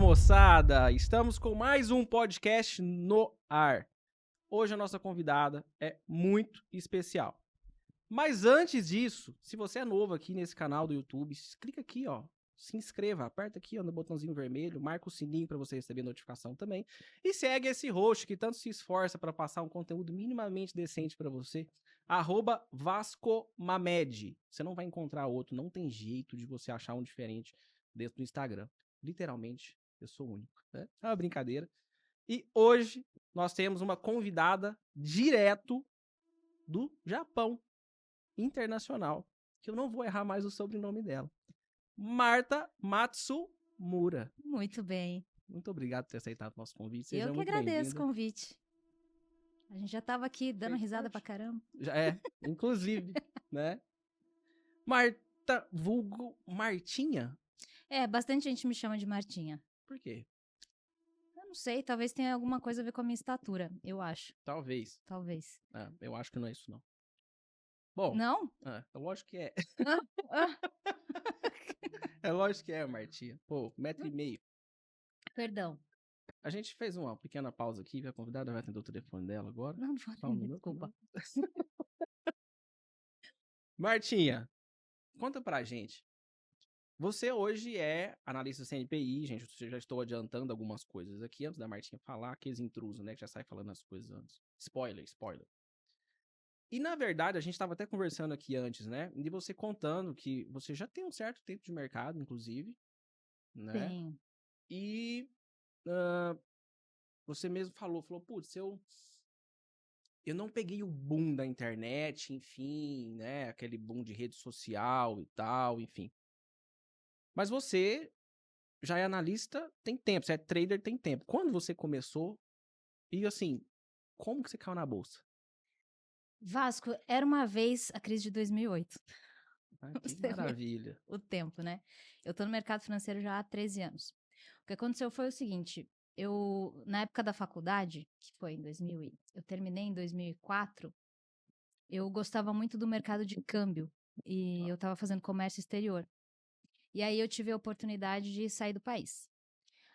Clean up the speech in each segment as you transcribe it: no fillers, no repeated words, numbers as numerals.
moçada! Estamos com mais um podcast no ar. Hoje a nossa convidada é muito especial. Mas antes disso, se você é novo aqui nesse canal do YouTube, clica aqui, ó. Se inscreva, aperta aqui ó, no botãozinho vermelho, marca o sininho para você receber notificação também. E segue esse host que tanto se esforça para passar um conteúdo minimamente decente para você. @VascoMamed. Você não vai encontrar outro, não tem jeito de você achar um diferente dentro do Instagram. Literalmente, eu sou único. Né? É uma brincadeira. E hoje nós temos uma convidada direto do Japão, internacional, que eu não vou errar mais o sobrenome dela. Marta Matsumura. Muito bem. Muito obrigado por ter aceitado o nosso convite. Seja Eu que muito agradeço o bem-vinda. convite. A gente já tava aqui dando risada pra caramba. Já é, inclusive, né? Marta vulgo Martinha? Bastante gente me chama de Martinha. Por quê? Eu não sei, talvez tenha alguma coisa a ver com a minha estatura, eu acho. Talvez. Talvez. Eu acho que não é isso, não. Bom, Não? lógico que é. Ah, ah, É lógico que é, Martinha. Pô, 1,5 m. Perdão. A gente fez uma pequena pausa aqui, a convidada vai atender o telefone dela agora. Não, Só um minuto, desculpa. Martinha, conta pra gente. Você hoje é analista CNPI, gente. Eu já estou adiantando algumas coisas aqui antes da Martinha falar, aqueles intrusos, né? Que já sai falando as coisas antes. Spoiler. E na verdade, a gente estava até conversando aqui antes, né? De você contando que você já tem um certo tempo de mercado, inclusive, né? Tem. E você mesmo falou, putz, eu não peguei o boom da internet, enfim, né? Aquele boom de rede social e tal, enfim. Mas você já é analista tem tempo, você é trader tem tempo. Quando você começou e assim, como que você caiu na bolsa? Vasco, era uma vez a crise de 2008. Que Você vê maravilha. o tempo, né? Eu tô no mercado financeiro já há 13 anos. O que aconteceu foi o seguinte, na época da faculdade, que foi em 2000, eu terminei em 2004, eu gostava muito do mercado de câmbio e eu estava fazendo comércio exterior. E aí eu tive a oportunidade de sair do país.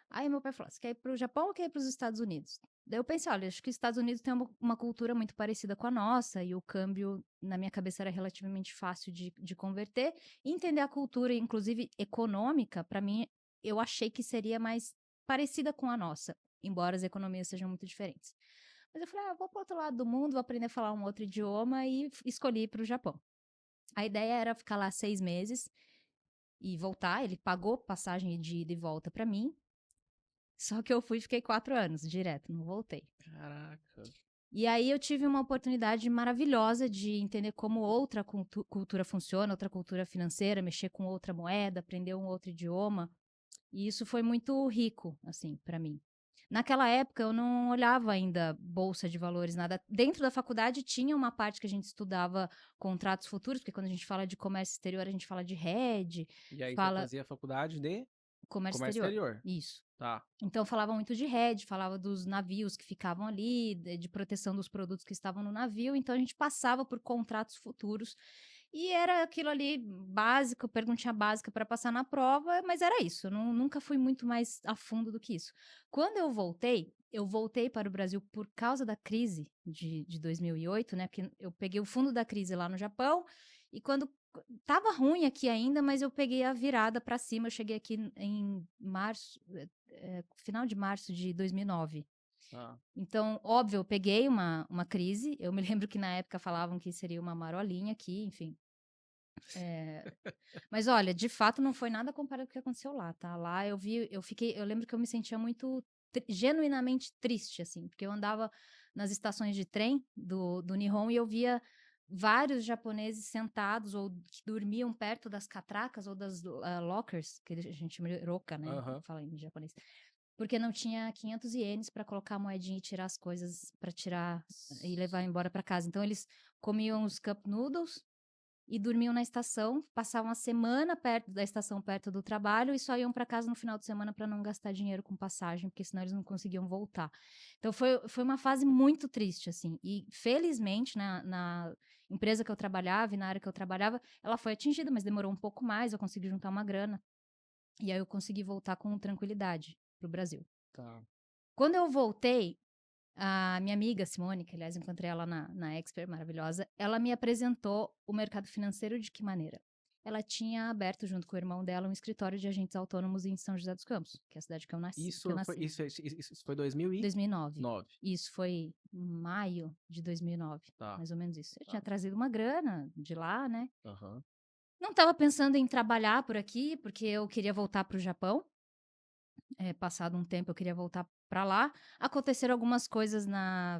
Aí meu pai falou: você quer ir para o Japão ou quer ir para os Estados Unidos? Daí eu pensei: olha, acho que os Estados Unidos tem uma cultura muito parecida com a nossa e o câmbio, na minha cabeça, era relativamente fácil de converter. E entender a cultura, inclusive econômica, para mim, eu achei que seria mais parecida com a nossa, embora as economias sejam muito diferentes. Mas eu falei: vou para o outro lado do mundo, vou aprender a falar um outro idioma e escolhi ir para o Japão. A ideia era ficar lá 6 meses e voltar. Ele pagou passagem de ida e volta para mim. Só que eu fui e fiquei 4 anos direto, não voltei. Caraca. E aí eu tive uma oportunidade maravilhosa de entender como outra cultura funciona, outra cultura financeira, mexer com outra moeda, aprender um outro idioma. E isso foi muito rico, assim, para mim. Naquela época eu não olhava ainda bolsa de valores, nada. Dentro da faculdade tinha uma parte que a gente estudava contratos futuros, porque quando a gente fala de comércio exterior, a gente fala de hedge, E aí você fala fazia faculdade de comércio comércio exterior. exterior. Isso. Tá. Então falava muito de hedge, falava dos navios que ficavam ali, de proteção dos produtos que estavam no navio. Então a gente passava por contratos futuros e era aquilo ali básico, perguntinha básica para passar na prova, mas era isso. Eu nunca fui muito mais a fundo do que isso. Quando eu voltei para o Brasil por causa da crise de 2008, né? Porque eu peguei o fundo da crise lá no Japão e quando tava ruim aqui ainda, mas eu peguei a virada para cima. Eu cheguei aqui em março, final de março de 2009. Então, óbvio, eu peguei uma crise. Eu me lembro que na época falavam que seria uma marolinha aqui, enfim. Mas olha, de fato não foi nada comparado com o que aconteceu lá, tá? Lá eu lembro que eu me sentia muito genuinamente triste, assim, porque eu andava nas estações de trem do Nihon e eu via vários japoneses sentados ou que dormiam perto das catracas ou das lockers, que a gente chama de roka, né? Fala em japonês. Porque não tinha 500 ienes para colocar a moedinha e tirar as coisas para tirar e levar embora para casa. Então eles comiam os cup noodles e dormiam na estação, passavam a semana perto da estação, perto do trabalho, e só iam para casa no final de semana para não gastar dinheiro com passagem, porque senão eles não conseguiam voltar. Então foi uma fase muito triste, assim. E felizmente, na empresa que eu trabalhava e na área que eu trabalhava, ela foi atingida, mas demorou um pouco mais, eu consegui juntar uma grana. E aí eu consegui voltar com tranquilidade. pro Brasil. Tá. Quando eu voltei, a minha amiga Simone, que aliás encontrei ela na Expert, maravilhosa, ela me apresentou o mercado financeiro de que maneira? Ela tinha aberto, junto com o irmão dela, um escritório de agentes autônomos em São José dos Campos, que é a cidade que eu nasci. Isso foi 2009. 2009. Isso foi em maio de 2009, Tá. mais ou menos isso. Eu Tá. tinha trazido uma grana de lá, né? Aham. Não estava pensando em trabalhar por aqui, porque eu queria voltar para o Japão. Passado um tempo, eu queria voltar para lá. Aconteceram algumas coisas na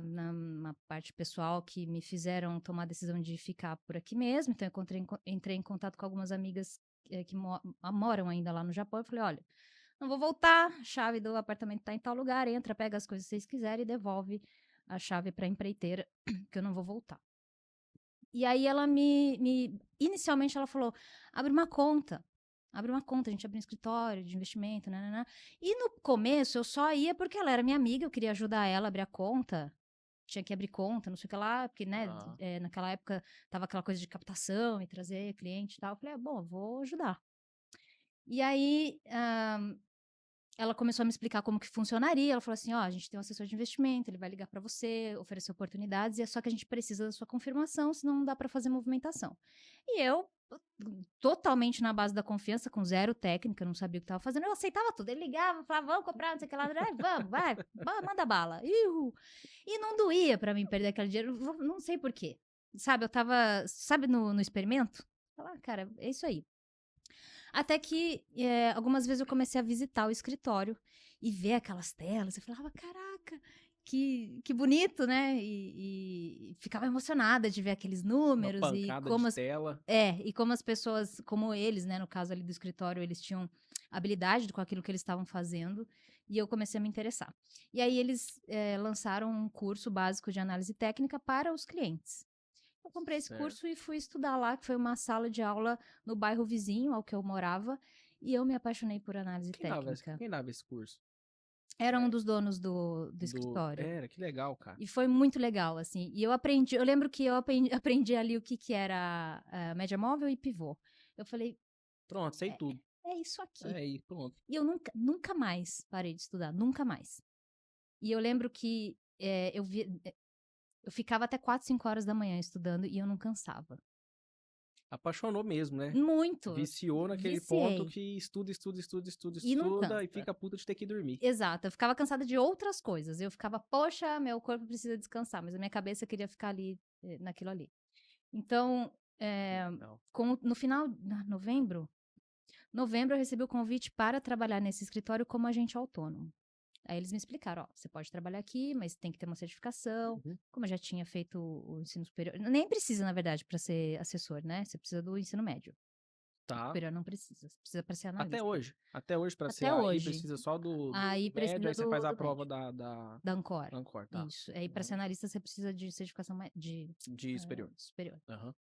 parte pessoal que me fizeram tomar a decisão de ficar por aqui mesmo. Então, eu entrei em contato com algumas amigas que moram ainda lá no Japão. Eu falei, olha, não vou voltar, a chave do apartamento está em tal lugar, entra, pega as coisas que vocês quiserem e devolve a chave para a empreiteira, que eu não vou voltar. E aí ela inicialmente ela falou, abre uma conta, a gente abre um escritório de investimento, né. E no começo eu só ia porque ela era minha amiga, eu queria ajudar ela a abrir a conta, tinha que abrir conta, não sei o que lá, porque, né, Tá. naquela época tava aquela coisa de captação e trazer cliente e tal. Eu falei, bom, eu vou ajudar. E aí, ela começou a me explicar como que funcionaria. Ela falou assim: ó, a gente tem um assessor de investimento, ele vai ligar para você, oferecer oportunidades, e é só que a gente precisa da sua confirmação, senão não dá para fazer movimentação. E eu, totalmente na base da confiança, com zero técnica, não sabia o que estava fazendo, eu aceitava tudo. Ele ligava, falava, vamos comprar, não sei o que lá, vamos, vai, manda bala. Ihu. E não doía para mim perder aquele dinheiro, não sei por quê. Sabe, eu tava, sabe, no experimento? Falar, cara, é isso aí. Até que algumas vezes eu comecei a visitar o escritório e ver aquelas telas. Eu falava, caraca, que bonito, né? E ficava emocionada de ver aqueles Uma números e pancada de tela. e como as pessoas, como eles, né, no caso ali do escritório, eles tinham habilidade com aquilo que eles estavam fazendo. E eu comecei a me interessar. E aí eles lançaram um curso básico de análise técnica para os clientes. Eu comprei esse Certo. curso e fui estudar lá, que foi uma sala de aula no bairro vizinho ao que eu morava, e eu me apaixonei por análise técnica. Quem dava esse curso? Era um dos donos do escritório. Era, que legal, cara. E foi muito legal, assim. E eu lembro que eu aprendi ali o que era média móvel e pivô. Eu falei, Pronto, sei tudo. é isso aqui. É aí, pronto. E eu nunca mais parei de estudar, nunca mais. E eu lembro que eu ficava até 4, 5 horas da manhã estudando e eu não cansava. Apaixonou mesmo, né? Muito. Viciou naquele ponto que estuda E não cansa. e fica puta de ter que dormir. Exato, eu ficava cansada de outras coisas. Eu ficava, poxa, meu corpo precisa descansar, mas a minha cabeça queria ficar ali, naquilo ali. Então, Legal. no final, novembro eu recebi o convite para trabalhar nesse escritório como agente autônomo. Aí eles me explicaram, ó, você pode trabalhar aqui, mas tem que ter uma certificação. Uhum. Como eu já tinha feito o ensino superior, nem precisa, na verdade, para ser assessor, né? Você precisa do ensino médio. Tá. Superior não precisa, você precisa para ser analista. Até hoje, pra ser Até aí, hoje. precisa só do Aí médio, precisa aí você faz a do prova médio. da Da Ancor. Ancor, tá. Isso. Aí, para ser analista, você precisa de certificação De superior. superior. Aham.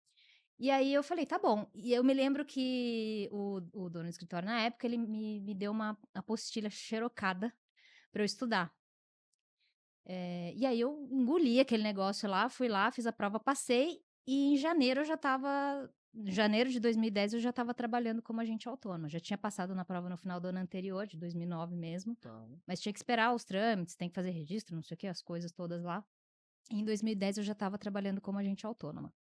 E aí eu falei, tá bom. E eu me lembro que o dono do escritório, na época, ele me deu uma apostila xerocada para eu estudar. E aí eu engoli aquele negócio lá, fui lá, fiz a prova, passei, e em janeiro eu já estava. Janeiro de 2010 eu já estava trabalhando como agente autônomo. Já tinha passado na prova no final do ano anterior, de 2009 mesmo. Tá. Mas tinha que esperar os trâmites, tem que fazer registro, não sei o que, as coisas todas lá. E em 2010 eu já estava trabalhando como agente autônoma.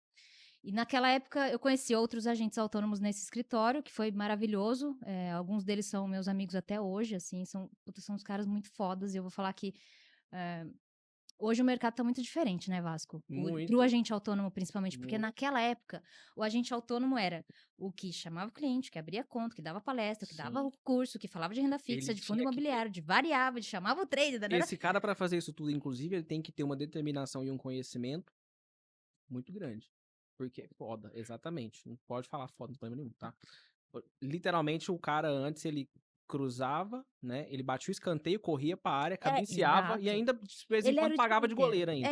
E naquela época eu conheci outros agentes autônomos nesse escritório, que foi maravilhoso. Alguns deles são meus amigos até hoje, assim, são uns caras muito fodas. E eu vou falar que hoje o mercado tá muito diferente, né, Vasco? Pro agente autônomo, principalmente, porque naquela época o agente autônomo era o que chamava o cliente, que abria conta, que dava palestra, que dava o curso, que falava de renda fixa, Ele de fundo tinha que imobiliário, de variável, de chamava o trader. Esse cara, pra fazer isso tudo, inclusive, ele tem que ter uma determinação e um conhecimento muito grande. Porque é foda, exatamente. Não pode falar foda, não tem problema nenhum, tá? Literalmente, o cara antes, ele cruzava, né? Ele batia o escanteio, corria pra área, cabeceava e exato. ainda, de vez em Ele era quando, o pagava de time inteiro. goleiro ainda.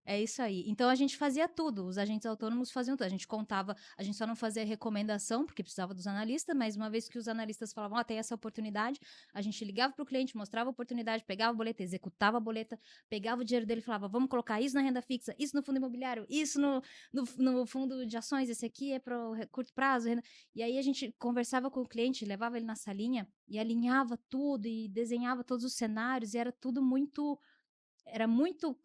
É isso aí. Então a gente fazia tudo, os agentes autônomos faziam tudo. A gente contava, a gente só não fazia recomendação, porque precisava dos analistas, mas uma vez que os analistas falavam, tem essa oportunidade, a gente ligava pro cliente, mostrava a oportunidade, pegava a boleta, executava a boleta, pegava o dinheiro dele e falava, vamos colocar isso na renda fixa, isso no fundo imobiliário, isso no fundo de ações, esse aqui é pro curto prazo. E aí a gente conversava com o cliente, levava ele na salinha e alinhava tudo e desenhava todos os cenários e era tudo muito... Era muito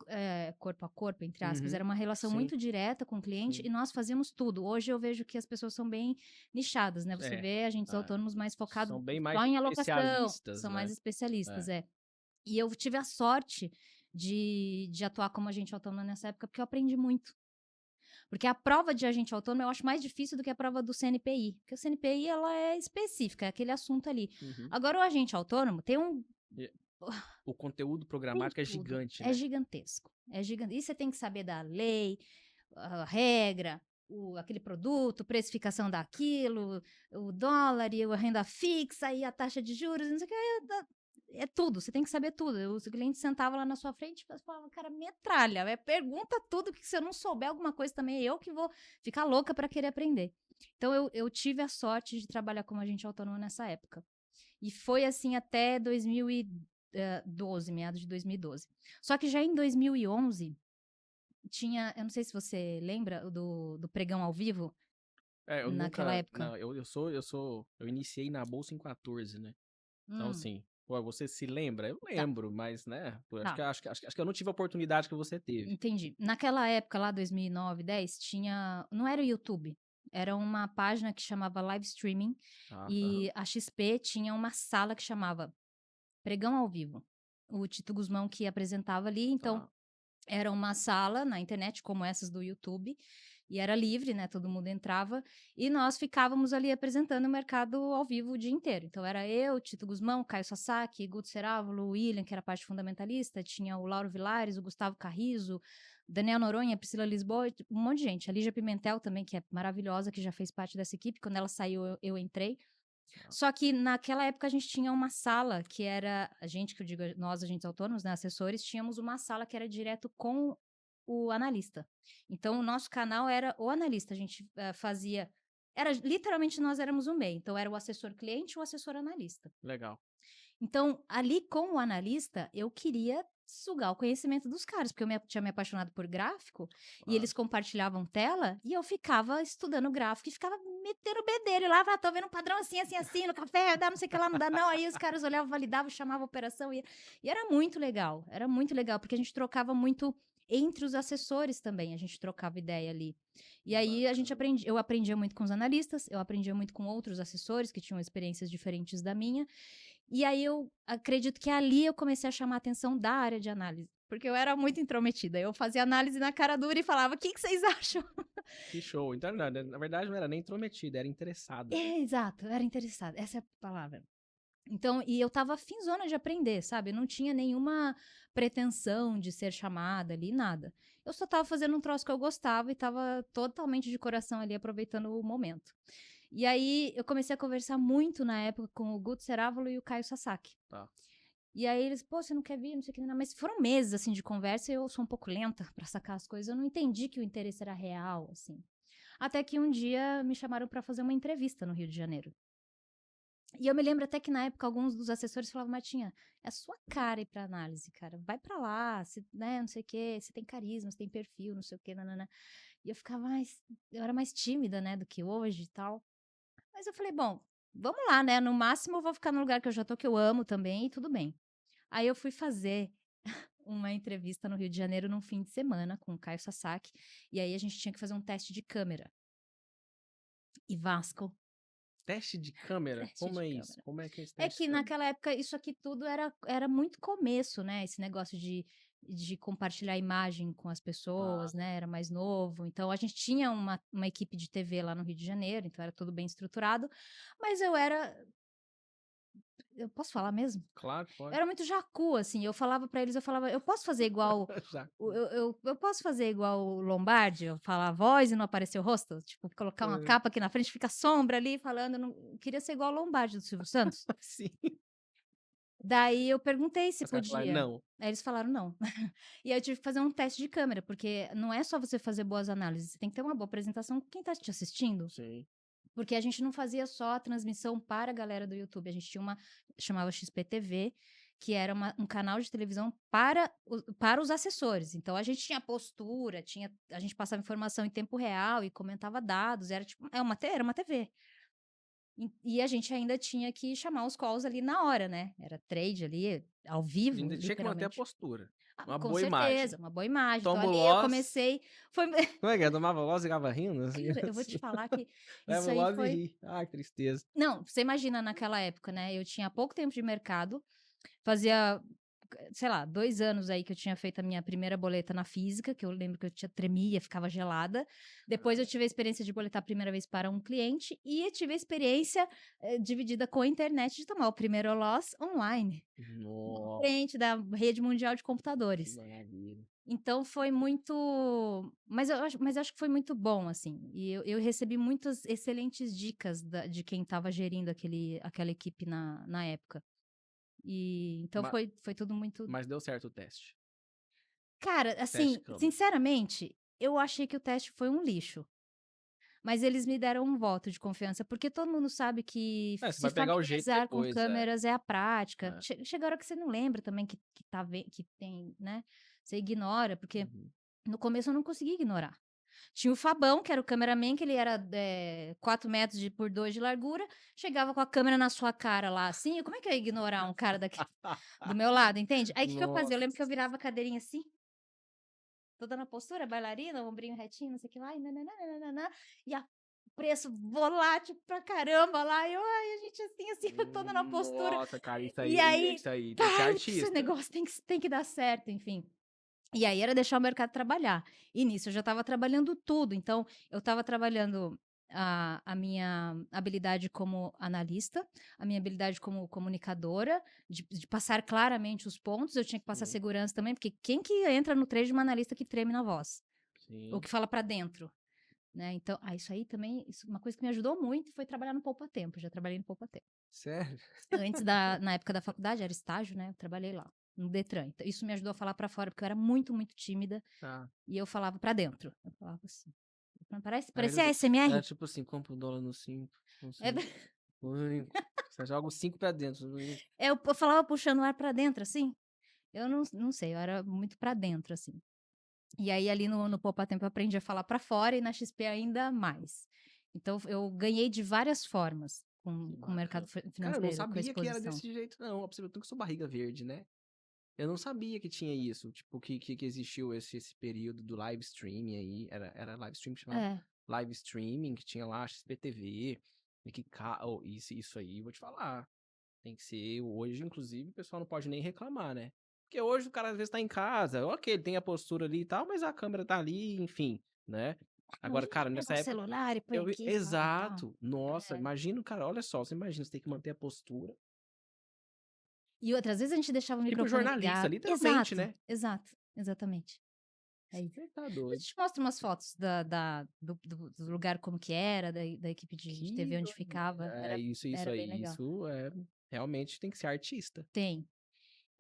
corpo a corpo, entre aspas. Uhum. Era uma relação Sim, muito direta com o cliente sim. e nós fazíamos tudo. Hoje eu vejo que as pessoas são bem nichadas, né? Você É, vê agentes ah, autônomos mais focados são bem mais só em alocação, especialistas, são mais né? especialistas, É. E eu tive a sorte de atuar como agente autônomo nessa época, porque eu aprendi muito. Porque a prova de agente autônomo eu acho mais difícil do que a prova do CNPI. Porque o CNPI, ela é específica, é aquele assunto ali. Uhum. Agora, o agente autônomo tem E o conteúdo tem programático é tudo. gigante, É né? gigantesco. É gigante. E você tem que saber da lei, a regra, aquele produto, precificação daquilo, o dólar e a renda fixa e a taxa de juros, não sei o que. É tudo, você tem que saber tudo. Os clientes sentavam lá na sua frente e falavam, cara, metralha, pergunta tudo, que se eu não souber alguma coisa também, eu que vou ficar louca para querer aprender. Então, eu tive a sorte de trabalhar como agente autônomo nessa época. E foi assim até 2012, meados de 2012. Só que já em 2011, tinha, eu não sei se você lembra do pregão ao vivo, É, eu naquela nunca. época. Não, eu iniciei na Bolsa em 14, né? Então, Hum, assim, pô, você se lembra? Eu tá, lembro, mas, né? Pô, tá, acho que eu não tive a oportunidade que você teve. entendi. Naquela época, lá 2009, 10, tinha, não era o YouTube, era uma página que chamava Live Streaming, Ah, aham, e a XP tinha uma sala que chamava Pregão ao Vivo. O Tito Guzmão que apresentava ali, então tá. era uma sala na internet, como essas do YouTube, e era livre, né? Todo mundo entrava, e nós ficávamos ali apresentando o mercado ao vivo o dia inteiro. Então era eu, Tito Guzmão, Caio Sasaki, Guto Cerávulo, o William, que era a parte fundamentalista, tinha o Lauro Vilares, o Gustavo Carrizo, Daniel Noronha, Priscila Lisboa, um monte de gente. A Lígia Pimentel também, que é maravilhosa, que já fez parte dessa equipe. Quando ela saiu, eu entrei. Tá. Só que naquela época a gente tinha uma sala que era, a gente, que eu digo, nós, agentes autônomos, né, assessores, tínhamos uma sala que era direto com o analista. Então, o nosso canal era o analista, a gente fazia, era literalmente nós éramos o meio, então era o assessor cliente e o assessor analista. Legal. Então, ali com o analista, eu queria sugar o conhecimento dos caras, porque tinha me apaixonado por gráfico, e Claro. eles compartilhavam tela, e eu ficava estudando gráfico, e ficava metendo o bedelho lá, tô vendo um padrão assim, assim, assim, no café, dá não sei o que lá, não dá não, aí os caras olhavam, validavam, chamavam a operação, e era muito legal, porque a gente trocava muito entre os assessores também, a gente trocava ideia ali. E aí Bacana. eu aprendia muito com os analistas, eu aprendia muito com outros assessores que tinham experiências diferentes da minha, e aí eu acredito que ali eu comecei a chamar a atenção da área de análise, porque eu era muito intrometida. Eu fazia análise na cara dura e falava: "O que que vocês acham?" Que show. Então, na verdade, não era nem intrometida, era interessada, né? É, exato, eu era interessada, essa é a palavra. Então, e eu estava afinzona de aprender, sabe? Eu não tinha nenhuma pretensão de ser chamada ali, nada. Eu só estava fazendo um troço que eu gostava e estava totalmente de coração ali aproveitando o momento. E aí eu comecei a conversar muito na época com o Guto Cerávulo e o Caio Sasaki. Tá. E aí eles, pô, você não quer vir, não sei o que, não. Mas foram meses, assim, de conversa e eu sou um pouco lenta pra sacar as coisas. Eu não entendi que o interesse era real, assim. Até que um dia me chamaram pra fazer uma entrevista no Rio de Janeiro. E eu me lembro até que na época alguns dos assessores falavam, Martinha, é a sua cara ir pra análise, cara. Vai pra lá, você, né, não sei o que, você tem carisma, você tem perfil, não sei o que, nanana. E eu ficava mais, eu era mais tímida, né, do que hoje e tal. Mas eu falei, bom, vamos lá, né, no máximo eu vou ficar no lugar que eu já tô, que eu amo também, e tudo bem. Aí eu fui fazer uma entrevista no Rio de Janeiro num fim de semana com o Caio Sasaki, e aí a gente tinha que fazer um teste de câmera. E Vasco, Teste de câmera? teste Como de é isso? câmera. Como é que é esse É teste de que câmera? naquela época isso aqui tudo era muito começo, né? Esse negócio de compartilhar imagem com as Ah, pessoas, né? Era mais novo. Então a gente tinha uma equipe de TV lá no Rio de Janeiro, então era tudo bem estruturado. Mas eu posso falar mesmo? claro que Eu pode. era muito jacu, assim, eu falava pra eles, eu falava, eu posso fazer igual, Já. eu posso fazer igual o Lombardi, eu falar a voz e não aparecer o rosto? Tipo, colocar uma É, capa aqui na frente, fica sombra ali falando, eu não, queria ser igual o Lombardi do Silvio Santos. sim. Daí eu perguntei se Os caras falaram, podia. não. Aí eles falaram não. E aí eu tive que fazer um teste de câmera, porque não é só você fazer boas análises, você tem que ter uma boa apresentação com quem tá te assistindo. Sim. Porque a gente não fazia só a transmissão para a galera do YouTube, a gente tinha chamava XPTV, que era um canal de televisão para os assessores. Então a gente tinha postura, a gente passava informação em tempo real e comentava dados, era tipo, era uma TV. E a gente ainda tinha que chamar os calls ali na hora, né? Era trade ali, ao vivo, Ainda tinha que manter a literalmente. postura. Ah, Uma com boa imagem. certeza, uma boa imagem. Então Toma o ali eu loss. comecei, foi Como é que é? Tomava loss e ficava rindo? Assim, eu vou te falar que leva isso o aí loss e foi ri. Ai, que tristeza. não, você imagina naquela época, né, eu tinha pouco tempo de mercado, fazia, sei lá, 2 anos aí que eu tinha feito a minha primeira boleta na física, que eu lembro que eu tinha tremia, ficava gelada. Depois eu tive a experiência de boletar a primeira vez para um cliente e tive a experiência, dividida com a internet de tomar o primeiro loss online, num Nossa, cliente da rede mundial de que computadores. maravilha. Então foi muito mas eu acho que foi muito bom, assim, e eu recebi muitas excelentes dicas de quem estava gerindo aquela equipe na época. E então Ma- foi tudo muito Mas deu certo o teste. cara, Teste assim, de câmera. sinceramente, eu achei que o teste foi um lixo, mas eles me deram um voto de confiança, porque todo mundo sabe que É, você se vai pegar o jeito familiarizar com depois, é. câmeras é a prática. É. Chega a hora que você não lembra também que tem, né, você ignora, porque Uhum. no começo eu não conseguia ignorar. Tinha o Fabão, que era o cameraman, que ele era 4 metros por 2 de largura, chegava com a câmera na sua cara lá, assim, como é que eu ia ignorar um cara daqui do meu lado, entende? Aí o que que eu fazia? Eu lembro que eu Nossa. virava a cadeirinha assim, toda na postura, bailarina, ombrinho retinho, não sei o que lá, e nananana, e a preço volátil pra caramba lá, e eu, ai, a gente assim, assim, toda na postura. Nossa, cara, E aí, isso aí tem que ser pá, que esse artista. negócio tem que dar certo, enfim. E aí era deixar o mercado trabalhar. E nisso eu já estava trabalhando tudo. Então, eu estava trabalhando a minha habilidade como analista, a minha habilidade como comunicadora, de passar claramente os pontos. Eu tinha que passar Sim, segurança também, porque quem que entra no trade de uma analista que treme na voz? Ou sim. que fala para dentro? Né? Então, isso aí também, uma coisa que me ajudou muito foi trabalhar no Poupa Tempo. Já trabalhei no Poupa Tempo. Sério? Na época da faculdade, era estágio, né? Eu trabalhei lá, no Detran. Então, isso me ajudou a falar para fora, porque eu era muito, muito tímida. Tá. E eu falava pra dentro. Eu falava assim. Aí Parecia eles, era ASMR. tipo assim, compra um dólar no 5, no É, 5. Você joga os 5 pra dentro. eu falava puxando o ar pra dentro, assim. Eu não sei, eu era muito pra dentro, assim. E aí, ali no Poupa Tempo, eu aprendi a falar pra fora e na XP ainda mais. Então, eu ganhei de várias formas Que com o mercado bacana. Cara, eu não financeiro, com sabia que era exposição. desse jeito, não. Ó, pra você ver, eu sou barriga verde, né? Eu não sabia que tinha isso. Tipo, que existiu esse período do live streaming aí. Era live streaming que chamava? É. Live streaming, que tinha lá XPTV. E que, isso aí, vou te falar. Tem que ser. Hoje, inclusive, o pessoal não pode nem reclamar, né? Porque hoje o cara às vezes tá em casa, ok, ele tem a postura ali e tal, mas a câmera tá ali, enfim, né? Hoje Agora, a gente cara, pega nessa o época, celular e põe aqui, fala e tal. exato. Nossa, É. imagina, cara, olha só, você imagina, você tem que manter a postura. E outras vezes a gente deixava o Tipo microfone jornalista, ligado. literalmente, Exato, né? exato, exatamente. É isso. Você tá Eu doido. te mostro umas fotos do lugar como que era, da equipe de Que TV onde doideira. ficava. É isso Era bem aí. legal. Isso é. Realmente tem que ser artista. Tem.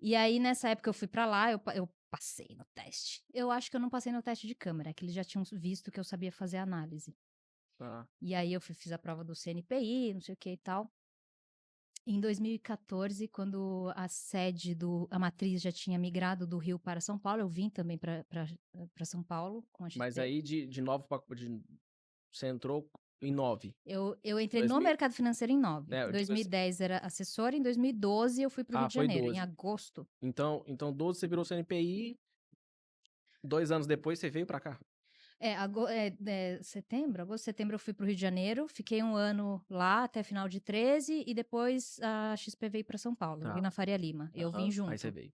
E aí, nessa época, eu fui pra lá, eu passei no teste. Eu acho que eu não passei no teste de câmera, que eles já tinham visto que eu sabia fazer análise. Tá. E aí eu fiz a prova do CNPI, não sei o que e tal. Em 2014, quando a matriz já tinha migrado do Rio para São Paulo, eu vim também para São Paulo com a Mas XP. aí de novo, você entrou em 9. Eu entrei no 2000. mercado financeiro em 9. É, Em eu digo assim. 2010 era assessora, em 2012 eu fui para o Rio Ah, de foi Janeiro, em 12. agosto. Então 12 você virou CNPI. 2 anos depois você veio pra cá. Setembro, agosto, setembro eu fui para o Rio de Janeiro, fiquei um ano lá até final de 13 e depois a XP veio para São Paulo, ali Tá. na Faria Lima. Eu vim Aham. Aí você junto. veio.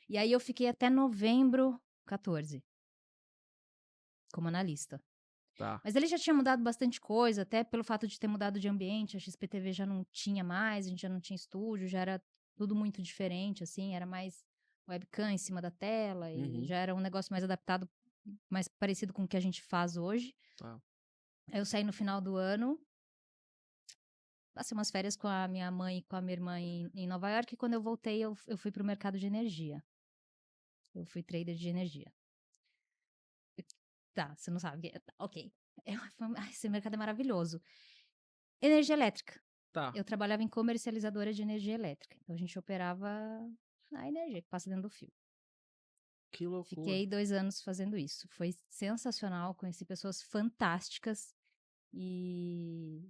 E aí eu fiquei até novembro 14 como analista. Tá. Mas ele já tinha mudado bastante coisa, até pelo fato de ter mudado de ambiente, a XPTV já não tinha mais, a gente já não tinha estúdio, já era tudo muito diferente, assim, era mais webcam em cima da tela e Uhum. já era um negócio mais adaptado, mais parecido com o que a gente faz hoje. Tá. Aí eu saí no final do ano, passei umas férias com a minha mãe e com a minha irmã em Nova York, e quando eu voltei, eu fui para o mercado de energia. Eu fui trader de energia. Tá, você não sabe. Ok. Esse mercado é maravilhoso. Energia elétrica. Tá. Eu trabalhava em comercializadora de energia elétrica. Então a gente operava a energia que passa dentro do fio. Que loucura. Fiquei 2 anos fazendo isso. Foi sensacional. Conheci pessoas fantásticas. E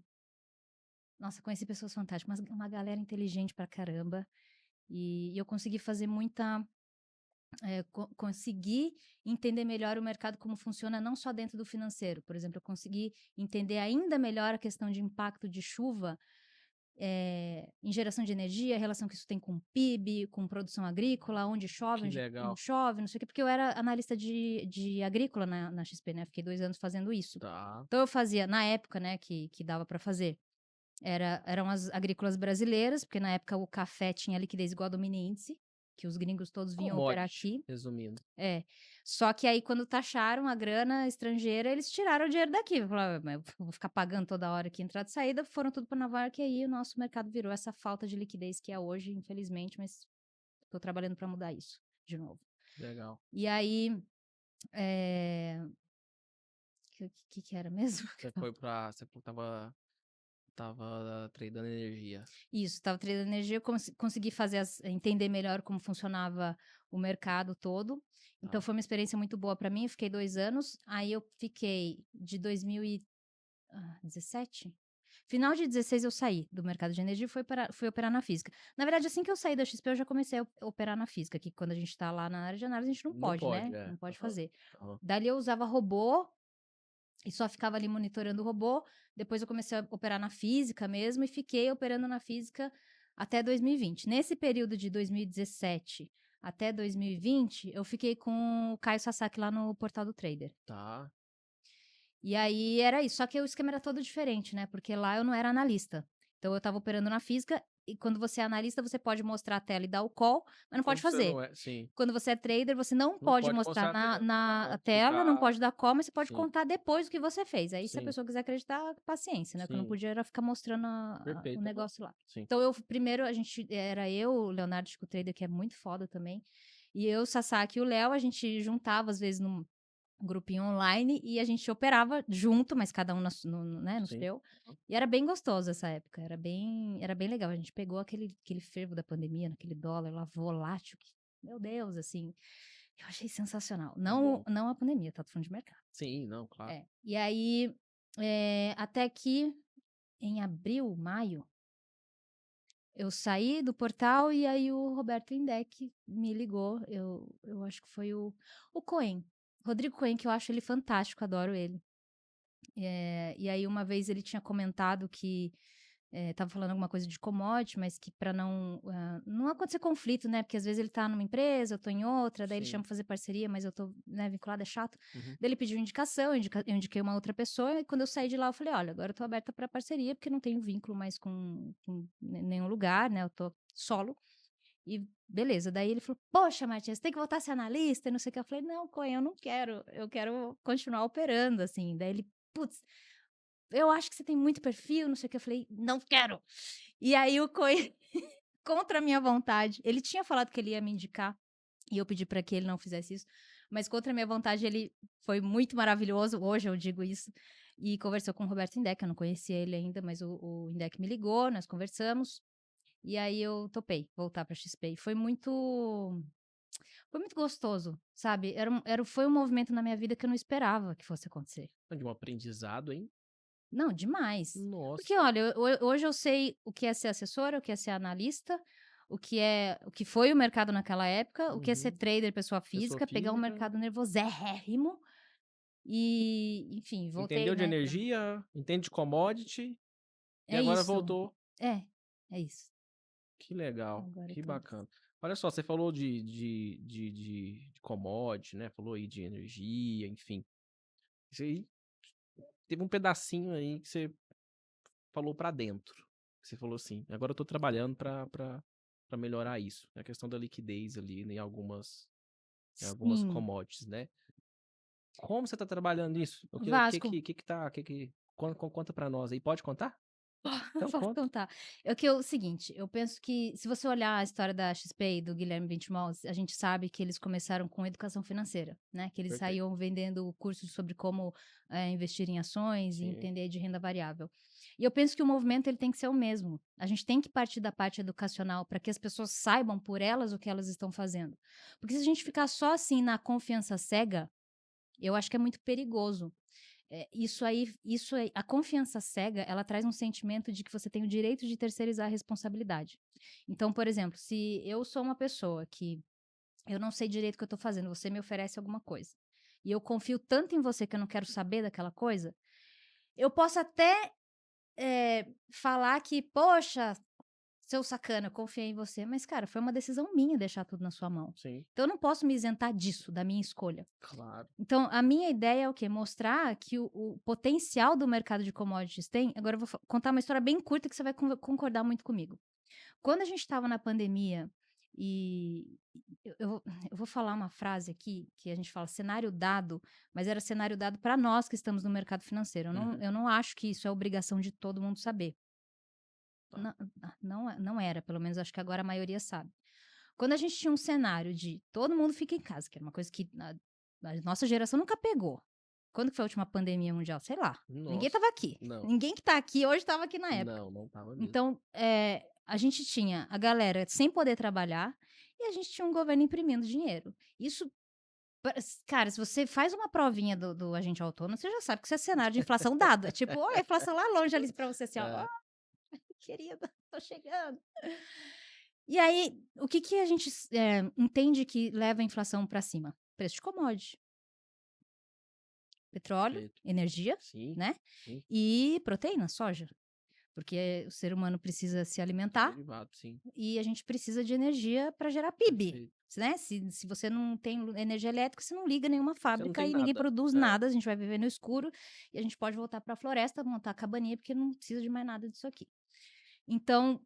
Nossa, conheci pessoas fantásticas, uma galera inteligente pra caramba. E eu consegui fazer muita. Consegui entender melhor o mercado, como funciona, não só dentro do financeiro. Por exemplo, eu consegui entender ainda melhor a questão de impacto de chuva em geração de energia, a relação que isso tem com o PIB, com produção agrícola, onde chove, Que onde não legal. chove, não sei o quê, porque eu era analista de agrícola na XP, né? Fiquei 2 anos fazendo isso. Tá. Então eu fazia, na época, né, que dava para fazer. Eram as agrícolas brasileiras, porque na época o café tinha liquidez igual ao do mini índice, que os gringos todos vinham operar Commodity, aqui. resumindo. Só que aí quando taxaram a grana estrangeira, eles tiraram o dinheiro daqui. Falaram: "Mas eu vou ficar pagando toda hora aqui entrada e saída", foram tudo para Nova York, e aí o nosso mercado virou essa falta de liquidez que é hoje, infelizmente, mas estou trabalhando para mudar isso de novo. Legal. E aí, que era mesmo? Você foi pra... Você tava tradando energia. Isso, estava tradando energia, eu consegui entender melhor como funcionava o mercado todo. Então Tá. foi uma experiência muito boa para mim, eu fiquei 2 anos, aí eu fiquei de 2017? Final de 16 eu saí do mercado de energia e fui operar na física. Na verdade, assim que eu saí da XP, eu já comecei a operar na física, que quando a gente tá lá na área de análise, a gente não Não pode, pode, né? é. Não pode Aham, fazer. aham. Dali eu usava robô e só ficava ali monitorando o robô. Depois eu comecei a operar na física mesmo e fiquei operando na física até 2020. Nesse período de 2017 até 2020, eu fiquei com o Caio Sasaki lá no Portal do Trader. Tá. E aí era isso, só que o esquema era todo diferente, né? Porque lá eu não era analista. Então eu estava operando na física e quando você é analista, você pode mostrar a tela e dar o call, mas não pode Quando você fazer. não é... Sim. Quando você é trader, você não Não pode pode mostrar mostrar a tela. na Pode tela, não ficar... pode dar call, mas você pode Sim, contar depois o que você fez. Aí, se a sim, pessoa quiser acreditar, paciência, né? O que eu não sim. podia era ficar mostrando o Perfeito. Aham. negócio lá. Sim. Então, primeiro, era eu, o Leonardo Chico Trader, que é muito foda também, e eu, o Sasaki e o Léo, a gente juntava, às vezes, num grupinho online e a gente operava junto, mas cada um né, no Sim. seu. E era bem gostoso essa época, era bem legal. A gente pegou aquele fervo da pandemia, naquele dólar lá volátil, meu Deus, assim, eu achei sensacional. É Não, bom. não a pandemia, tá? Tô falando de mercado. Sim, não, claro. E aí, até que em abril, maio, eu saí do portal e aí o Roberto Indec me ligou. Eu acho que foi o Cohen. Rodrigo Cohen, que eu acho ele fantástico, adoro ele. E aí uma vez ele tinha comentado que estava falando alguma coisa de commodity, mas que para não acontecer conflito, né? Porque às vezes ele tá numa empresa, eu tô em outra, daí ele Sim. chama pra fazer parceria, mas eu tô, né, vinculada, é chato. Uhum. Daí ele pediu indicação, eu indiquei uma outra pessoa, e quando eu saí de lá, eu falei, olha, agora eu tô aberta para parceria, porque não tenho vínculo mais com nenhum lugar, né? Eu tô solo. E beleza, daí ele falou, poxa, Martins, você tem que voltar a ser analista, e não sei o que. Eu falei, não, Coen, eu não quero, eu quero continuar operando, assim. Daí ele, putz, eu acho que você tem muito perfil, não sei o que. Eu falei, não quero. E aí o Coen, contra a minha vontade, ele tinha falado que ele ia me indicar, e eu pedi para que ele não fizesse isso, mas contra a minha vontade ele foi muito maravilhoso, hoje eu digo isso, e conversou com o Roberto Indec, eu não conhecia ele ainda, mas o Indec me ligou, nós conversamos, e aí eu topei voltar para XP. E foi muito gostoso, sabe? Foi um movimento na minha vida que eu não esperava que fosse acontecer. De um aprendizado, hein? Não, demais. Porque, Nossa. olha, hoje eu sei o que é ser assessora, o que é ser analista, o que foi o mercado naquela época, o que é ser Uhum. trader, pessoa Pessoa física, pegar um física. mercado nervosérrimo e, enfim, voltei, Entendeu de né? energia, entende de commodity e É agora isso. voltou. É isso. Que legal, Agora eu que tô. bacana. Olha só, você falou de commodity, né? Falou aí de energia, enfim. Isso aí, teve um pedacinho aí que você falou pra dentro. Você falou assim, agora eu tô trabalhando pra melhorar isso. A questão da liquidez ali, né, em algumas Sim. commodities, né? Como você tá trabalhando isso? O Vasco. conta pra nós aí. Pode contar? Então Posso conta. contar. O seguinte, eu penso que se você olhar a história da XP e do Guilherme Benchimol, a gente sabe que eles começaram com educação financeira, né? Que eles Perfeito. saíam vendendo cursos sobre como investir em ações e Sim. entender de renda variável. E eu penso que o movimento ele tem que ser o mesmo. A gente tem que partir da parte educacional para que as pessoas saibam por elas o que elas estão fazendo. Porque se a gente ficar só assim na confiança cega, eu acho que é muito perigoso. A confiança cega, ela traz um sentimento de que você tem o direito de terceirizar a responsabilidade. Então, por exemplo, se eu sou uma pessoa que eu não sei direito o que eu tô fazendo, você me oferece alguma coisa, e eu confio tanto em você que eu não quero saber daquela coisa, eu posso até falar que, poxa, seu sacana, eu confiei em você, mas, cara, foi uma decisão minha deixar tudo na sua mão. Sim, Então, eu não posso me isentar disso, da minha escolha. claro. Então, a minha ideia é o quê? Mostrar que o potencial do mercado de commodities tem. Agora, eu vou contar uma história bem curta que você vai concordar muito comigo. Quando a gente estava na pandemia, e eu vou falar uma frase aqui, que a gente fala cenário dado, mas era cenário dado para nós que estamos no mercado financeiro. Uhum. Eu não acho que isso é obrigação de todo mundo saber. Tá. Não era, pelo menos acho que agora a maioria sabe. Quando a gente tinha um cenário de todo mundo fica em casa, que era uma coisa que a nossa geração nunca pegou. Quando que foi a última pandemia mundial? Sei lá. Ninguém Nossa, estava aqui. não. Ninguém que está aqui hoje estava aqui na época. Não tava mesmo. Então, a gente tinha a galera sem poder trabalhar e a gente tinha um governo imprimindo dinheiro. Isso, cara, se você faz uma provinha do agente autônomo, você já sabe que isso é cenário de inflação dado. É tipo, a inflação lá longe ali para você, assim, ó, É, querida, tô chegando. E aí, o que a gente entende que leva a inflação para cima? Preço de commodity. Petróleo, perfeito. energia, Sim, né? sim. E proteína, soja. Porque o ser humano precisa se alimentar Derivado, sim. e a gente precisa de energia para gerar PIB. Perfeito. Né? Se você não tem energia elétrica, você não liga nenhuma fábrica tem e ninguém nada. produz É. nada, a gente vai viver no escuro e a gente pode voltar para a floresta, montar a cabaninha, porque não precisa de mais nada disso aqui. Então,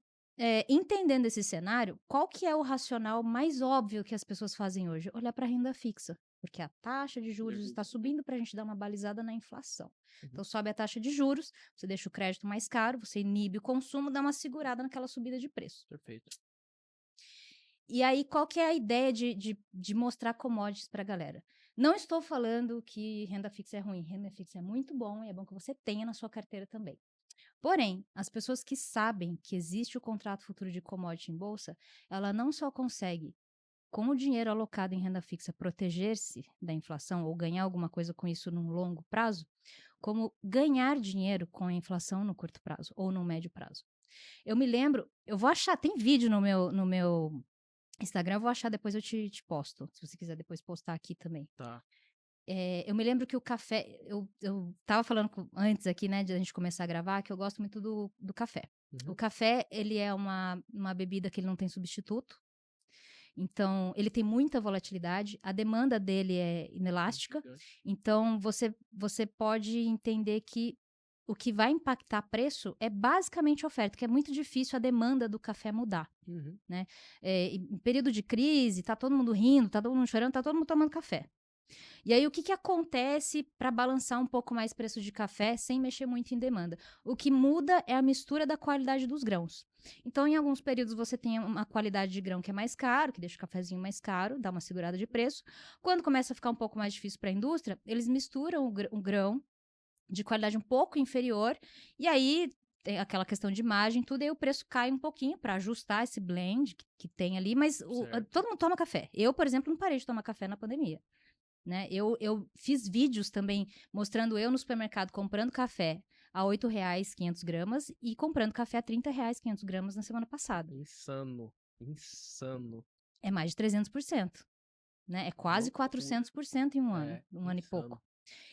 entendendo esse cenário, qual que é o racional mais óbvio que as pessoas fazem hoje? Olhar para a renda fixa, porque a taxa de juros está subindo para a gente dar uma balizada na inflação. Então, sobe a taxa de juros, você deixa o crédito mais caro, você inibe o consumo, dá uma segurada naquela subida de preço. Perfeito. E aí, qual que é a ideia de mostrar commodities para a galera? Não estou falando que renda fixa é ruim, renda fixa é muito bom e é bom que você tenha na sua carteira também. Porém, as pessoas que sabem que existe o contrato futuro de commodity em bolsa, ela não só consegue, com o dinheiro alocado em renda fixa, proteger-se da inflação ou ganhar alguma coisa com isso num longo prazo, como ganhar dinheiro com a inflação no curto prazo ou no médio prazo. Eu me lembro, eu vou achar, tem vídeo no meu Instagram, eu vou achar, depois eu te posto, se você quiser depois postar aqui também. Tá. Eu me lembro que o café, eu tava falando antes aqui, né, de a gente começar a gravar, que eu gosto muito do café. Uhum. O café, ele é uma bebida que ele não tem substituto, então ele tem muita volatilidade, a demanda dele é inelástica, então você pode entender que o que vai impactar preço é basicamente a oferta, que é muito difícil a demanda do café mudar. Uhum. Né? Em período de crise, tá todo mundo rindo, tá todo mundo chorando, tá todo mundo tomando café. E aí, o que acontece para balançar um pouco mais o preço de café sem mexer muito em demanda? O que muda é a mistura da qualidade dos grãos. Então, em alguns períodos, você tem uma qualidade de grão que é mais caro, que deixa o cafezinho mais caro, dá uma segurada de preço. Quando começa a ficar um pouco mais difícil para a indústria, eles misturam o grão de qualidade um pouco inferior, e aí tem aquela questão de margem, tudo, e aí o preço cai um pouquinho para ajustar esse blend que tem ali, mas todo mundo toma café. Eu, por exemplo, não parei de tomar café na pandemia. Né? Eu fiz vídeos também mostrando eu no supermercado comprando café a R$8, 500 gramas, e comprando café a R$30, 500 gramas na semana passada. Insano. Insano. É mais de 300%. Né? É quase Loucura. 400% em um ano, um ano e insano. pouco.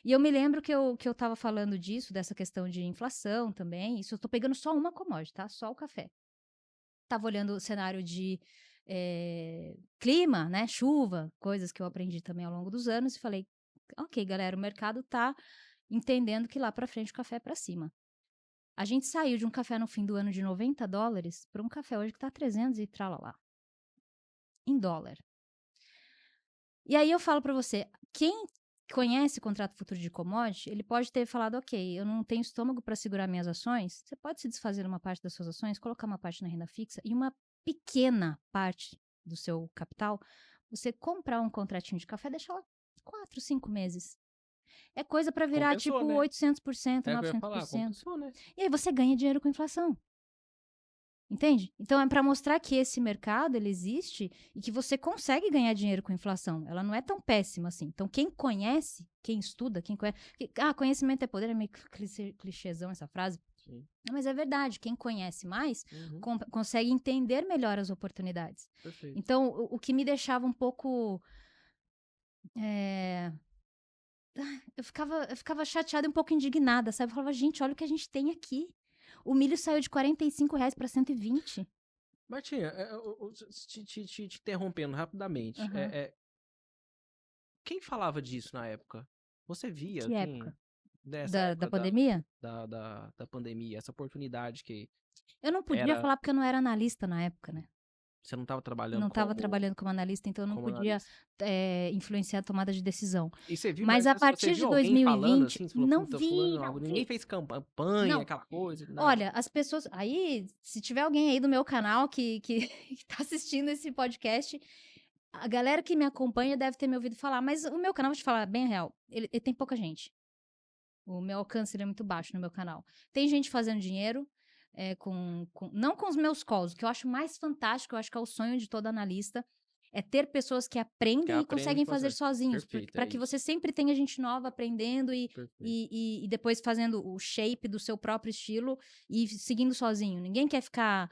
E eu me lembro que eu tava falando disso, dessa questão de inflação também. Isso eu tô pegando só uma commodity, tá? Só o café. Tava olhando o cenário de clima, né? Chuva, coisas que eu aprendi também ao longo dos anos, e falei, ok, galera, o mercado tá entendendo que lá para frente o café é para cima. A gente saiu de um café no fim do ano de $90 para um café hoje que tá 300 e tralalá. Em dólar. E aí eu falo para você, quem conhece o contrato futuro de commodity, ele pode ter falado, ok, eu não tenho estômago para segurar minhas ações. Você pode se desfazer uma parte das suas ações, colocar uma parte na renda fixa e uma pequena parte do seu capital, você comprar um contratinho de café e deixar lá 4, 5 meses. É coisa para virar Compensou, tipo né? 800%, É o que eu ia falar, 900%. compensou, né? E aí você ganha dinheiro com inflação. Entende? Então, é para mostrar que esse mercado, ele existe e que você consegue ganhar dinheiro com inflação. Ela não é tão péssima assim. Então, quem conhece, quem estuda, quem conhece... conhecimento é poder, é meio clichêzão essa frase. Sim. Mas é verdade, quem conhece mais Uhum. consegue entender melhor as oportunidades. Perfeito. Então, o que me deixava um pouco... Eu ficava chateada e um pouco indignada, sabe? Eu falava, gente, olha o que a gente tem aqui. O milho saiu de R$ 45 para 120. Martinha, te interrompendo rapidamente. Aham. Quem falava disso na época? Você via Que época? dessa Da época pandemia? da pandemia, essa oportunidade que Eu não podia era. falar porque eu não era analista na época, né? Você não estava Eu trabalhando não estava trabalhando como analista, então eu não como podia analista. influenciar a tomada de decisão. E você viu, Mas mas a você partir de viu alguém falando 2020, assim? Você falou, não puta, fulano, vi, não, não ninguém vi. fez campanha, Não. aquela coisa, nada. Olha, as pessoas. Aí, se tiver alguém aí do meu canal que tá assistindo esse podcast, a galera que me acompanha deve ter me ouvido falar, mas o meu canal, vou te falar bem a real, ele tem pouca gente. O meu alcance ele é muito baixo no meu canal. Tem gente fazendo dinheiro, não com os meus calls, o que eu acho mais fantástico, eu acho que é o sonho de todo analista, é ter pessoas que Que aprendem e aprende a conseguem fazer fazer. sozinhos, Perfeito, para é que isso. você sempre tenha gente nova aprendendo Perfeito. e depois fazendo o shape do seu próprio estilo e seguindo sozinho. Ninguém quer ficar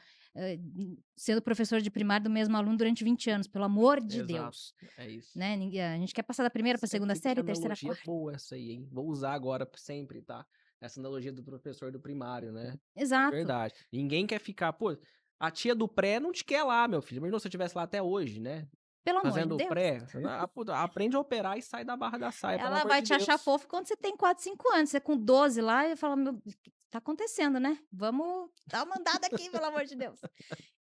sendo professor de primário do mesmo aluno durante 20 anos, pelo amor de Exato, Deus. é isso. Né? A gente quer passar da primeira para a segunda Sempre que série, terceira, analogia quarta. boa essa aí, hein? Vou usar agora sempre, tá? Essa analogia do professor do primário, né? É Exato. verdade. Ninguém quer ficar, pô, a tia do pré não te quer lá, meu filho. Mas se eu estivesse lá até hoje, né? Pelo amor de Fazendo o Deus. pré, aprende a operar e sai da barra da saia, pelo Ela amor vai de te achar Deus. fofo quando você tem 4, 5 anos. Você com 12 lá e fala, meu, o que tá acontecendo, né? Vamos dar uma andada aqui, pelo amor de Deus.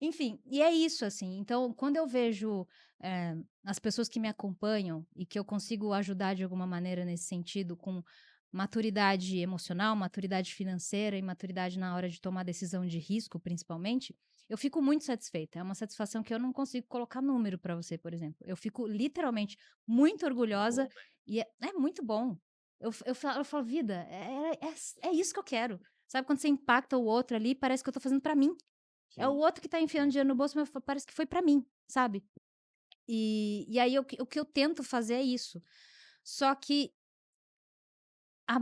Enfim, e é isso, assim. Então, quando eu vejo as pessoas que me acompanham e que eu consigo ajudar de alguma maneira nesse sentido, com maturidade emocional, maturidade financeira e maturidade na hora de tomar decisão de risco, principalmente, eu fico muito satisfeita. É uma satisfação que eu não consigo colocar número para você, por exemplo. Eu fico literalmente muito orgulhosa Bom, né? e é muito bom. Eu falo, vida, é isso que eu quero. Sabe, quando você impacta o outro ali, parece que eu tô fazendo para mim. É o Sim. outro que tá enfiando dinheiro no bolso, mas parece que foi para mim, sabe? E aí o que eu tento fazer é isso. Só que a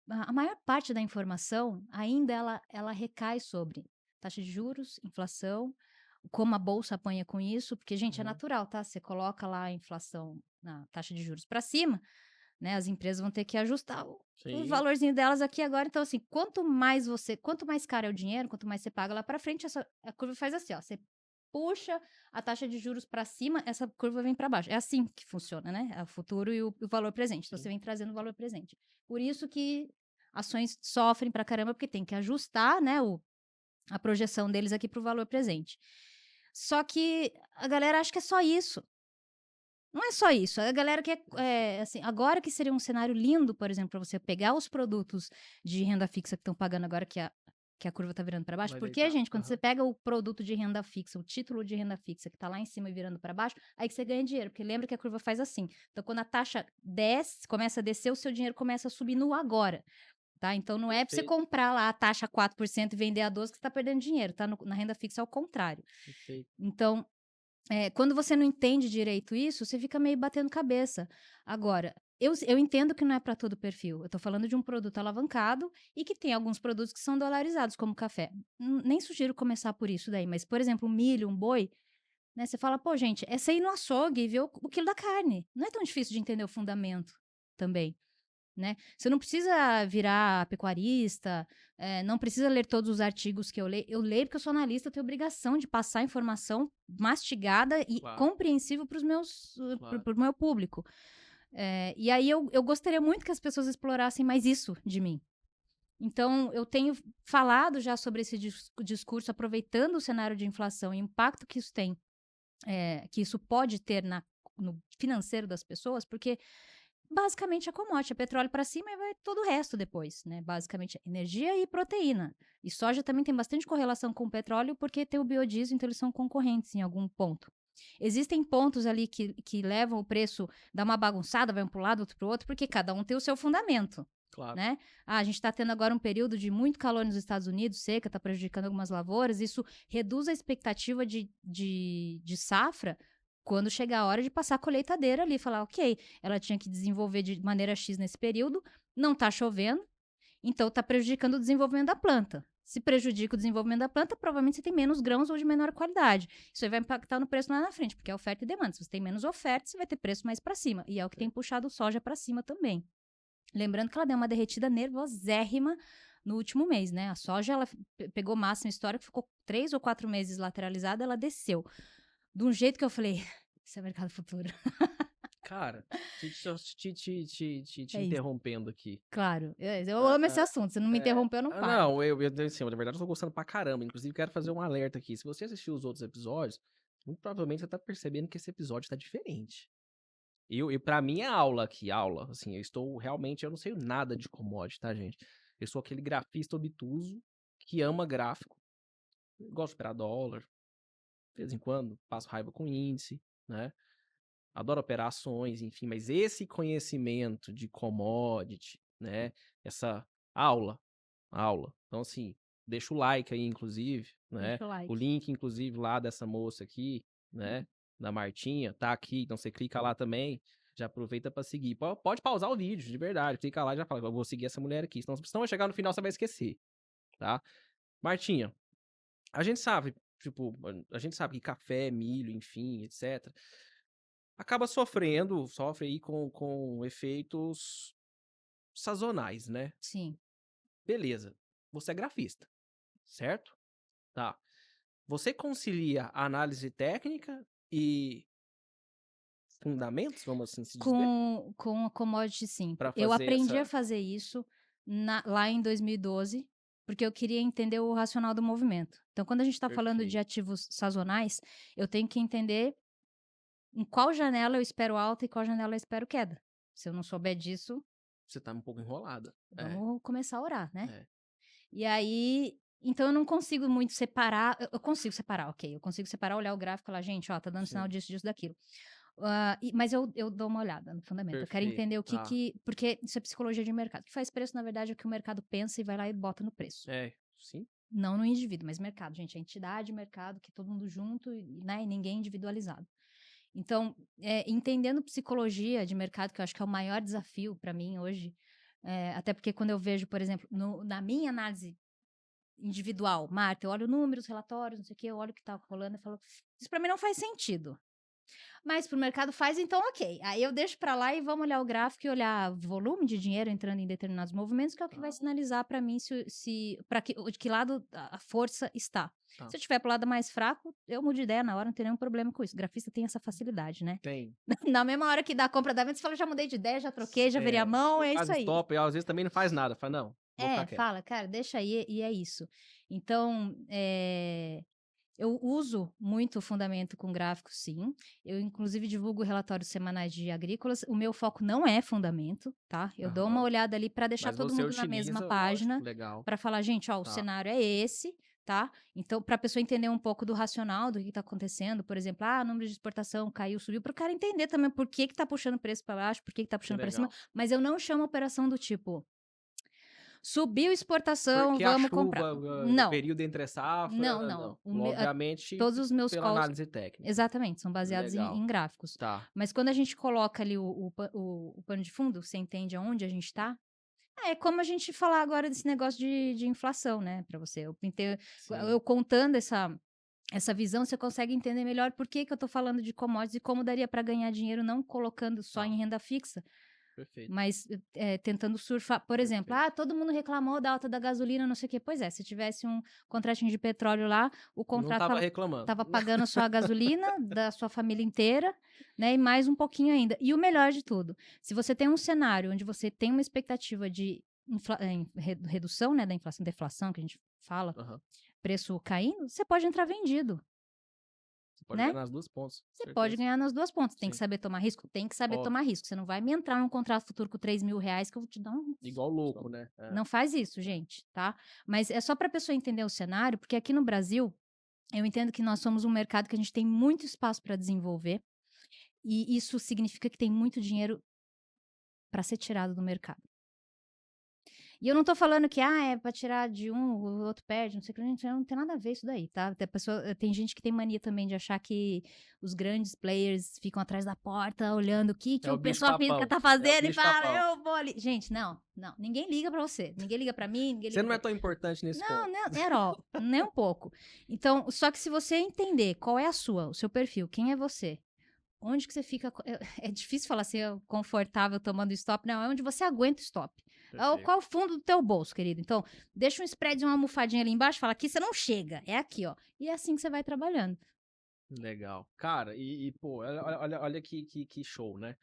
a maior parte da informação ainda ela recai sobre taxa de juros, inflação, como a bolsa apanha com isso, porque, gente, é Uhum. natural, tá? Você coloca lá a inflação na taxa de juros para cima, né? As empresas vão ter que ajustar o Sim. valorzinho delas aqui agora. Então, assim, quanto mais caro é o dinheiro, quanto mais você paga lá para frente, a curva faz assim, ó. Você puxa a taxa de juros para cima, essa curva vem para baixo. É assim que funciona, né? É o futuro e o valor presente. Então, Sim. você vem trazendo o valor presente. Por isso que ações sofrem pra caramba, porque tem que ajustar, né, a projeção deles aqui para o valor presente. Só que a galera acha que é só isso. Não é só isso. A galera quer, assim, agora que seria um cenário lindo, por exemplo, para você pegar os produtos de renda fixa que estão pagando agora que a curva está virando para baixo. Vai Porque, deitar. gente, quando você Aham. pega o produto de renda fixa, o título de renda fixa que está lá em cima e virando para baixo, aí que você ganha dinheiro. Porque lembra que a curva faz assim. Então, quando a taxa desce, começa a descer, o seu dinheiro começa a subir no agora. Tá? Então, não é para você Perfeito, comprar lá a taxa 4% e vender a 12% que você está perdendo dinheiro. Tá? Na renda fixa é o contrário. perfeito. Então, quando você não entende direito isso, você fica meio batendo cabeça. Agora, eu entendo que não é para todo perfil. Eu estou falando de um produto alavancado e que tem alguns produtos que são dolarizados, como café. Nem sugiro começar por isso daí, mas, por exemplo, um milho, um boi, né? Você fala, pô, gente, é você ir no açougue e ver o quilo da carne. Não é tão difícil de entender o fundamento também. Né? Você não precisa virar pecuarista, não precisa ler todos os artigos que eu leio. Eu leio porque eu sou analista, eu tenho obrigação de passar informação mastigada e Claro, compreensível para claro. o meu público. E aí eu gostaria muito que as pessoas explorassem mais isso de mim. Então, eu tenho falado já sobre esse discurso, aproveitando o cenário de inflação e o impacto que isso tem, que isso pode ter no financeiro das pessoas, porque basicamente é commodity, é petróleo para cima e vai todo o resto depois, né? Basicamente energia e proteína. E soja também tem bastante correlação com o petróleo porque tem o biodiesel, então eles são concorrentes em algum ponto. Existem pontos ali que levam o preço, dá uma bagunçada, vai um para um lado, outro para o outro, porque cada um tem o seu fundamento. Claro. né? Ah, a gente está tendo agora um período de muito calor nos Estados Unidos, seca, está prejudicando algumas lavouras, isso reduz a expectativa de safra quando chegar a hora de passar a colheitadeira ali, falar, ok, ela tinha que desenvolver de maneira X nesse período, não está chovendo, então está prejudicando o desenvolvimento da planta. Se prejudica o desenvolvimento da planta, provavelmente você tem menos grãos ou de menor qualidade. Isso aí vai impactar no preço lá na frente, porque é oferta e demanda. Se você tem menos oferta, você vai ter preço mais para cima. E é o que tem puxado soja para cima também. Lembrando que ela deu uma derretida nervosérrima no último mês, né? A soja, ela pegou máxima histórica, ficou 3 ou 4 meses lateralizada, ela desceu. De um jeito que eu falei, isso é mercado futuro. Cara, te É isso. interrompendo aqui. Claro, eu amo esse assunto. Se não me interromper, eu não paro. Não, assim, na verdade eu tô gostando pra caramba. Inclusive, quero fazer um alerta aqui. Se você assistiu os outros episódios, muito provavelmente você tá percebendo que esse episódio tá diferente. Pra mim é aula aqui, aula. Assim, eu estou realmente, eu não sei nada de commodity, tá, gente? Eu sou aquele grafista obtuso que ama gráfico. Eu gosto de operar dólar. De vez em quando, passo raiva com índice, né? Adoro operar ações, enfim. Mas esse conhecimento de commodity, né? Essa aula. Então, assim, deixa o like aí, inclusive, né? Deixa o O like. link, inclusive, lá dessa moça aqui, né? Da Martinha, tá aqui. Então, você clica lá também. Já aproveita pra seguir. Pode pausar o vídeo, de verdade. Clica lá e já fala, eu vou seguir essa mulher aqui. Senão vai chegar no final, você vai esquecer, tá? Martinha, a gente sabe, tipo, a gente sabe que café, milho, enfim, etc., acaba sofre aí com efeitos sazonais, né? Sim. Beleza. Você é grafista, certo? Tá. Você concilia a análise técnica e fundamentos, vamos assim se dizer, Com a commodity, sim. para Eu fazer aprendi a essa. fazer isso lá em 2012, porque eu queria entender o racional do movimento. Então, quando a gente está falando de Perfeito. ativos sazonais, eu tenho que entender em qual janela eu espero alta e qual janela eu espero queda. Se eu não souber disso, Você tá um pouco enrolada. vamos começar a orar, né? É. E aí, então eu não consigo muito separar. Eu consigo separar, ok. Eu consigo separar, olhar o gráfico e falar, gente, ó, tá dando sinal Sim. disso, disso, daquilo. Mas eu dou uma olhada no fundamento. Eu quero Perfeito. entender o Tá. que. Porque isso é psicologia de mercado. O que faz preço, na verdade, é o que o mercado pensa e vai lá e bota no preço. É, sim. Não no indivíduo, mas mercado, gente. É entidade, mercado, que é todo mundo junto, né? E ninguém individualizado. Então, entendendo psicologia de mercado, que eu acho que é o maior desafio para mim hoje, até porque quando eu vejo, por exemplo, na minha análise individual, Marta, eu olho números, relatórios, não sei o quê, eu olho o que tá rolando e falo, isso para mim não faz sentido. Mas para o mercado faz, então ok. Aí eu deixo para lá e vamos olhar o gráfico e olhar volume de dinheiro entrando em determinados movimentos, que é o que vai sinalizar para mim de que lado a força está. Tá. Se eu estiver pro lado mais fraco, eu mudo de ideia na hora, não tem nenhum problema com isso. O grafista tem essa facilidade, né? Tem. Na mesma hora que dá a compra da venda, você fala, já mudei de ideia, já troquei, já virei a mão, é isso Faz aí. stop, e às vezes também não faz nada. Fala, não, vou ficar quieto. Fala, cara, deixa aí, e é isso. Então, eu uso muito o fundamento com gráficos, sim. Eu, inclusive, divulgo relatórios semanais de agrícolas. O meu foco não é fundamento, tá? Eu dou uma Aham. olhada ali para deixar Mas todo você mundo na mesma utiliza, página, lógico, legal. para falar, gente, ó, o Tá. cenário é esse, tá? Então, para a pessoa entender um pouco do racional do que está acontecendo, por exemplo, o número de exportação caiu, subiu, para o cara entender também por que está puxando o preço para baixo, por que está puxando para cima. Mas eu não chamo a operação do tipo, subiu exportação, Porque a vamos comprar. chuva, o Não, período entre safra, não. não. Obviamente, Todos os meus pela calls, análise técnica. exatamente, são baseados Legal. em gráficos. Tá. Mas quando a gente coloca ali o pano de fundo, você entende aonde a gente está? É como a gente falar agora desse negócio de inflação, né, para você. Eu contando essa visão, você consegue entender melhor por que eu tô falando de commodities e como daria para ganhar dinheiro não colocando só em renda fixa, Perfeito. mas tentando surfar. Por exemplo, todo mundo reclamou da alta da gasolina, não sei o quê. Pois é, se tivesse um contratinho de petróleo lá, o contrato Não tava reclamando. tava pagando só a gasolina da sua família inteira, né? E mais um pouquinho ainda. E o melhor de tudo, se você tem um cenário onde você tem uma expectativa de redução, né, da inflação, deflação, que a gente fala, preço caindo, você pode entrar vendido. Você pode né? ganhar nas duas pontas. Você pode ganhar nas duas pontas. Tem Sim. que saber tomar risco? Tem que saber tomar risco. Você não vai me entrar num contrato futuro com R$3.000 que eu vou te dar um... Igual louco, né? Não faz isso, gente, tá? Mas é só para a pessoa entender o cenário, porque aqui no Brasil, eu entendo que nós somos um mercado que a gente tem muito espaço para desenvolver, e isso significa que tem muito dinheiro para ser tirado do mercado. E eu não tô falando que, é pra tirar de um, o outro perde, não sei o que, gente, não tem nada a ver isso daí, tá? Tem gente que tem mania também de achar que os grandes players ficam atrás da porta, olhando o que É o o bicho pessoa física papão. tá É o fazendo e bicho fala, papão. eu vou ali. Gente, não, ninguém liga pra você, ninguém liga pra mim, ninguém Você liga não é pra... tão importante nesse Não, ponto. não, at all, nem um pouco. Então, só que se você entender qual é o seu perfil, quem é você, onde que você fica... É difícil falar assim, confortável tomando stop. Não, é onde você aguenta o stop. Perfeito. Qual o fundo do teu bolso, querido? Então, deixa um spread, uma almofadinha ali embaixo, fala, aqui você não chega. É aqui, ó. E é assim que você vai trabalhando. Legal. Cara, pô, olha que show, né?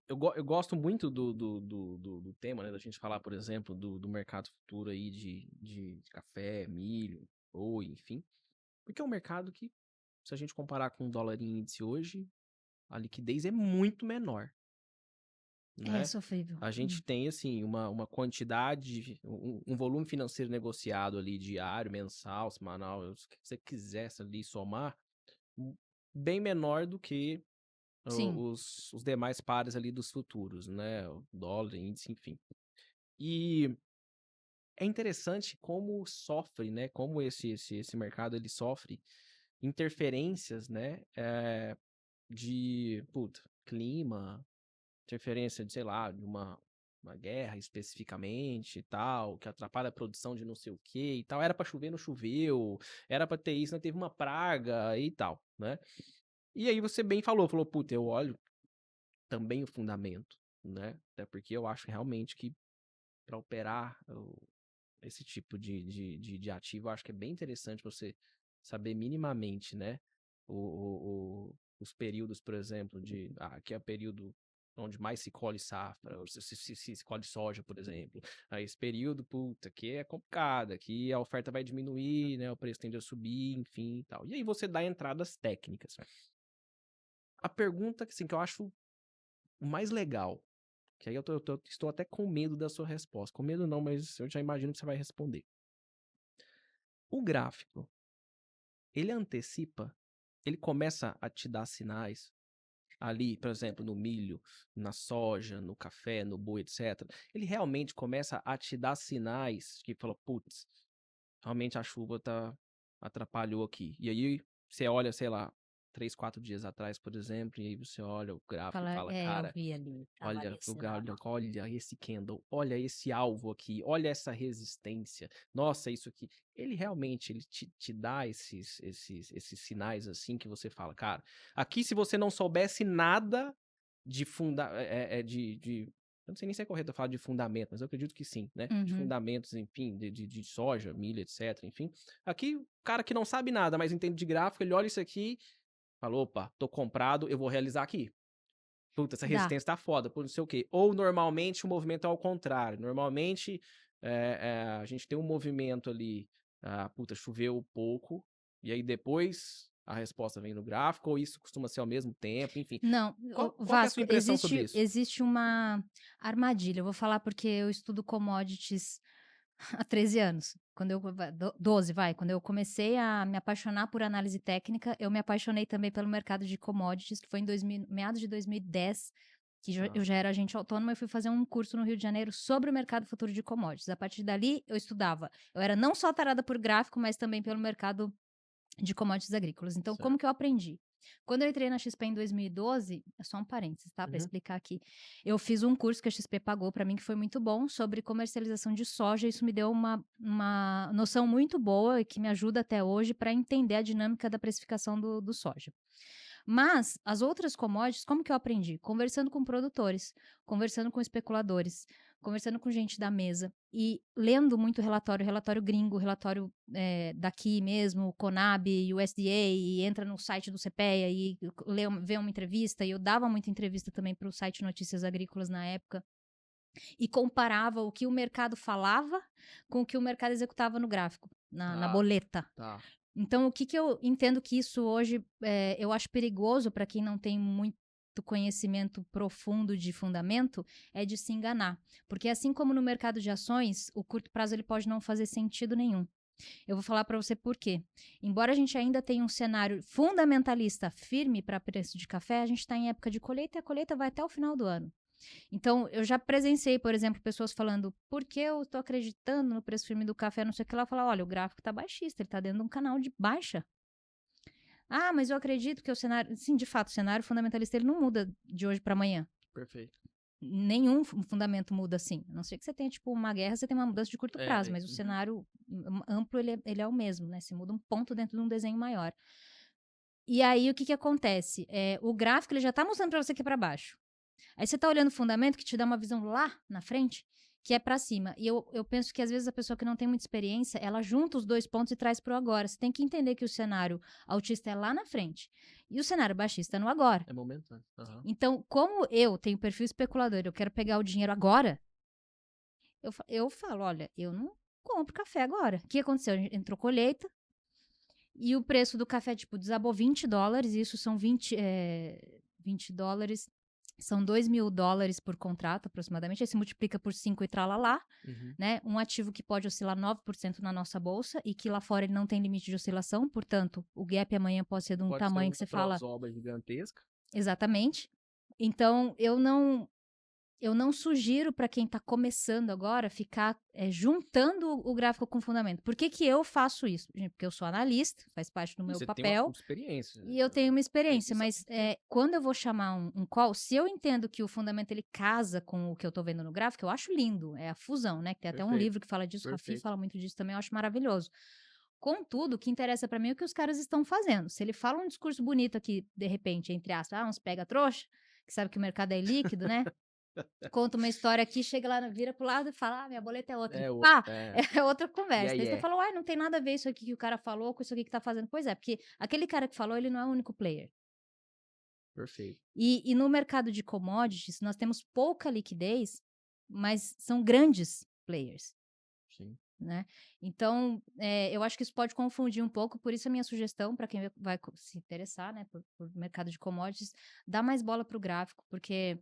Eu gosto muito do tema, né? Da gente falar, por exemplo, do mercado futuro aí de café, milho, ou enfim. Porque é um mercado que, se a gente comparar com o dólar em índice hoje, a liquidez é muito menor, É né? sofrível. A gente tem, assim, uma quantidade, um volume financeiro negociado ali diário, mensal, semanal, o que você quisesse ali somar, bem menor do que Sim, os demais pares ali dos futuros, né? O dólar, índice, enfim. E é interessante como sofre, né? Como esse mercado ele sofre interferências, né? De clima, interferência de, sei lá, de uma guerra especificamente e tal, que atrapalha a produção de não sei o que e tal. Era pra chover, não choveu. Era pra ter isso, não teve uma praga e tal, né? E aí você bem falou, puta, eu olho também o fundamento, né? Até porque eu acho realmente que para operar esse tipo de ativo, eu acho que é bem interessante você saber minimamente, né? Os períodos, por exemplo, aqui é o período onde mais se colhe safra, ou se colhe soja, por exemplo. Aí esse período, puta, que é complicado, aqui a oferta vai diminuir, né? O preço tende a subir, enfim e tal. E aí você dá entradas técnicas. A pergunta assim, que eu acho o mais legal, que aí eu estou até com medo da sua resposta. Com medo não, mas eu já imagino que você vai responder. O gráfico, ele antecipa, ele começa a te dar sinais ali, por exemplo, no milho, na soja, no café, no boi, etc. Ele realmente começa a te dar sinais que fala, putz, realmente a chuva atrapalhou aqui. E aí você olha, sei lá, 3, 4 dias atrás, por exemplo, e aí você olha o gráfico e fala, fala, eu cara, vi ali, tava ali esse olha esse candle, olha esse alvo aqui, olha essa resistência. Nossa, isso aqui. Ele realmente ele te dá esses sinais assim que você fala, cara, aqui se você não soubesse nada de eu não sei nem se é correto eu falar de fundamento, mas eu acredito que sim, né? De Uhum. fundamentos, enfim, de soja, milho, etc. Enfim. Aqui, o cara que não sabe nada, mas entende de gráfico, ele olha isso aqui, fala, opa, tô comprado, eu vou realizar aqui. Puta, essa Dá. resistência tá foda, por não sei o quê. Ou normalmente o movimento é ao contrário. Normalmente a gente tem um movimento ali, puta, choveu pouco, e aí depois a resposta vem no gráfico, ou isso costuma ser ao mesmo tempo, enfim. Não, Qual que é a sua Vasco, impressão sobre isso? existe uma armadilha. Eu vou falar porque eu estudo commodities há 13 anos. 12, vai. Quando eu comecei a me apaixonar por análise técnica, eu me apaixonei também pelo mercado de commodities, que foi em meados de 2010, que eu já era agente autônoma e fui fazer um curso no Rio de Janeiro sobre o mercado futuro de commodities. A partir dali, eu estudava. Eu era não só tarada por gráfico, mas também pelo mercado de commodities agrícolas. Então, como Certo. que eu aprendi? Quando eu entrei na XP em 2012, é só um parênteses, tá? Para Uhum. explicar aqui. Eu fiz um curso que a XP pagou para mim, que foi muito bom, sobre comercialização de soja. Isso me deu uma noção muito boa e que me ajuda até hoje para entender a dinâmica da precificação do soja. Mas as outras commodities, como que eu aprendi? Conversando com produtores, conversando com especuladores, conversando com gente da mesa e lendo muito relatório gringo, relatório daqui mesmo, Conab, USDA, e entra no site do CPEA e vê uma entrevista, e eu dava muita entrevista também para o site Notícias Agrícolas na época, e comparava o que o mercado falava com o que o mercado executava no gráfico, na Tá, boleta. tá. Então, o que eu entendo que isso hoje, eu acho perigoso para quem não tem muito conhecimento profundo de fundamento, é de se enganar. Porque assim como no mercado de ações, o curto prazo ele pode não fazer sentido nenhum. Eu vou falar para você por quê. Embora a gente ainda tenha um cenário fundamentalista firme para preço de café, a gente está em época de colheita e a colheita vai até o final do ano. Então, eu já presenciei, por exemplo, pessoas falando, por que eu tô acreditando no preço firme do café, não sei o que lá, falar, olha, o gráfico tá baixista, ele tá dentro de um canal de baixa. Ah, mas eu acredito que o cenário, sim, de fato, o cenário fundamentalista, ele não muda de hoje para amanhã. Perfeito. Nenhum fundamento muda assim. A não ser que você tenha, tipo, uma guerra, você tem uma mudança de curto prazo, mas o cenário amplo, ele é o mesmo, né? Você muda um ponto dentro de um desenho maior. E aí, o que acontece? O gráfico, ele já tá mostrando para você que é para baixo. Aí você tá olhando o fundamento, que te dá uma visão lá na frente, que é para cima. E eu penso que, às vezes, a pessoa que não tem muita experiência, ela junta os dois pontos e traz pro agora. Você tem que entender que o cenário altista é lá na frente. E o cenário baixista é no agora. É momentâneo. Uhum. Então, como eu tenho perfil especulador, eu quero pegar o dinheiro agora, eu falo, olha, eu não compro café agora. O que aconteceu? Entrou colheita e o preço do café, tipo, desabou $20, e isso são 20 dólares, são $2.000 por contrato, aproximadamente. Aí se multiplica por 5 e tralalá, né? Um ativo que pode oscilar 9% na nossa bolsa e que lá fora ele não tem limite de oscilação, portanto, o gap amanhã pode ser de um tamanho que você fala... Obra gigantesca. Exatamente. Então, eu não sugiro para quem está começando agora ficar juntando o gráfico com o fundamento. Por que eu faço isso? Porque eu sou analista, faz parte do meu Você papel. tem uma experiência. E eu tenho uma experiência, mas quando eu vou chamar um call, se eu entendo que o fundamento ele casa com o que eu estou vendo no gráfico, eu acho lindo. É a fusão, né? Que tem até um livro que fala disso, o Rafi fala muito disso também, eu acho maravilhoso. Contudo, o que interessa para mim é o que os caras estão fazendo. Se ele fala um discurso bonito aqui, de repente, entre aspas, uns pega trouxa, que sabe que o mercado é líquido, né? Conta uma história aqui, chega lá, vira pro lado e fala, minha boleta é outra. É outra conversa. Aí você fala, não tem nada a ver isso aqui que o cara falou com isso aqui que tá fazendo. Pois é, porque aquele cara que falou, ele não é o único player. Perfeito. E no mercado de commodities, nós temos pouca liquidez, mas são grandes players. Sim. Né? Então, eu acho que isso pode confundir um pouco, por isso a minha sugestão para quem vai se interessar, né, por mercado de commodities, dá mais bola para o gráfico, porque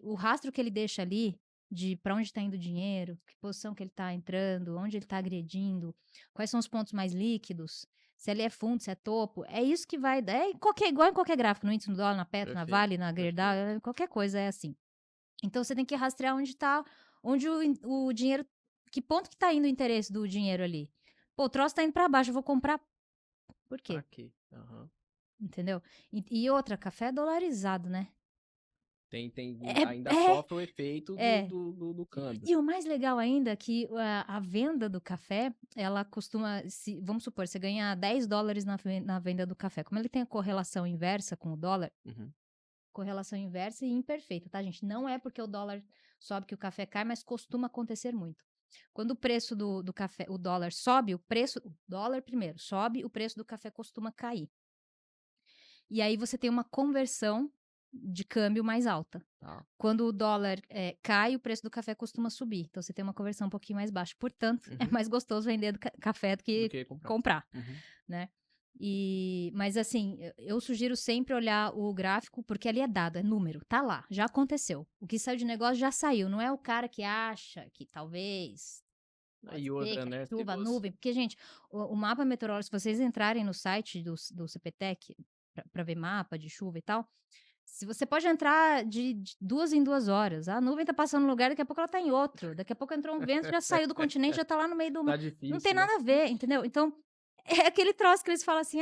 o rastro que ele deixa ali de para onde está indo o dinheiro, que posição que ele está entrando, onde ele está agredindo, quais são os pontos mais líquidos, se ele é fundo, se é topo, é isso que vai dar, igual em qualquer gráfico, no índice, no dólar, na Petro, na Vale, na Gerdau, qualquer coisa é assim. Então você tem que rastrear onde o dinheiro, que ponto que tá indo o interesse do dinheiro ali. Pô, o troço tá indo pra baixo, eu vou comprar. Por quê? Aqui. Entendeu? E outra, café é dolarizado, né? Ainda sofre o efeito do câmbio. E o mais legal ainda é que a venda do café, ela costuma, vamos supor, você ganha $10 na venda do café. Como ele tem a correlação inversa com o dólar, correlação inversa e imperfeita, tá, gente? Não é porque o dólar sobe que o café cai, mas costuma acontecer muito. Quando o preço do café, o dólar sobe, o dólar primeiro sobe, o preço do café costuma cair. E aí você tem uma conversão de câmbio mais alta. Quando o dólar cai, o preço do café costuma subir. Então você tem uma conversão um pouquinho mais baixa. Portanto, é mais gostoso vender café do que comprar. Né? Mas assim, eu sugiro sempre olhar o gráfico, porque ali é dado, é número, tá lá, já aconteceu. O que saiu de negócio já saiu, não é o cara que acha que talvez e outra, né? chuva, nuvem, porque, gente, o mapa meteorológico, se vocês entrarem no site do CPTEC para ver mapa de chuva e tal, se você pode entrar de 2 em 2 horas, a nuvem tá passando no lugar, daqui a pouco ela tá em outro, daqui a pouco entrou um vento, já saiu do continente, já tá lá no meio do mar. Não tem nada a ver, entendeu? Então, é aquele troço que eles falam assim,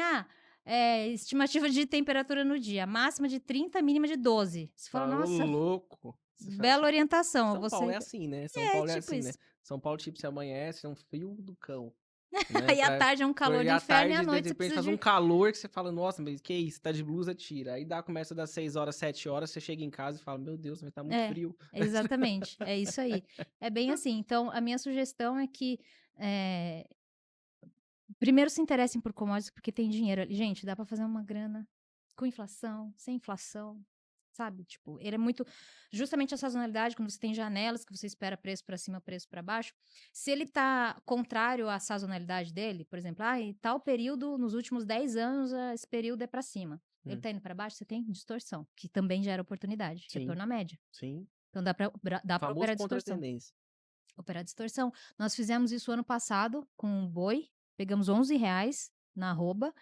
estimativa de temperatura no dia, máxima de 30, mínima de 12. Você fala, nossa, louco. Bela orientação. São Paulo é assim, né? São Paulo é assim, né? São Paulo, tipo, se amanhece, é um frio do cão. Né? E à tarde é um calor de inferno, e à noite de repente faz um calor que você fala, nossa, mas que isso, tá de blusa, tira. Aí começa das 6 horas, 7 horas, você chega em casa e fala, meu Deus, mas tá muito frio. Exatamente, é isso aí. É bem assim. Então, a minha sugestão é que primeiro se interessem por commodities, porque tem dinheiro ali. Gente, dá pra fazer uma grana com inflação, sem inflação, sabe? Tipo, ele é muito... Justamente a sazonalidade, quando você tem janelas, que você espera preço para cima, preço para baixo, se ele tá contrário à sazonalidade dele, por exemplo, em tal período, nos últimos 10 anos, esse período é para cima. Ele tá indo para baixo, você tem distorção, que também gera oportunidade, retorno à média. Sim. Então dá para operar distorção. Operar distorção. Nós fizemos isso ano passado com um boi, pegamos R$11, na arroba.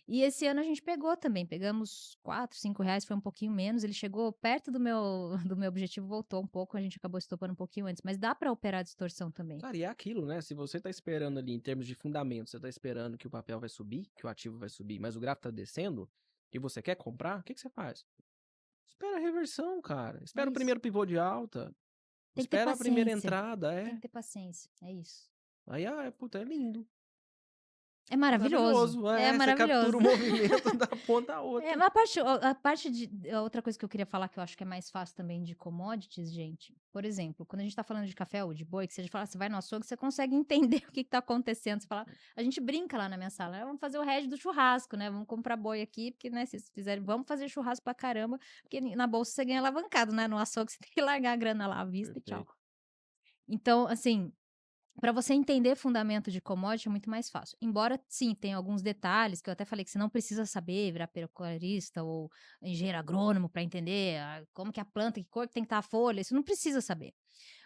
E esse ano a gente pegou também. Pegamos R$ 4, R$ 5, foi um pouquinho menos. Ele chegou perto do meu, do meu objetivo, voltou um pouco. A gente acabou estopando um pouquinho antes. Mas dá para operar a distorção também. Cara, e é aquilo, né? Se você tá esperando ali, em termos de fundamento, você tá esperando que o papel vai subir, que o ativo vai subir, mas o gráfico tá descendo, e você quer comprar, o que você faz? Espera a reversão, cara. Espera o isso. primeiro pivô de alta. Tem que ter Espera a primeira paciência. entrada, Tem que ter paciência. É isso. Aí, puta, é lindo. É maravilhoso. É Você captura maravilhoso. o movimento da ponta a outra. É, mas a parte de. A outra coisa que eu queria falar, que eu acho que é mais fácil também de commodities, gente. Por exemplo, quando a gente tá falando de café ou de boi, que você fala, você vai no açougue, você consegue entender o que tá acontecendo. Você fala, a gente brinca lá na minha sala, vamos fazer o hedge do churrasco, né? Vamos comprar boi aqui, porque, né, se vocês fizerem, vamos fazer churrasco pra caramba, porque na bolsa você ganha alavancado, né? No açougue você tem que largar a grana lá à vista e tchau. Então, assim, para você entender fundamento de commodity é muito mais fácil. Embora, sim, tenha alguns detalhes que eu até falei que você não precisa saber, virar pecuarista ou engenheiro agrônomo para entender como que a planta, que cor que tem que estar a folha, isso não precisa saber.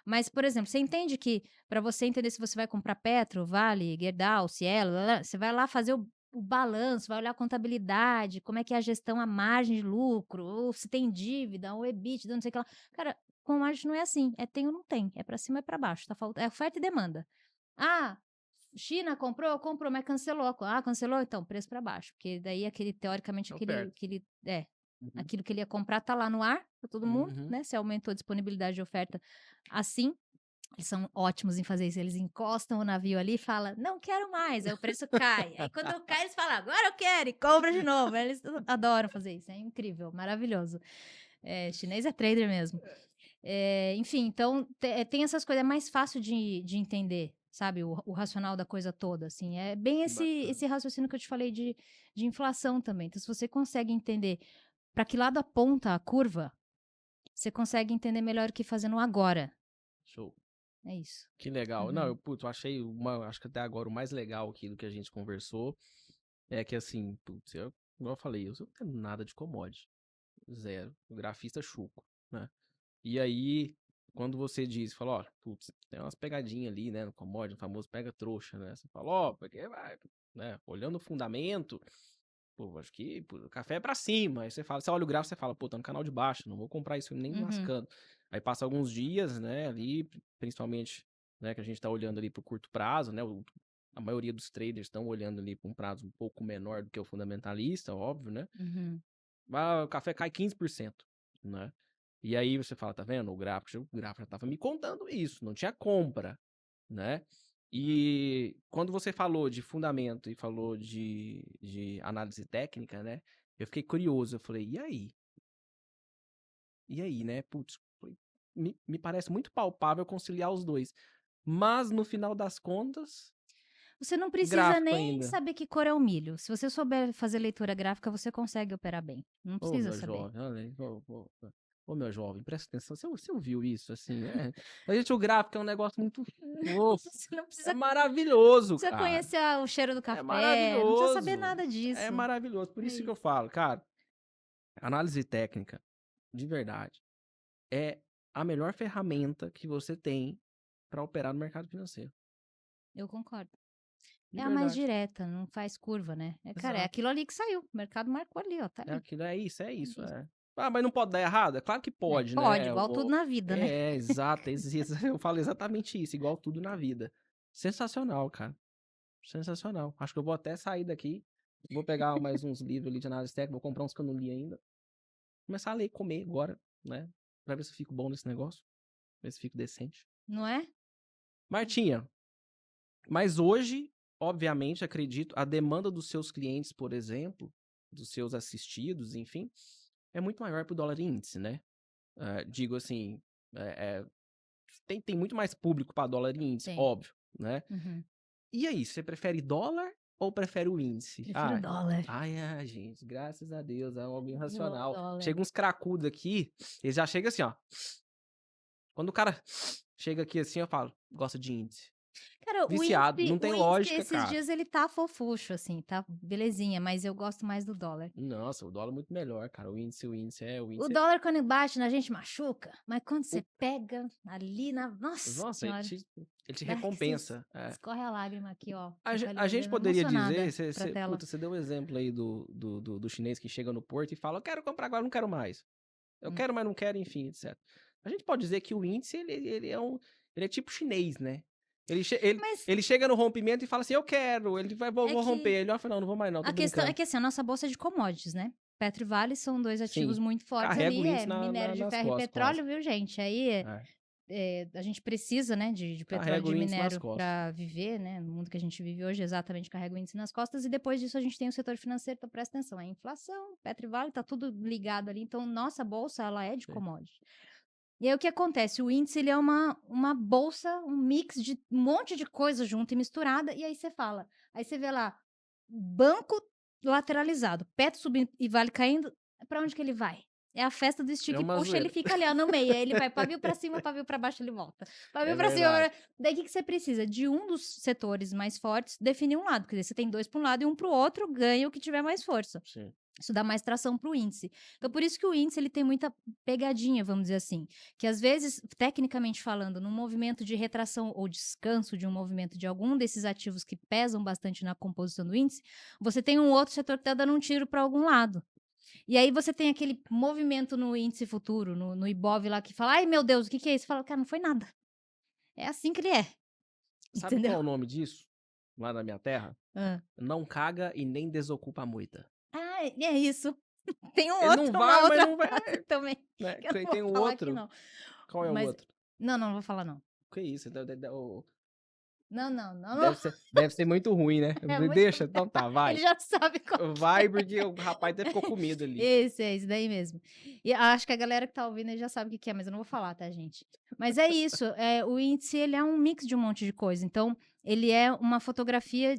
Mas, por exemplo, você entende que para você entender se você vai comprar Petro, Vale, Gerdau, Cielo, você vai lá fazer o balanço, vai olhar a contabilidade, como é que é a gestão, a margem de lucro, ou se tem dívida, ou EBITDA, não sei o que lá. Cara, commodity não é assim, é tem ou não tem, é para cima e para baixo, tá faltando, é oferta e demanda. Ah, China comprou, mas cancelou. Ah, cancelou, então, preço para baixo, porque daí aquele, teoricamente, aquilo que ele ia comprar tá lá no ar para todo mundo, né? Se aumentou a disponibilidade de oferta assim, eles são ótimos em fazer isso. Eles encostam o navio ali e falam, não quero mais, aí o preço cai. Aí quando cai, eles falam, agora eu quero, e compra de novo. Eles adoram fazer isso, é incrível, maravilhoso. Chinês é trader mesmo. Enfim, então tem essas coisas, é mais fácil de entender, sabe? O racional da coisa toda, assim. É bem esse raciocínio que eu te falei de inflação também. Então, se você consegue entender para que lado aponta a curva, você consegue entender melhor o que fazer no agora. Show. É isso. Que legal. Não, eu achei acho que até agora o mais legal aqui do que a gente conversou é que assim, igual eu falei, eu não tenho nada de commodity. Zero. O grafista chuco, né? E aí, quando você diz, fala, tem umas pegadinhas ali, né, no commodity, o famoso pega trouxa, né? Você fala, porque vai, né, olhando o fundamento, acho que o café é pra cima. Aí você olha o gráfico, você fala, tá no canal de baixo, não vou comprar isso nem lascando. Aí passa alguns dias, né, ali, principalmente, né, que a gente tá olhando ali pro curto prazo, né, a maioria dos traders estão olhando ali para um prazo um pouco menor do que o fundamentalista, óbvio, né? O café cai 15%, né? E aí você fala, tá vendo? O gráfico já tava me contando isso, não tinha compra, né? E quando você falou de fundamento e falou de análise técnica, né? Eu fiquei curioso, eu falei, e aí? E aí, né? Putz, me parece muito palpável conciliar os dois. Mas no final das contas, você não precisa nem saber que cor é o milho. Se você souber fazer leitura gráfica, você consegue operar bem. Não precisa saber. Ô, meu jovem, presta atenção. Você ouviu isso, assim, A gente, o gráfico é um negócio muito fofo. Você não precisa, é maravilhoso, precisa cara. conhecer o cheiro do café. É maravilhoso. Não precisa saber nada disso. É maravilhoso. Por isso que eu falo, cara, análise técnica, de verdade, é a melhor ferramenta que você tem para operar no mercado financeiro. Eu concordo. É a mais direta, não faz curva, né? Cara, é aquilo ali que saiu. O mercado marcou ali, ó. Tá ali. É isso. Mas não pode dar errado? É claro que pode, né? Pode, igual tudo na vida, né? Exato. Eu falo exatamente isso, igual tudo na vida. Sensacional, cara. Sensacional. Acho que eu vou até sair daqui. Vou pegar mais uns livros ali de análise técnica, vou comprar uns que eu não li ainda. Começar a ler, comer agora, né? Pra ver se eu fico bom nesse negócio. Ver se fico decente. Não é? Martinha, mas hoje, obviamente, acredito, a demanda dos seus clientes, por exemplo, dos seus assistidos, enfim, é muito maior pro dólar índice, né? Digo assim, tem muito mais público para dólar índice, óbvio, né? E aí, você prefere dólar ou prefere o índice? Prefiro dólar. Gente, graças a Deus, é alguém racional. Chega uns cracudos aqui, eles já chegam assim, ó. Quando o cara chega aqui assim, eu falo, gosta de índice. Cara, Viciado. Não tem o índice lógica, esses cara. dias ele tá fofucho, assim, tá belezinha, mas eu gosto mais do dólar. Nossa, o dólar é muito melhor, cara. O índice O dólar quando bate na gente machuca, mas quando o- você pega ali na... Nossa Nossa, senhora, ele te dá que se recompensa. É. escorre a lágrima aqui, ó. Fica ali A gente olhando poderia dizer, emocionada pra tela. puta, você deu um exemplo aí do chinês que chega no porto e fala, eu quero comprar agora, não quero mais. Eu Hum. quero, mas não quero, enfim, etc. A gente pode dizer que o índice, ele é tipo chinês, né? Mas Ele chega no rompimento e fala assim, eu quero, é vou romper. que Ele fala, não vou mais não, tô a questão é brincando. que assim, a nossa bolsa é de commodities, né? Petro e Vale são dois ativos Sim, muito fortes carrega o ali, índice minério de nas ferro e costas, quase. petróleo, viu, gente? Aí É, a gente precisa, né, de petróleo e carrega o de índice nas minério costas. para viver, né? No mundo que a gente vive hoje, exatamente, carrega o índice nas costas. E depois disso a gente tem o setor financeiro, então presta atenção, a inflação, Petro e Vale, tá tudo ligado ali. Então, nossa bolsa, ela é de Sim. commodity. E aí o que acontece? O índice, ele é uma bolsa, um mix de um monte de coisa junto e misturada, e aí você fala, aí você vê lá, banco lateralizado, Petro subindo e Vale caindo, pra onde que ele vai? É a festa do É estica e uma puxa, ele zoeira. fica ali, ó, no meio, aí ele vai pavio pra cima, pavio pra baixo, ele volta. É Pavio pra cima, verdade. daí o que que você precisa? De um dos setores mais fortes, definir um lado, quer dizer, você tem dois pra um lado e um pro outro, ganha o que tiver mais força. Sim. Isso dá mais tração para o índice. Então, por isso que o índice ele tem muita pegadinha, vamos dizer assim. Que às vezes, tecnicamente falando, num movimento de retração ou descanso de um movimento de algum desses ativos que pesam bastante na composição do índice, você tem um outro setor que está dando um tiro para algum lado. E aí você tem aquele movimento no índice futuro, no Ibov lá, que fala, ai meu Deus, o que que é isso? Você fala, cara, não foi nada. É assim que ele é. Sabe qual Entendeu? é o nome disso? Lá na minha terra? Ah, Não caga e nem desocupa a moita. é isso. Tem um Ele não outro, uma vai, mas outra não vai, frase também, né? que eu não Tem vou o falar aqui outro. não. Qual é o Mas, outro? não vou falar não. Que isso? Não. Deve ser muito ruim, né? É muito. Deixa, então tá, vai. Ele já sabe qual que Vai, porque o rapaz até ficou com medo ali. é esse daí mesmo. E acho que a galera que tá ouvindo aí já sabe o que que é, mas eu não vou falar, tá, gente? Mas é isso, o índice, ele é um mix de um monte de coisa. Então, ele é uma fotografia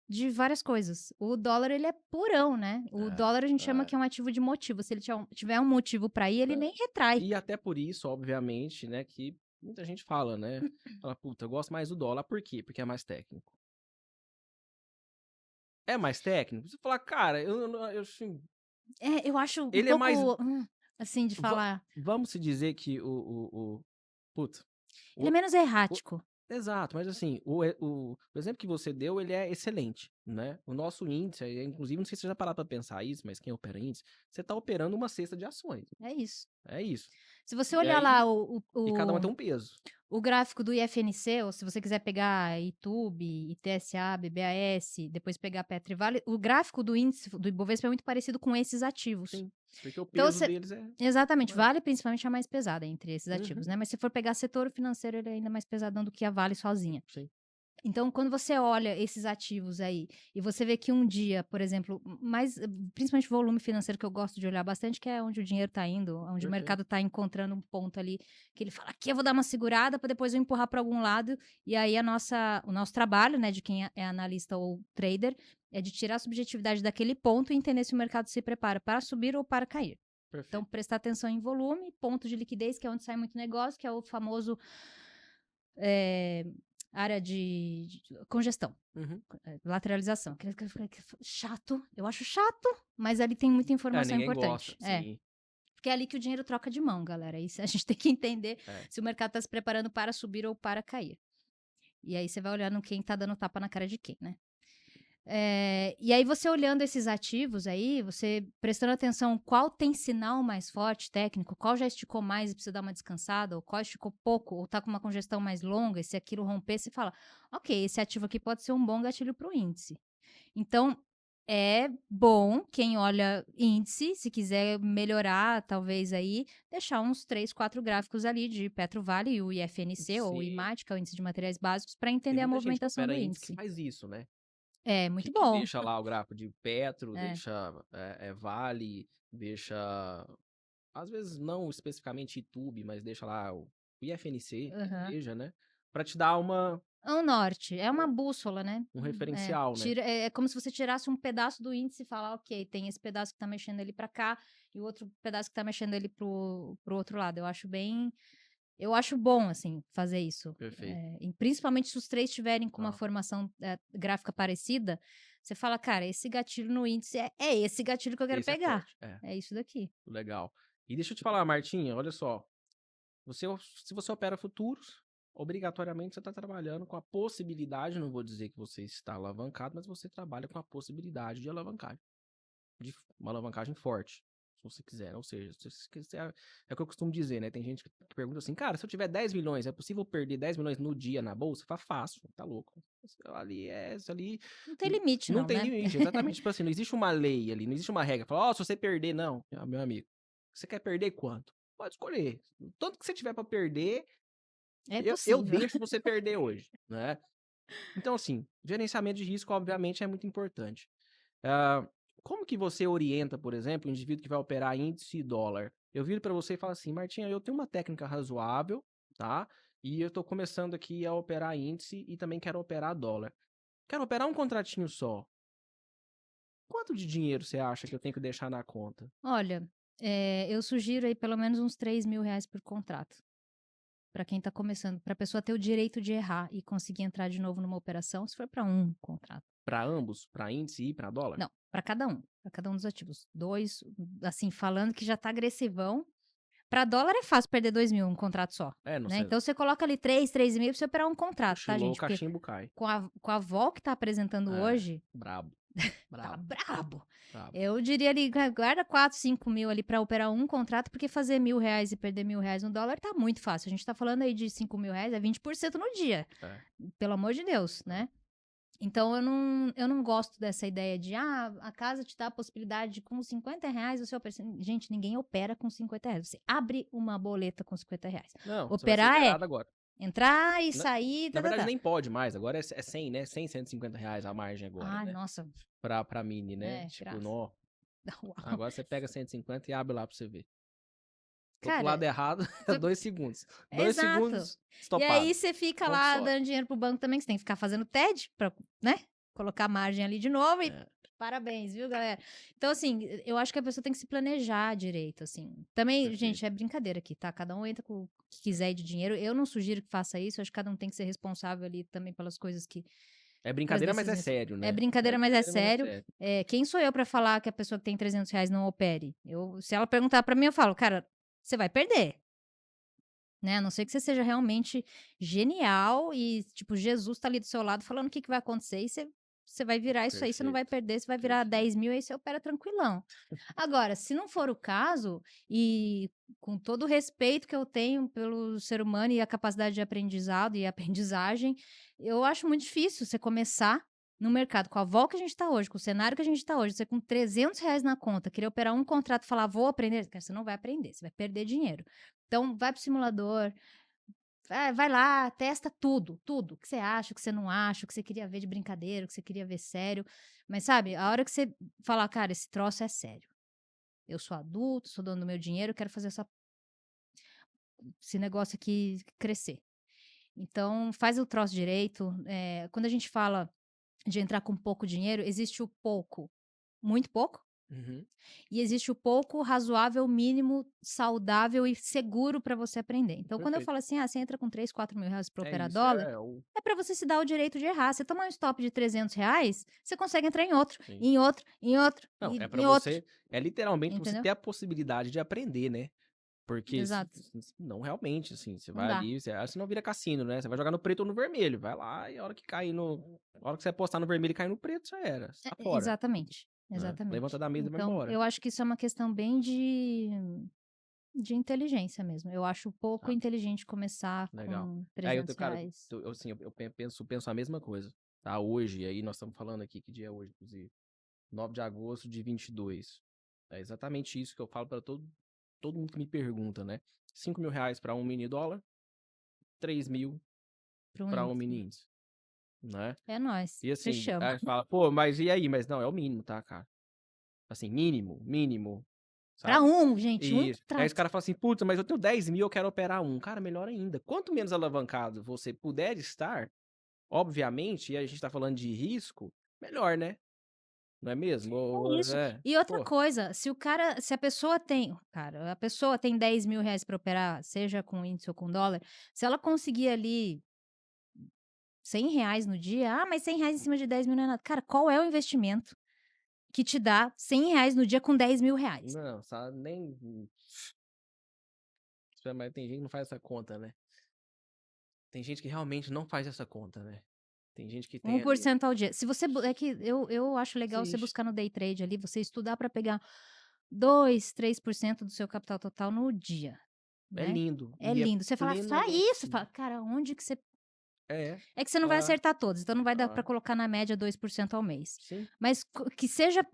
de várias coisas. O dólar, ele é purão, né? O dólar a gente chama É. que é um ativo de motivo. Se ele tiver um motivo pra ir, ele nem retrai. E até por isso, obviamente, né, que muita gente fala, né? Fala, puta, eu gosto mais do dólar. Por quê? Porque é mais técnico. É mais técnico? Você fala, cara, assim, Eu acho um ele é mais. pouco, assim, de va- falar. Vamos se dizer que puta, Ele é o, menos o- errático. exato, mas assim, o exemplo que você deu, ele é excelente, né? O nosso índice, inclusive, não sei se você já parou pra pensar isso, mas quem opera índice, você tá operando uma cesta de ações. É isso. É isso. Se você E olhar lá aí, e cada uma tem um peso. o gráfico do IFNC, ou se você quiser pegar Itub, ITSA, BBAS, depois pegar Petro e Vale, o gráfico do índice do Ibovespa é muito parecido com esses ativos. Sim, porque o Então, peso deles é exatamente, maior. Vale principalmente é a mais pesada entre esses ativos, Uhum, né? Mas se for pegar setor financeiro, ele é ainda mais pesadão do que a Vale sozinha. sim. Então, quando você olha esses ativos aí e você vê que um dia, por exemplo, principalmente volume financeiro que eu gosto de olhar bastante, que é onde o dinheiro está indo, onde o Perfeito. mercado está encontrando um ponto ali que ele fala, aqui eu vou dar uma segurada para depois eu empurrar para algum lado. E aí o nosso trabalho, né, de quem é analista ou trader, é de tirar a subjetividade daquele ponto e entender se o mercado se prepara para subir ou para cair. Perfeito. Então, prestar atenção em volume, ponto de liquidez, que é onde sai muito negócio, que é o famoso área de congestão, Uhum. lateralização. Chato, eu acho chato, mas ali tem muita informação Ninguém importante. gosta, sim. Porque é ali que o dinheiro troca de mão, galera. Isso a gente tem que entender É. se o mercado está se preparando para subir ou para cair. E aí você vai olhando quem tá dando tapa na cara de quem, né? E aí você olhando esses ativos aí, você prestando atenção qual tem sinal mais forte técnico, qual já esticou mais e precisa dar uma descansada, ou qual esticou pouco, ou tá com uma congestão mais longa, e se aquilo romper, você fala, ok, esse ativo aqui pode ser um bom gatilho para o índice. Então, é bom quem olha índice, se quiser melhorar, talvez aí, deixar uns 3, 4 gráficos ali de Petro Vale, o IFNC, ou o Sim. IMAT, que é o índice de materiais básicos, para Tem entender a muita gente que movimentação do opera índice que índice. faz isso, né? É, muito Que bom. deixa lá o gráfico de Petro, É. deixa Vale, deixa. Às vezes não especificamente YouTube, mas deixa lá o IFNC, que Aham. seja, né? Pra te dar É um norte, é uma bússola, né? um referencial, né? É como se você tirasse um pedaço do índice e falar, ok, tem esse pedaço que tá mexendo ele pra cá e o outro pedaço que tá mexendo ele pro outro lado. Eu acho bem Eu acho bom, assim, fazer isso. Perfeito. E principalmente se os 3 tiverem com uma Tá. formação gráfica parecida, você fala, cara, esse gatilho no índice é esse gatilho que eu quero Esse é pegar. forte. É, É isso daqui. legal. E deixa eu te falar, Martinha, olha só. Se você opera futuros, obrigatoriamente você está trabalhando com a possibilidade, não vou dizer que você está alavancado, mas você trabalha com a possibilidade de alavancagem. De uma alavancagem forte, se você quiser. Ou seja, se você quiser, é o que eu costumo dizer, né? Tem gente que pergunta assim, cara, se eu tiver 10 milhões, é possível perder 10 milhões no dia na bolsa? Fala, fácil, tá louco. Isso ali Não tem limite não não, tem né? limite, exatamente. Tipo assim, não existe uma lei ali, não existe uma regra. Fala, ó, se você perder, não, meu amigo. Você quer perder quanto? Pode escolher. Tanto que você tiver pra perder, É eu possível. deixo você perder hoje, né? Então, assim, gerenciamento de risco, obviamente, é muito importante. Ah, como que você orienta, por exemplo, o indivíduo que vai operar índice e dólar? Eu viro para você e falo assim, Martinha, eu tenho uma técnica razoável, tá? E eu tô começando aqui a operar índice e também quero operar dólar. Quero operar um contratinho só. Quanto de dinheiro você acha que eu tenho que deixar na conta? Olha, eu sugiro aí pelo menos uns R$ 3.000 por contrato. Para quem tá começando, pra pessoa ter o direito de errar e conseguir entrar de novo numa operação, se for para um contrato. Para ambos? Para índice e para dólar? Não, para cada um dos ativos. 2, assim, falando que já tá agressivão. Para dólar é fácil perder 2.000 um contrato só, É, não né? sei. Então você coloca ali 3,5 pra você operar um contrato, tá, Cochilou, o gente? Porque cachimbo cai. com a vol que tá apresentando É, hoje, brabo. tá Brabo, brabo. brabo. Eu diria ali, guarda 4, 5 mil ali para operar um contrato, porque fazer R$ 1.000 e perder R$ 1.000 no dólar tá muito fácil. A gente tá falando aí de R$ 5.000, é 20% no dia. É. Pelo amor de Deus, né? Então eu não gosto dessa ideia de a casa te dá a possibilidade de com R$ 50 você opera. Gente, ninguém opera com R$ 50. Você abre uma boleta com R$ 50. Não, você vai ser Operar é zerado agora. entrar e Na, sair. na Tá, tá, verdade, tá. nem pode mais. Agora é 100, né? 100, R$ 150 a margem agora, Ai, né? nossa. Pra mini, né? Tipo, Graças. nó. Uau. Agora você pega 150 e abre lá pra você ver. Tô pro Cara, lado errado, tô- 2 segundos. Dois exato. segundos, E aí estopado. você fica Conta lá só. dando dinheiro pro banco também, que você tem que ficar fazendo TED pra, né? Colocar a margem ali de novo e É, parabéns, viu, galera? Então, assim, eu acho que a pessoa tem que se planejar direito, assim. Também, gente, perfeito. é brincadeira aqui, tá? Cada um entra com o que quiser de dinheiro. Eu não sugiro que faça isso, eu acho que cada um tem que ser responsável ali também pelas coisas que. É Pelas brincadeira, mas é decisões. sério, É né? É brincadeira, mas é brincadeira, mas é sério. sério. Quem sou eu pra falar que a pessoa que tem R$ 300 não opere? Se ela perguntar pra mim, eu falo, cara, você vai perder. Né? A não ser que você seja realmente genial e, tipo, Jesus tá ali do seu lado falando o que vai acontecer e você vai virar isso aí, você não vai Perfeito. perder, você vai virar Perfeito. 10.000 aí você opera tranquilão. Agora, se não for o caso, e com todo o respeito que eu tenho pelo ser humano e a capacidade de aprendizado e aprendizagem, eu acho muito difícil você começar no mercado com a vol que a gente tá hoje, com o cenário que a gente tá hoje, você com R$ 300 na conta, querer operar um contrato e falar, vou aprender, cara, você não vai aprender, você vai perder dinheiro. Então, vai pro simulador, vai lá, testa tudo, tudo. O que você acha, o que você não acha, o que você queria ver de brincadeira, o que você queria ver sério. Mas sabe, a hora que você falar, cara, esse troço é sério. Eu sou adulto, sou dono do meu dinheiro, quero fazer esse negócio aqui crescer. Então, faz o troço direito. Quando a gente fala de entrar com pouco dinheiro, existe o pouco, muito pouco, Uhum. e existe o pouco, razoável, mínimo, saudável e seguro para você aprender. Então, quando eu Perfeito. falo assim, você entra com 3, 4 mil reais para É operar isso, dólar, o... é para você se dar o direito de errar. Você tomar um stop de R$ 300, você consegue entrar em outro, Sim. em outro, em outro, Não, é pra em outro. você... É literalmente pra você Entendeu? ter a possibilidade de aprender, né? Porque Exato. não realmente, assim, você Não vai dá. ali, você não vira cassino, né? Você vai jogar no preto ou no vermelho. Vai lá e a hora que cair a hora que você apostar no vermelho e cair no preto, já era. Você tá fora, Exatamente. né? Levanta Exatamente. da mesa e vai Então, embora. eu acho que isso é uma questão bem de inteligência mesmo. Eu acho pouco Tá, inteligente começar legal. com Aí eu R$ tenho, cara, 300. assim, eu penso a mesma coisa. Tá, hoje, aí nós estamos falando aqui, que dia é hoje, inclusive? 9 de agosto de 22. É exatamente isso que eu falo pra todo mundo que me pergunta, né? R$ 5.000 pra um mini dólar, 3.000 Para um pra um índice. mini índice, né? É nóis. E assim, Fechamos. aí fala, pô, mas e aí? Mas não, é o mínimo, tá, cara? Assim, mínimo, Para sabe? gente, um Isso. Aí os contrato. caras falam assim, puta, mas eu tenho 10.000, eu quero operar um. Cara, melhor ainda. Quanto menos alavancado você puder estar, obviamente, e a gente tá falando de risco, melhor, né? Não é mesmo? É isso. E outra Pô, coisa, se a pessoa tem, cara, a pessoa tem R$ 10.000 para operar, seja com índice ou com dólar, se ela conseguir ali R$ 100 no dia, mas R$ 100 em cima de 10 mil não é nada. Cara, qual é o investimento que te dá R$ 100 no dia com R$ 10.000? não, sabe, nem... Mas tem gente que não faz essa conta, né? Tem gente que realmente não faz essa conta, né? Tem gente que tem ali... 1% ao dia. Se você, é que eu acho legal você Existe. buscar no day trade ali, você estudar para pegar 2, 3% do seu capital total no dia, É né? lindo. É E é lindo. Você fala, só plenamente... isso? Fala, cara, onde que você. É. É que você não vai Ah, acertar todos, então não vai dar para ah, colocar na média 2% ao mês. sim. Mas que seja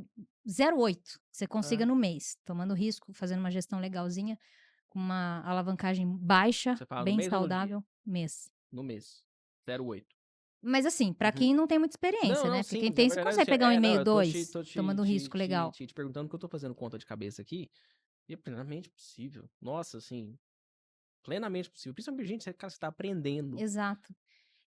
0,8 que você consiga Ah. no mês, tomando risco, fazendo uma gestão legalzinha, com uma alavancagem baixa, Você fala no bem mês ou no dia? saudável, mês. No mês. 0,8. Mas assim, para Uhum. quem não tem muita Não, experiência, não, né? Porque quem sim. Na tem, você verdade, consegue assim, pegar um e não, meio, eu tô dois, tomando um risco legal. te perguntando que eu tô fazendo conta de cabeça aqui. E é plenamente possível. Nossa, assim, plenamente possível. Principalmente, gente, cara, você tá aprendendo. Exato.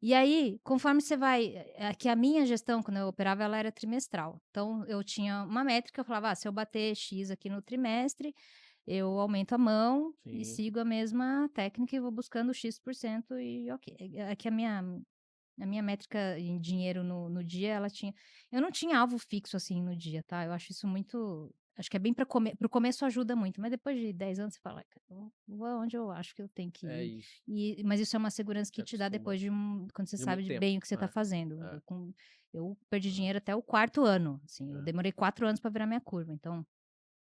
E aí, conforme você vai. Que a minha gestão, quando eu operava, ela era trimestral. Então, eu tinha uma métrica, eu falava, se eu bater X aqui no trimestre, eu aumento a mão e Sim. sigo a mesma técnica e vou buscando X% e ok. É que a minha métrica em dinheiro no dia, ela tinha. Eu não tinha alvo fixo assim no dia, tá? Eu acho isso muito. Acho que é bem pro começo ajuda muito, mas depois de 10 anos você fala, "Cara, eu vou aonde eu acho que eu tenho que É ir." isso. Mas isso é uma segurança que Você te dá acostuma. depois quando você De muito sabe tempo. bem o que você tá fazendo. É. Eu perdi É. dinheiro até o quarto ano, assim, eu É. demorei 4 anos para virar minha curva, então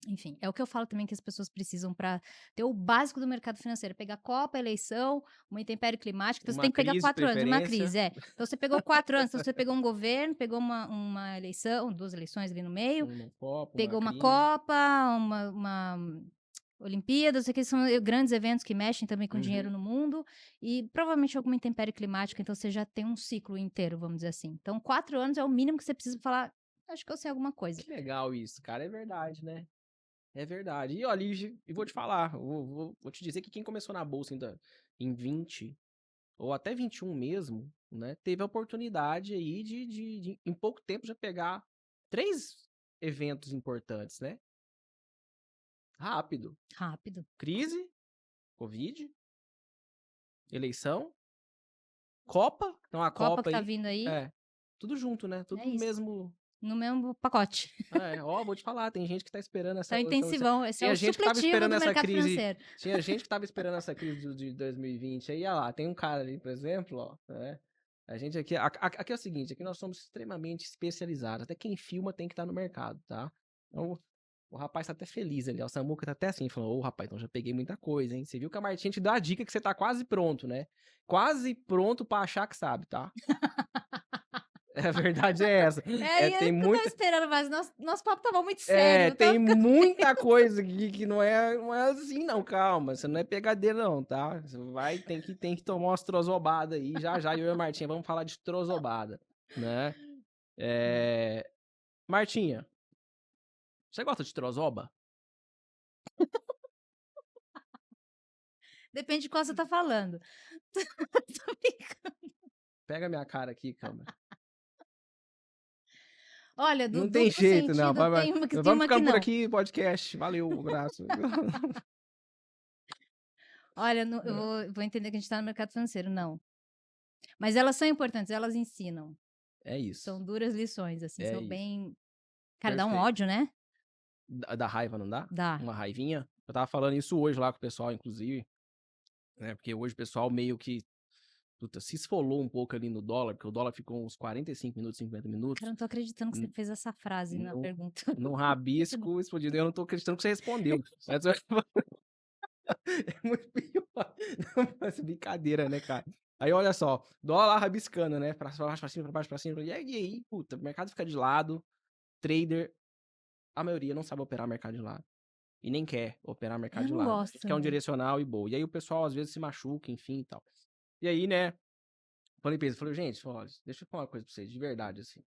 enfim, é o que eu falo também que as pessoas precisam para ter o básico do mercado financeiro, pegar Copa, eleição, uma intempérie climática, então você Uma tem que pegar crise de 4 anos, uma preferência. crise, Então você pegou 4 anos, então você pegou um governo, pegou uma eleição, 2 eleições ali no meio, Uma Copa, uma pegou uma crise. Copa, uma Olimpíadas, que são grandes eventos que mexem também com dinheiro Uhum. no mundo, e provavelmente alguma intempérie climática, então você já tem um ciclo inteiro, vamos dizer assim. Então 4 anos é o mínimo que você precisa falar, acho que eu sei alguma coisa. Que legal isso, cara. É verdade, né? É verdade. E olha, e vou te falar, vou te dizer que quem começou na bolsa ainda em 20 ou até 21 mesmo, né, teve a oportunidade aí de em pouco tempo já pegar 3 eventos importantes, né? Rápido. Rápido. Crise, Covid, eleição, Copa, então a Copa Copa que tá aí, vindo aí, tudo junto, né? Tudo é no isso. mesmo. No mesmo pacote. Vou te falar, tem gente que tá esperando Tá intensivão. Esse é tinha o gente que tava supletivo esperando do essa mercado crise, financeiro. tinha gente que tava esperando essa crise de 2020, aí, olha lá, tem um cara ali, por exemplo, ó, né? A gente aqui é o seguinte, aqui nós somos extremamente especializados, até quem filma tem que estar no mercado, tá? Então, o rapaz tá até feliz ali, ó, o Samuca tá até assim, falando, ô rapaz, então já peguei muita coisa, hein? Você viu que a Martinha te deu a dica que você tá quase pronto, né? Quase pronto pra achar que sabe, tá? A verdade é essa. É Tem isso que eu tava muita, esperando, mas nosso papo tava muito sério. Eu tem tava ficando. muita coisa aqui que não é assim, não. Calma, você não é pegadeira, não, tá? Você tem que tomar umas trozobadas aí. Já já, eu e a Martinha vamos falar de trozobada, né? É... Martinha, você gosta de trozoba? Depende de qual você tá falando. Tô brincando. Pega minha cara aqui, câmera. Olha, do Não tem duplo jeito, não. sentido tem tem Vamos uma que ficando por não. aqui, podcast. Valeu, um abraço. Olha, eu vou entender que a gente tá no mercado financeiro, não. Mas elas são importantes, elas ensinam. É isso. São duras lições, assim, É são isso. bem. Cara, dá um Perfeito. ódio, né? Da raiva, não dá? Dá. Uma raivinha. Eu tava falando isso hoje lá com o pessoal, inclusive, né? Porque hoje o pessoal meio que puta, se esfolou um pouco ali no dólar, porque o dólar ficou uns 45 minutos, 50 minutos. Cara, eu não tô acreditando que você n- fez essa frase na Num, pergunta. num rabisco explodido. Eu não tô acreditando que você respondeu. Mas é muito pior. Não, mas brincadeira, né, cara? Aí olha só, dólar lá rabiscando, né? Pra baixo, pra cima, pra baixo, pra cima. E aí, puta, o mercado fica de lado. Trader, a maioria não sabe operar mercado de lado. E nem quer operar mercado Eu de não lado. gosto Quer um também. direcional e boa. E aí o pessoal às vezes se machuca, enfim e tal. E aí, né? Falei pra eles, falei, gente, olha, deixa eu falar uma coisa pra vocês, de verdade, assim.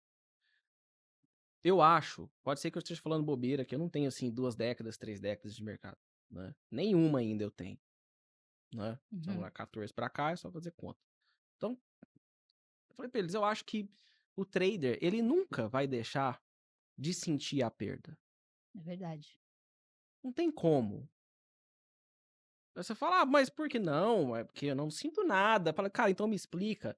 Eu acho, pode ser que eu esteja falando bobeira, que eu não tenho, assim, 2 décadas, 3 décadas de mercado, né? Nenhuma ainda eu tenho, né? São Uhum. lá 14 pra cá, é só fazer conta. Então, eu falei pra eles, eu acho que o trader, ele nunca vai deixar de sentir a perda. É verdade. Não tem como. Aí você fala, mas por que não? É porque eu não sinto nada. Fala, cara, então me explica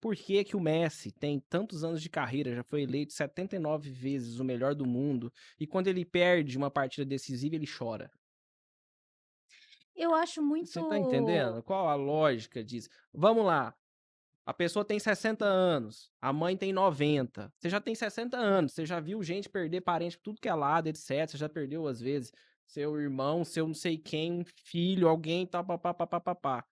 por que que o Messi tem tantos anos de carreira, já foi eleito 79 vezes o melhor do mundo, e quando ele perde uma partida decisiva, ele chora. Eu acho Você tá muito. entendendo? Qual a lógica disso? Vamos lá. A pessoa tem 60 anos, a mãe tem 90. Você já tem 60 anos, você já viu gente perder parente por tudo que é lado, etc. Você já perdeu, às vezes, seu irmão, seu não sei quem, um filho, alguém, tal, papapá.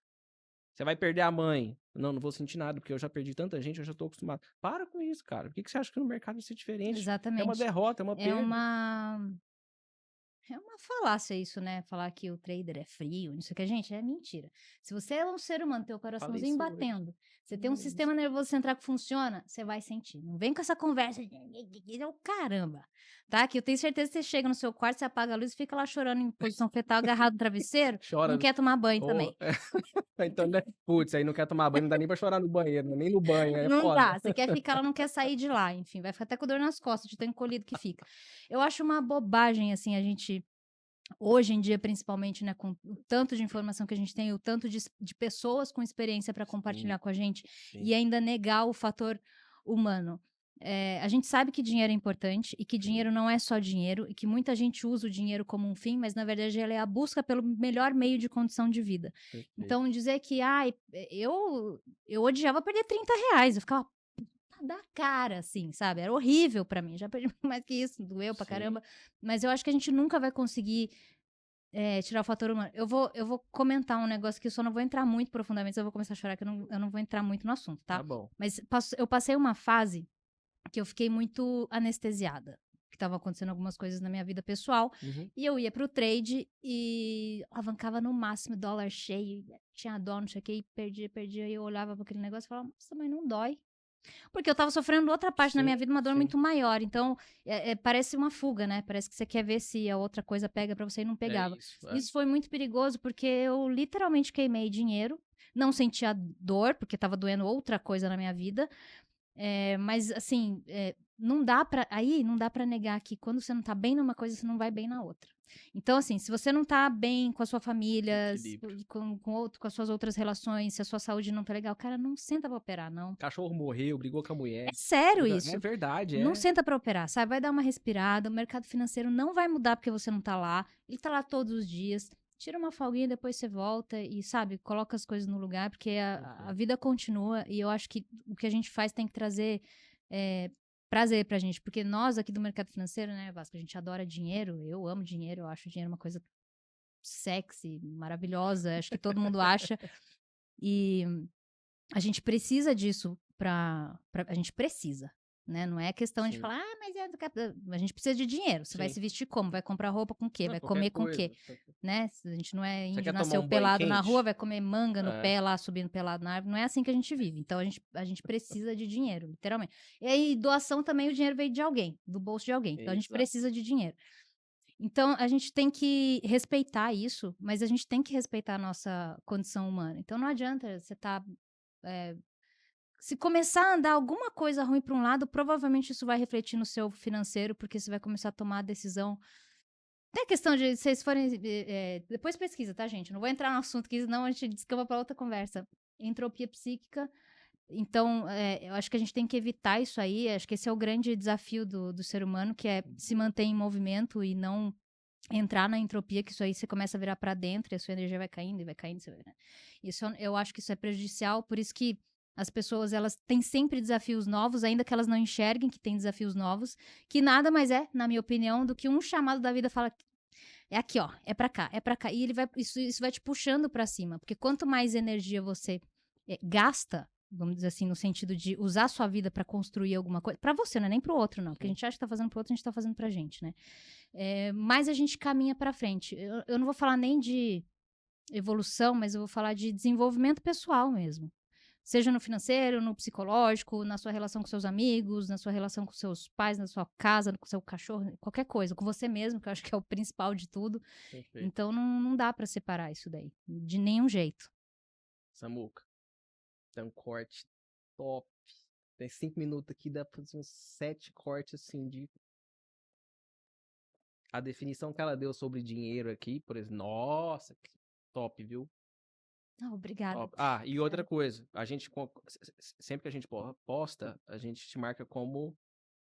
Você vai perder a mãe. Não, não vou sentir nada, porque eu já perdi tanta gente, eu já tô acostumado. Para com isso, cara. Por que que você acha que no mercado vai ser diferente? É uma Exatamente. derrota, é uma É perda. uma. É uma falácia isso, né? Falar que o trader é frio, não sei o que. Gente, é mentira. Se você é um ser humano, tem o Falei coraçãozinho isso hoje. batendo, você tem um Falei isso. sistema nervoso central que funciona, você vai sentir. Não vem com essa conversa de "Oh, caramba", tá? Que eu tenho certeza que você chega no seu quarto, você apaga a luz e fica lá chorando em posição fetal, agarrado no travesseiro, não Chora. quer tomar banho Ô, também. então, né? Putz, aí não quer tomar banho, não dá nem pra chorar no banheiro, né? Nem no banho, aí é Não foda. dá, você quer ficar, ela não quer sair de lá, enfim, vai ficar até com dor nas costas de tão encolhido que fica. Eu acho uma bobagem, assim, a gente hoje em dia, principalmente, né, com o tanto de informação que a gente tem, o tanto de pessoas com experiência para Sim, compartilhar com a gente, e sim, ainda negar o fator humano. A gente sabe que dinheiro é importante e que sim. dinheiro não é só dinheiro e que muita gente usa o dinheiro como um fim, mas na verdade ela é a busca pelo melhor meio de condição de vida. Perfeito. Então, dizer que, ai, eu odiava perder R$ 30, eu ficava da cara, assim, sabe? Era horrível pra mim. Já perdi mais que isso, doeu pra Sim. caramba. Mas eu acho que a gente nunca vai conseguir tirar o fator humano. Eu vou comentar um negócio que eu só não vou entrar muito profundamente, eu vou começar a chorar, que eu não vou entrar muito no assunto, Tá tá? bom. Mas eu passei uma fase que eu fiquei muito anestesiada. Que estavam acontecendo algumas coisas na minha vida pessoal. Uhum. E eu ia pro trade e alavancava no máximo, dólar cheio, tinha dó, não sei o que, e perdia. E eu olhava para aquele negócio e falava, nossa, mas não dói. Porque eu estava sofrendo outra parte na minha Sim, vida, uma dor sim. muito maior. Então, parece uma fuga, né? Parece que você quer ver se a outra coisa pega pra você e não É pegava. isso. É. Isso foi muito perigoso porque eu literalmente queimei dinheiro. Não sentia dor, porque estava doendo outra coisa na minha vida. Mas, assim, não dá pra. Aí não dá pra negar que quando você não tá bem numa coisa, você não vai bem na outra. Então, assim, se você não tá bem com a sua família, Equilíbrio. com as suas outras relações, se a sua saúde não tá legal, cara, não senta pra operar, não. Cachorro morreu, brigou com a É mulher. sério É isso. verdade, Não é. senta pra operar, sabe? Vai dar uma respirada. O mercado financeiro não vai mudar porque você não tá lá. Ele tá lá todos os dias. Tira uma folguinha, depois você volta e, sabe, coloca as coisas no lugar, porque a Perfeito. vida continua e eu acho que o que a gente faz tem que trazer é, prazer pra gente. Porque nós aqui do mercado financeiro, né, Vasco, a gente adora dinheiro. Eu amo dinheiro, eu acho dinheiro uma coisa sexy, maravilhosa. Acho que todo mundo acha. E a gente precisa disso a gente precisa, né? Não é questão de Sim, falar, mas é do a gente precisa de dinheiro. Você vai sim. se vestir como? Vai comprar roupa com o quê? Não, Vai qualquer comer com o quê? coisa. Né? A gente não é Você índio, quer tomar nasceu um banho pelado na rua, quente? vai comer manga no É. pé lá, subindo pelado na árvore. Não é assim que a gente vive. Então a gente precisa de dinheiro, literalmente. E aí, doação também, o dinheiro veio de alguém, do bolso de alguém. Então a gente Exato. precisa de dinheiro. Então, a gente tem que respeitar isso, mas a gente tem que respeitar a nossa condição humana. Então, não adianta você estar se começar a andar alguma coisa ruim para um lado, provavelmente isso vai refletir no seu financeiro, porque você vai começar a tomar a decisão. Tem a questão de vocês forem. Depois pesquisa, tá, gente? Não vou entrar no assunto, que senão a gente descamba para outra conversa. Entropia psíquica. Então, eu acho que a gente tem que evitar isso aí. Acho que esse é o grande desafio do ser humano, que é se manter em movimento e não entrar na entropia, que isso aí você começa a virar para dentro e a sua energia vai caindo e vai caindo. Né? Isso, eu acho que isso é prejudicial, por isso que as pessoas, elas têm sempre desafios novos, ainda que elas não enxerguem que tem desafios novos, que nada mais é, na minha opinião, do que um chamado da vida fala, é aqui, ó, é pra cá, é pra cá. E isso vai te puxando pra cima, porque quanto mais energia você gasta, vamos dizer assim, no sentido de usar a sua vida pra construir alguma coisa, pra você, não é nem pro outro, não, porque a Sim. gente acha que tá fazendo pro outro, a gente tá fazendo pra gente, né? Mais a gente caminha pra frente. Eu não vou falar nem de evolução, mas eu vou falar de desenvolvimento pessoal mesmo. Seja no financeiro, no psicológico, na sua relação com seus amigos, na sua relação com seus pais, na sua casa, com seu cachorro, qualquer coisa, com você mesmo, que eu acho que é o principal de tudo. Perfeito. Então não dá pra separar isso daí, de nenhum jeito. Samuca, tem um corte top. Tem 5 minutos aqui, dá pra fazer uns 7 cortes assim de a definição que ela deu sobre dinheiro aqui, por exemplo, nossa, que top, viu? Ah, obrigada. Top. Ah, e outra coisa, a gente, sempre que a gente posta, a gente te marca como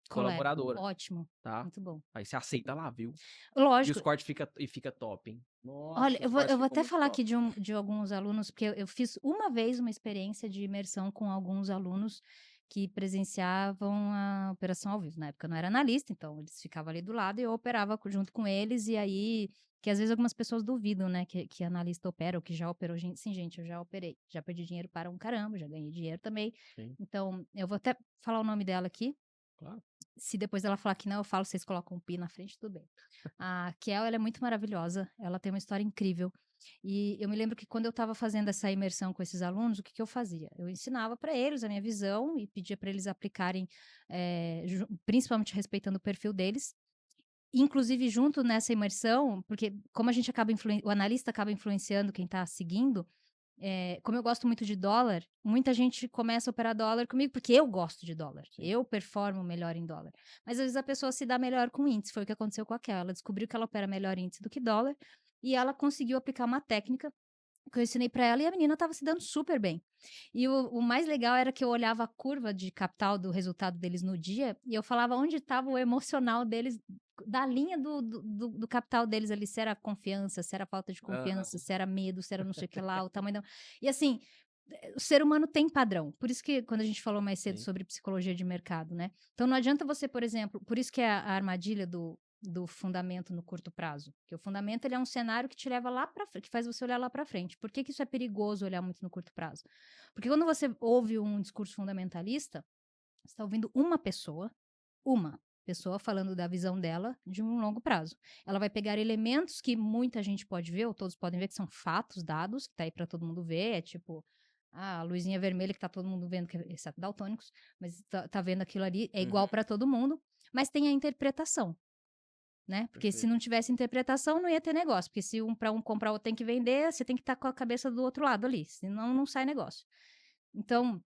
Collab. colaboradora, Ótimo. tá? Muito bom. Aí você aceita lá, viu? E Lógico. os cortes fica top, hein? Olha, Nossa, eu os vou, cortes eu vou ficam até muito falar top. aqui de alguns alunos, porque eu fiz uma vez uma experiência de imersão com alguns alunos que presenciavam a operação ao vivo. Na época eu não era analista, então eles ficavam ali do lado e eu operava junto com eles, e aí, que às vezes algumas pessoas duvidam, né, que analista opera ou que já operou. Sim, gente, eu já operei, já perdi dinheiro para um caramba, já ganhei dinheiro também. Sim, Então, eu vou até falar o nome dela aqui. claro. Se depois ela falar que não, eu falo, vocês colocam um pi na frente, tudo bem. A Kel, ela é muito maravilhosa, ela tem uma história incrível. E eu me lembro que quando eu estava fazendo essa imersão com esses alunos, o que eu fazia? Eu ensinava para eles a minha visão e pedia para eles aplicarem, principalmente respeitando o perfil deles. Inclusive, junto nessa imersão, porque como a gente acaba o analista acaba influenciando quem está seguindo, como eu gosto muito de dólar, muita gente começa a operar dólar comigo, porque eu gosto de dólar. Sim. Eu performo melhor em dólar. Mas às vezes a pessoa se dá melhor com índice. Foi o que aconteceu com aquela. Ela descobriu que ela opera melhor índice do que dólar. E ela conseguiu aplicar uma técnica que eu ensinei para ela e a menina estava se dando super bem. E o mais legal era que eu olhava a curva de capital do resultado deles no dia e eu falava onde estava o emocional deles, da linha do capital deles ali, se era confiança, se era falta de confiança, se era medo, se era não sei o que lá, o tamanho da... E assim, o ser humano tem padrão. Por isso que quando a gente falou mais cedo Sim. sobre psicologia de mercado, né? Então não adianta você, por exemplo, por isso que é a armadilha do fundamento no curto prazo. Porque o fundamento ele é um cenário que te leva lá para frente, que faz você olhar lá para frente. Por que isso é perigoso olhar muito no curto prazo? Porque quando você ouve um discurso fundamentalista, você está ouvindo uma pessoa falando da visão dela de um longo prazo. Ela vai pegar elementos que muita gente pode ver, ou todos podem ver, que são fatos, dados, que tá aí para todo mundo ver, é tipo a luzinha vermelha que tá todo mundo vendo, exceto daltônicos, mas tá vendo aquilo ali, é igual para todo mundo, mas tem a interpretação. Né? Porque se não tivesse interpretação, não ia ter negócio. Porque se para um comprar, o outro tem que vender, você tem que estar com a cabeça do outro lado ali, senão não sai negócio. Então,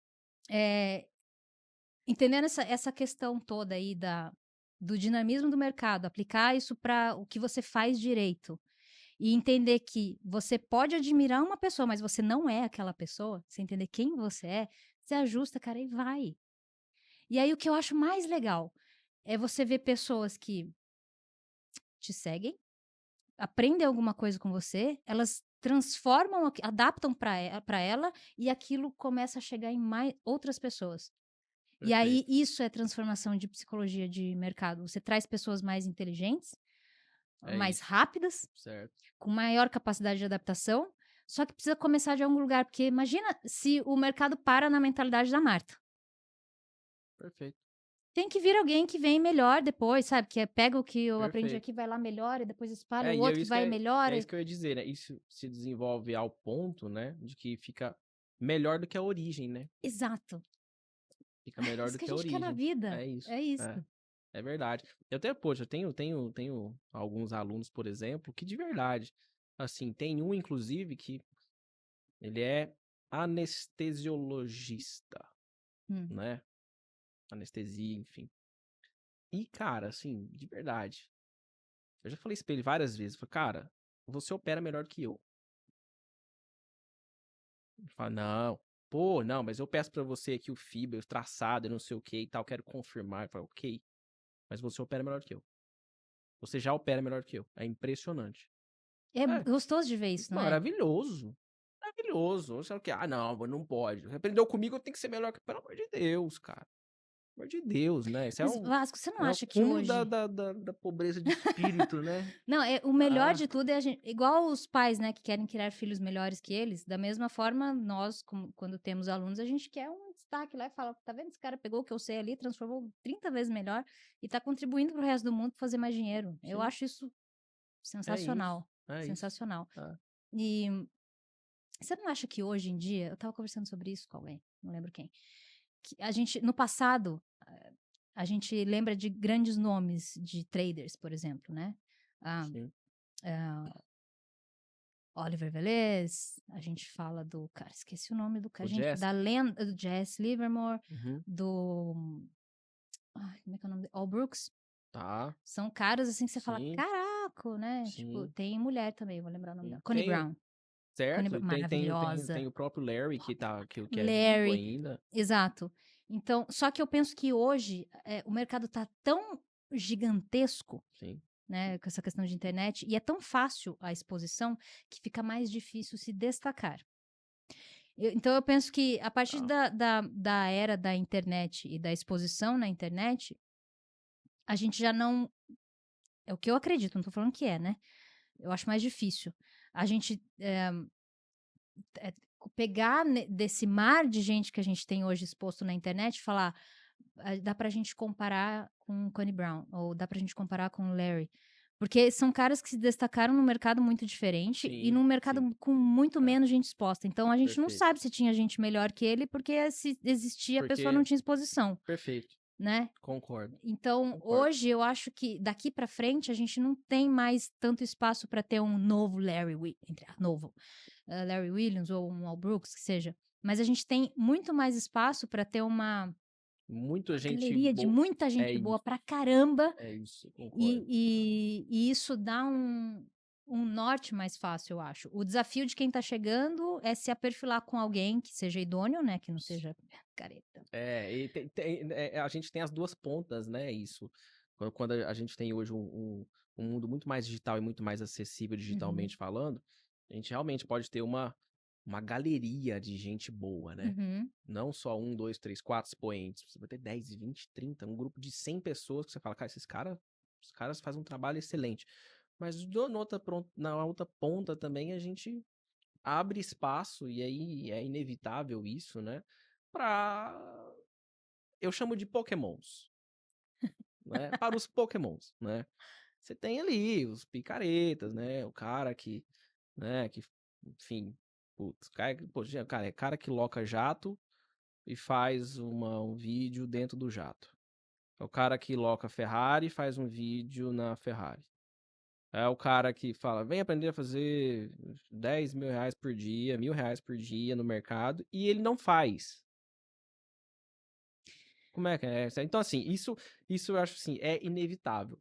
entendendo essa questão toda aí do dinamismo do mercado, aplicar isso para o que você faz direito e entender que você pode admirar uma pessoa, mas você não é aquela pessoa, você entender quem você ajusta, cara, e vai. E aí o que eu acho mais legal é você ver pessoas que te seguem, aprendem alguma coisa com você, elas transformam, adaptam para ela e aquilo começa a chegar em mais outras pessoas. E aí isso é transformação de psicologia de mercado. Você traz pessoas mais inteligentes, mais rápidas, certo, com maior capacidade de adaptação, só que precisa começar de algum lugar, porque imagina se o mercado para na mentalidade da Marta. Perfeito. Tem que vir alguém que vem melhor depois, sabe? Que pega o que eu aprendi aqui, vai lá, melhora, e depois espalha o outro que vai e melhora. É isso que eu ia dizer, né? Isso se desenvolve ao ponto, né? De que fica melhor do que a origem, né? Exato. Fica melhor Isso do que a que a gente quer na origem. vida. É isso. É isso. É verdade. Eu até, poxa, eu tenho alguns alunos, por exemplo, que de verdade, assim, tem um, inclusive, que ele é anestesiologista, né? Anestesia, enfim. E, cara, assim, de verdade, eu já falei isso pra ele várias vezes. Eu falei, cara, você opera melhor do que eu. Ele fala, não, pô, não, mas eu peço pra você aqui o FIBA, o traçado, não sei o que e tal, quero confirmar. Eu falo, ok, mas você opera melhor do que eu. Você já opera melhor do que eu. É impressionante. É É, gostoso de ver isso, não é? maravilhoso. Maravilhoso. Você que, não, não pode. Você aprendeu comigo, eu tenho que ser melhor que. Pelo amor de Deus, cara. Pelo amor de Deus, né? Isso Mas, Vasco, você não é o acha que cúmulo hoje... da pobreza de espírito, né? Não, o melhor de tudo é a gente... Igual os pais, né, que querem criar filhos melhores que eles, da mesma forma, nós, quando temos alunos, a gente quer um destaque lá e fala, tá vendo? Esse cara pegou o que eu sei ali, transformou 30 vezes melhor e tá contribuindo pro resto do mundo pra fazer mais dinheiro. Sim. Eu acho isso sensacional. Sensacional. E você não acha que hoje em dia, eu tava conversando sobre isso com alguém, não lembro quem, que a gente, no passado, a gente lembra de grandes nomes de traders, por exemplo, né? Oliver Velez, a gente fala do, cara, esqueci o nome do cara, da lenda, do Jesse Livermore, do, como é que é o nome dele? Al Brooks, Tá, São caras, assim, que você fala: sim, "Caraca", né, tipo, sim. tem mulher também, vou lembrar o nome dela, Connie Tem Brown. Connie certo, Brown, tem maravilhosa. o próprio Larry que é vivo Larry, ainda. exato. Então, só que eu penso que hoje, o mercado tá tão gigantesco, Sim. né, com essa questão de internet, e é tão fácil a exposição, que fica mais difícil se destacar. Então eu penso que a partir Tá. da era da internet e da exposição na internet, a gente já não é o que eu acredito, não tô falando que é, né, eu acho mais difícil. A gente, pegar desse mar de gente que a gente tem hoje exposto na internet e falar: dá pra gente comparar com o Connie Brown, ou dá pra gente comparar com o Larry. Porque são caras que se destacaram num mercado muito diferente e Sim, num sim. mercado com muito É, menos gente exposta. Então a gente não perfeito. sabe se tinha gente melhor que ele, porque se existia, a pessoa Porque não tinha exposição, perfeito, né? concordo, Então, concordo. hoje eu acho que daqui pra frente a gente não tem mais tanto espaço para ter um novo novo, Larry Williams ou um Al Brooks, que seja. Mas a gente tem muito mais espaço para ter uma Muita gente galeria de boa. muita É gente boa isso, pra caramba, é isso, concordo. e isso dá um norte mais fácil, eu acho. O desafio de quem tá chegando é se aperfilar com alguém que seja idôneo, né, que não seja careta. É, e a gente tem as duas pontas, né? Isso. Quando a gente tem hoje um mundo muito mais digital e muito mais acessível Uhum, digitalmente falando, a gente realmente pode ter uma galeria de gente boa, né? uhum. Não só um, dois, três, quatro expoentes. Você vai ter 10, 20, 30, um grupo de 100 pessoas que você fala, cara, os caras fazem um trabalho excelente. Mas na outra ponta também a gente abre espaço, e aí é inevitável isso, né? Pra eu chamo de pokémons, né? Para os pokémons, né? Você tem ali os picaretas, né? O cara que, né? Que, enfim, putz, cara, é cara que loca jato e faz um vídeo dentro do jato. É o cara que loca Ferrari e faz um vídeo na Ferrari. É o cara que fala, vem aprender a fazer 10 mil reais por dia, 1.000 reais por dia no mercado, e ele não faz. Como é que é? Então, assim, isso eu acho assim, é inevitável.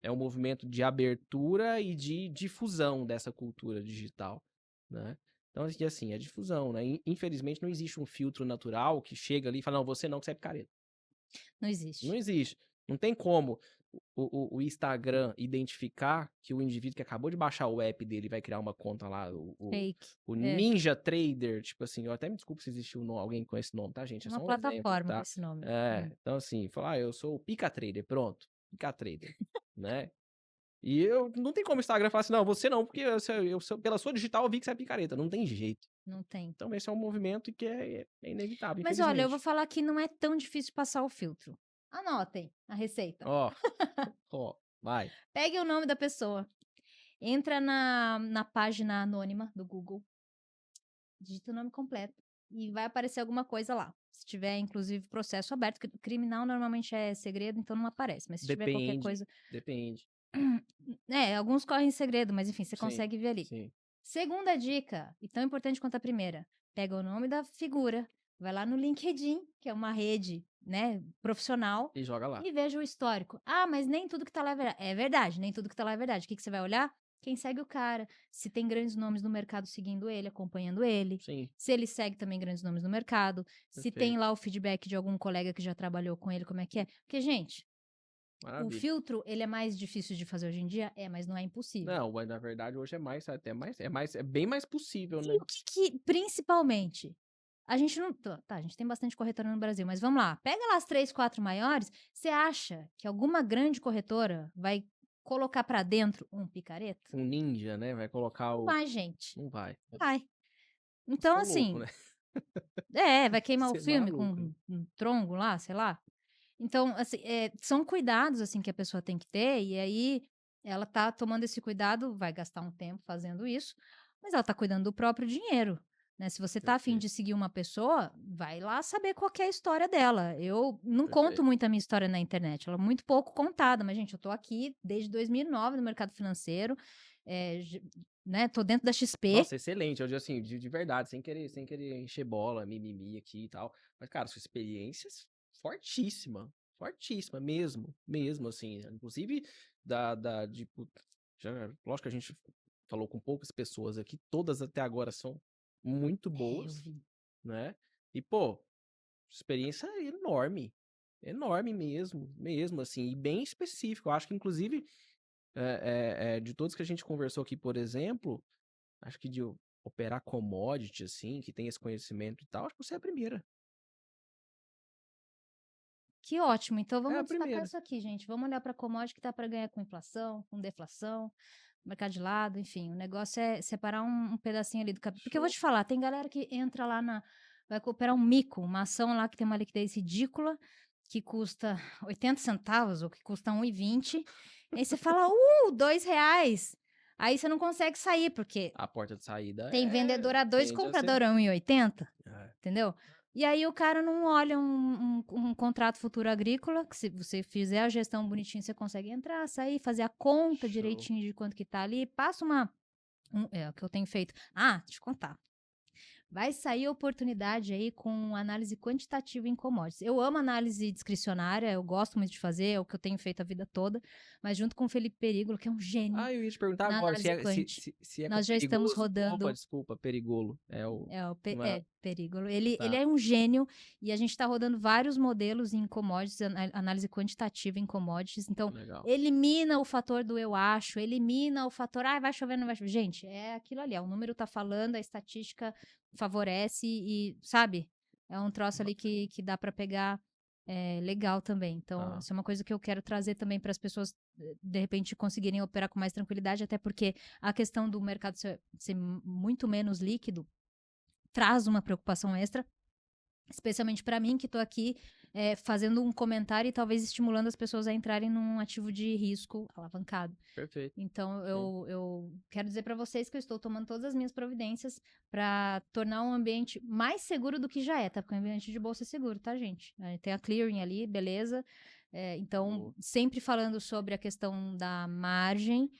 É um movimento de abertura e de difusão dessa cultura digital, né? Então, assim, é difusão, né? Infelizmente, não existe um filtro natural que chega ali e fala, não, você não, que você é picareta. Não Não existe. existe. Não tem como o Instagram identificar que o indivíduo que acabou de baixar o app dele vai criar uma conta lá, Fake. o É, Ninja Trader, tipo assim, eu até me desculpo se existiu alguém com esse nome, tá, gente? É uma só um exemplo, plataforma com tá? esse nome. É, então assim, falar, eu sou o Pica Trader, pronto, Pica Trader, né? E eu não tem como o Instagram falar assim, não, você não, porque pela sua digital eu vi que você é picareta, não tem jeito. Não tem. Então esse é um movimento que é inevitável, Mas olha, eu vou infelizmente. falar que não é tão difícil passar o filtro. Anotem a receita. Ó, ó, vai. Pegue o nome da pessoa. Entra na página anônima do Google, digita o nome completo e vai aparecer alguma coisa lá. Se tiver, inclusive, processo aberto, que criminal normalmente é segredo, então não aparece. Mas se tiver qualquer Depende, coisa. depende. Alguns correm em segredo, mas enfim, você Sim, consegue ver ali. sim. Segunda dica, e tão importante quanto a primeira: pega o nome da figura, vai lá no LinkedIn, que é uma rede, né, profissional, E joga lá. e veja o histórico. Ah, mas nem tudo que tá lá é verdade. É verdade, nem tudo que tá lá é verdade. O que que você vai olhar? Quem segue o cara, se tem grandes nomes no mercado seguindo ele, acompanhando ele, Sim, se ele segue também grandes nomes no mercado, se tem perfeito. lá o feedback de algum colega que já trabalhou com ele, como é que é. Porque, gente, o Maravilha. filtro, ele é mais difícil de fazer hoje em dia? É, mas não é impossível. Não, mas na verdade hoje é mais, até mais, é bem mais possível, E né? o que principalmente, a gente não tá, a gente tem bastante corretora no Brasil, mas vamos lá, pega lá as 3, 4 maiores, você acha que alguma grande corretora vai colocar pra dentro um picareta? Um ninja, né? Vai colocar Não o. vai, gente, Não vai. vai. Você Então, é louco, assim, né? vai queimar o Você é filme com maluco, né? um tronco lá, sei lá. Então, assim, são cuidados, assim, que a pessoa tem que ter, e aí ela tá tomando esse cuidado, vai gastar um tempo fazendo isso, mas ela tá cuidando do próprio dinheiro, né? Se você tá a fim Perfeito, de seguir uma pessoa, vai lá saber qual que é a história dela. Eu não conto perfeito. muito a minha história na internet, ela é muito pouco contada, mas, gente, eu tô aqui desde 2009 no mercado financeiro, né? Tô dentro da XP. Nossa, excelente. Eu digo assim, de verdade, sem querer encher bola, mimimi aqui e tal. Mas, cara, sua experiência é fortíssima. fortíssima, mesmo, assim. Inclusive, tipo, lógico que a gente falou com poucas pessoas aqui, todas até agora são muito Eu boas, vi. né? E, pô, experiência enorme. Enorme mesmo, assim, e bem específico. Eu acho que, inclusive, de todos que a gente conversou aqui, por exemplo, acho que de operar commodity, assim, que tem esse conhecimento e tal, acho que você é a primeira. Que ótimo. Então É a vamos destacar primeira. isso aqui, gente. Vamos olhar para commodity que tá para ganhar com inflação, com deflação, mercado de lado, enfim. O negócio é separar um pedacinho ali do capital. Porque eu vou Show. te falar, tem galera que entra lá vai cooperar um mico, uma ação lá que tem uma liquidez ridícula, que custa 80 centavos ou que custa 1,20. Aí você fala, R$ 2. Aí você não consegue sair, porque A porta de saída tem vendedor a 2, tende a ser. comprador a 1,80. É, Entendeu? E aí o cara não olha um contrato futuro agrícola, que se você fizer a gestão bonitinho, você consegue entrar, sair, fazer a conta show. direitinho de quanto que tá ali, passa é o que eu tenho feito. Deixa eu contar. Vai sair oportunidade aí com análise quantitativa em commodities. Eu amo análise discricionária, eu gosto muito de fazer, é o que eu tenho feito a vida toda, mas junto com o Felipe Perigolo, que é um gênio Eu ia te perguntar na agora se análise é, se, quant. se, se é com Nós já estamos perigoso. Opa, rodando. desculpa, perigolo. Não é, Perigolo. Ele tá, é um gênio e a gente está rodando vários modelos em commodities, análise quantitativa em commodities. Então, legal. elimina o fator do eu acho, elimina o fator, vai chover, não vai chover. Gente, é aquilo ali, o número tá falando, a estatística favorece e, sabe? É um troço ali que dá para pegar legal também. Então, Tá, isso é uma coisa que eu quero trazer também para as pessoas, de repente, conseguirem operar com mais tranquilidade, até porque a questão do mercado ser muito menos líquido traz uma preocupação extra, especialmente para mim, que estou aqui fazendo um comentário e talvez estimulando as pessoas a entrarem num ativo de risco alavancado. perfeito. Então, Sim. eu quero dizer para vocês que eu estou tomando todas as minhas providências para tornar um ambiente mais seguro do que já é, tá? Porque o ambiente de bolsa é seguro, tá, gente? Tem a clearing ali, beleza? Então, Boa. sempre falando sobre a questão da margem,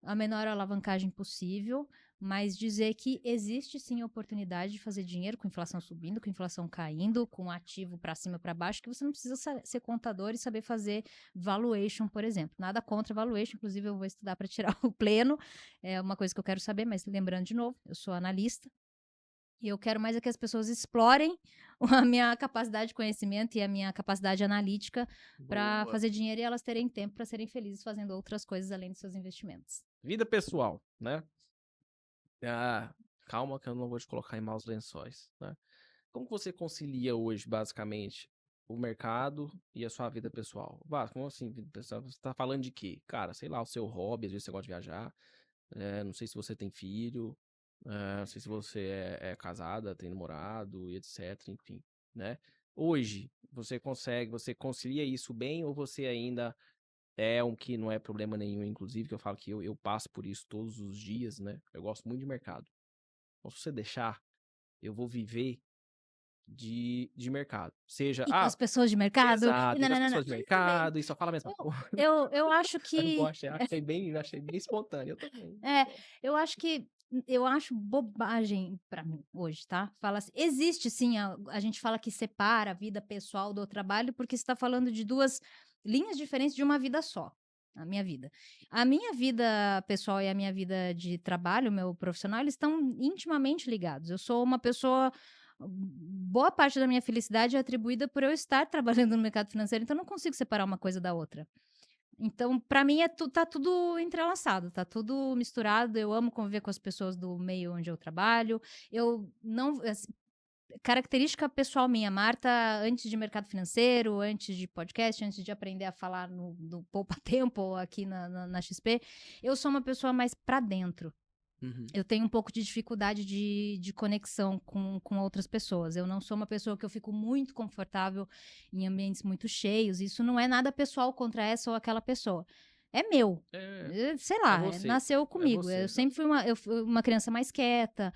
a menor alavancagem possível, mas dizer que existe sim a oportunidade de fazer dinheiro com inflação subindo, com inflação caindo, com ativo para cima e para baixo, que você não precisa ser contador e saber fazer valuation, por exemplo. Nada contra valuation, inclusive eu vou estudar para tirar o pleno, é uma coisa que eu quero saber, mas lembrando de novo, eu sou analista, e eu quero mais é que as pessoas explorem a minha capacidade de conhecimento e a minha capacidade analítica para Boa. fazer dinheiro e elas terem tempo para serem felizes fazendo outras coisas além dos seus investimentos. Vida pessoal, né? Calma que eu não vou te colocar em maus lençóis, né? Como que você concilia hoje, basicamente, o mercado e a sua vida pessoal? Como assim, vida pessoal? Você tá falando de quê? Cara, sei lá, o seu hobby, às vezes você gosta de viajar, não sei se você tem filho, não sei se você é casada, tem namorado e etc, enfim, né? Hoje, você concilia isso bem ou você ainda é um que não é problema nenhum, inclusive, que eu falo que eu passo por isso todos os dias, né? Eu gosto muito de mercado. Então, se você deixar, eu vou viver de mercado. Seja, E com as pessoas de mercado, e exato, e com as nananana. pessoas de Tudo bem. mercado, e só fala a mesma Eu, coisa. eu acho que. Achei bem espontâneo. Eu também. É, eu acho que. Eu acho bobagem pra mim hoje, tá? Fala assim, existe sim, a gente fala que separa a vida pessoal do trabalho, porque você tá falando de duas linhas diferentes de uma vida só. A minha vida. A minha vida pessoal e a minha vida de trabalho, meu profissional, eles estão intimamente ligados. Eu sou uma pessoa. Boa parte da minha felicidade é atribuída por eu estar trabalhando no mercado financeiro, então eu não consigo separar uma coisa da outra. Então, para mim, tá tudo entrelaçado, tá tudo misturado. Eu amo conviver com as pessoas do meio onde eu trabalho. Eu não. Assim, característica pessoal minha, Marta, antes de mercado financeiro, antes de podcast, antes de aprender a falar no Poupa Tempo aqui na XP, eu sou uma pessoa mais para dentro. Uhum. Eu tenho um pouco de dificuldade de conexão com outras pessoas. Eu não sou uma pessoa que eu fico muito confortável em ambientes muito cheios. Isso não é nada pessoal contra essa ou aquela pessoa. É meu. Sei É lá, você. nasceu É comigo. você, Eu exato. sempre fui uma criança mais quieta.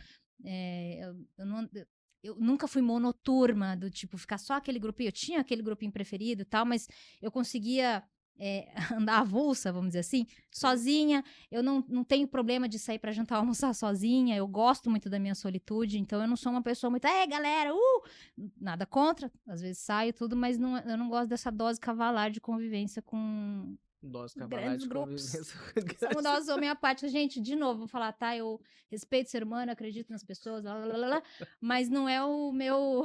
Eu nunca fui monoturma, do tipo, ficar só aquele grupinho. Eu tinha aquele grupinho preferido e tal, mas eu conseguia andar avulsa, vamos dizer assim, sozinha. Eu não tenho problema de sair pra jantar ou almoçar sozinha. Eu gosto muito da minha solitude, então eu não sou uma pessoa muito, galera, nada contra. Às vezes saio tudo, mas eu não gosto dessa dose cavalar de convivência com Dose cavalar grandes de grupos. convivência. São doses homeopáticas. Gente, de novo, vou falar, tá? Eu respeito o ser humano, acredito nas pessoas, lá, lá, lá, lá, mas não é o meu.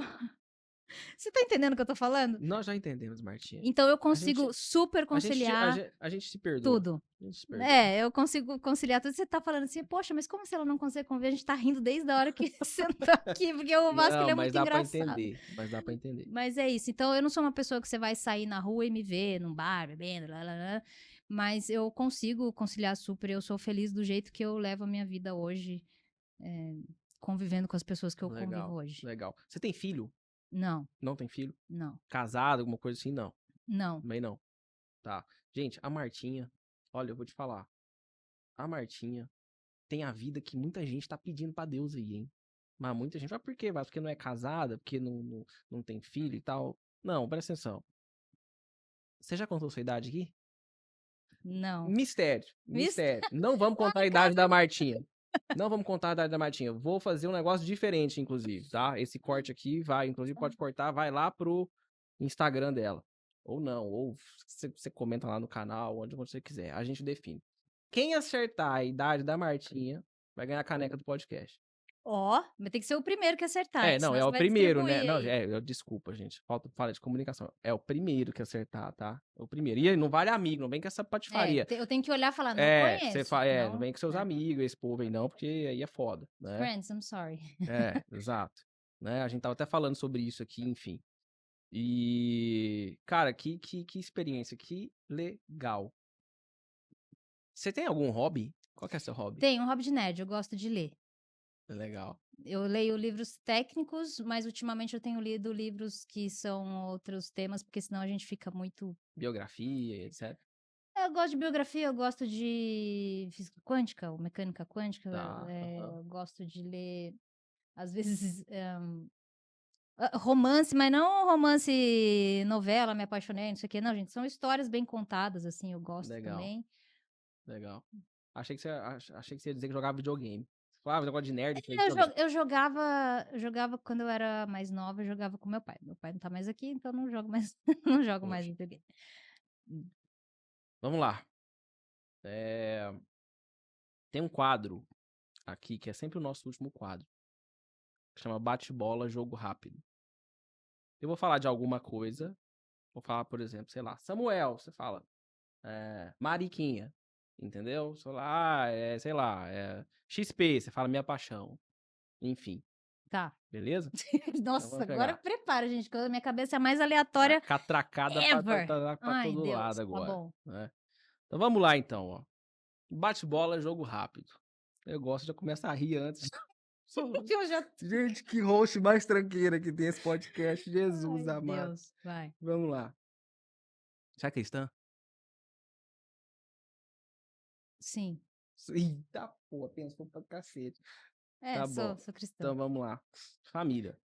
Você tá entendendo o que eu tô falando? Nós já entendemos, Martinha. Então eu A gente, consigo super a gente, a conciliar gente, a gente se perdoa. tudo. A gente se perdoa. Eu consigo conciliar tudo. Você tá falando assim, poxa, mas como se ela não consegue conviver? A gente tá rindo desde a hora que sentou aqui, porque o Vasco Não, ele é mas muito dá pra engraçado. entender. Mas dá pra entender. Mas é isso. Então eu não sou uma pessoa que você vai sair na rua e me ver num bar, bebendo, lá, lá, lá. Mas eu consigo conciliar super. Eu sou feliz do jeito que eu levo a minha vida hoje, convivendo com as pessoas que eu convivo Legal, hoje. legal. Você tem filho? Não, Não tem filho? não, Casado, alguma coisa assim? Não. não. Também não. Tá. Gente, a Martinha, olha, eu vou te falar. A Martinha tem a vida que muita gente tá pedindo pra Deus aí, hein? Mas muita gente, por quê? Porque não é casada, porque não tem filho e tal. Não, presta atenção. Você já contou sua idade aqui? Não. Mistério, mistério. Não vamos contar a idade da Martinha. Não vamos contar a idade da Martinha. Vou fazer um negócio diferente, inclusive, tá? Esse corte aqui vai, inclusive pode cortar, vai lá pro Instagram dela. Ou não, ou você comenta lá no canal, onde você quiser. A gente define. Quem acertar a idade da Martinha vai ganhar a caneca do podcast. Ó, mas tem que ser o primeiro que acertar, Não, senão é você o vai primeiro, né? distribuir Não, aí. desculpa, gente. Falta de comunicação. É o primeiro que acertar, tá? É o primeiro. E aí, não vale amigo, não vem com essa patifaria. Eu tenho que olhar e falar, não conheço, Não senão, vem com seus né? amigos, esse povo aí não, porque aí é foda, né? Friends, I'm sorry. Exato. Né? A gente tava até falando sobre isso aqui, enfim. E, cara, que experiência, que legal. Você tem algum hobby? Qual que é seu hobby? Tenho um hobby de nerd, eu gosto de ler. Legal. Eu leio livros técnicos, mas ultimamente eu tenho lido livros que são outros temas, porque senão a gente fica muito. Biografia, etc. Eu gosto de biografia, eu gosto de física quântica, ou mecânica quântica, Tá. Aham. eu gosto de ler, às vezes, romance, mas não romance novela, me apaixonei, não sei o quê. Não, gente, são histórias bem contadas, assim, eu gosto Legal. também. Legal. Achei que você ia dizer que jogava videogame. Falava negócio de nerd. Falei, Eu jogava quando eu era mais nova, eu jogava com meu pai. Meu pai não tá mais aqui, então não jogo mais, não jogo mais poxa. videogame. Vamos lá. Tem um quadro aqui, que é sempre o nosso último quadro. Que chama Bate-Bola Jogo Rápido. Eu vou falar de alguma coisa. Vou falar, por exemplo, sei lá, Samuel, você fala. Mariquinha. Entendeu? Sei lá, XP, você fala minha paixão. Enfim, Tá. beleza? Então Nossa, vamos agora pegar. prepara, gente, que a minha cabeça é a mais A aleatória catracada ever. pra Ai, todo Deus, lado tá agora. bom. Né? Então vamos lá, então. Ó. Bate-bola, jogo rápido. Eu gosto, já começa a rir antes. Eu já... Gente, que host mais tranqueira que tem esse podcast. Jesus Ai, amado. Deus, vai. Vamos lá. Você é cristã? Sim. Eita, pô, pensou pra cacete. Tá bom. Sou cristã. Então vamos lá. Família.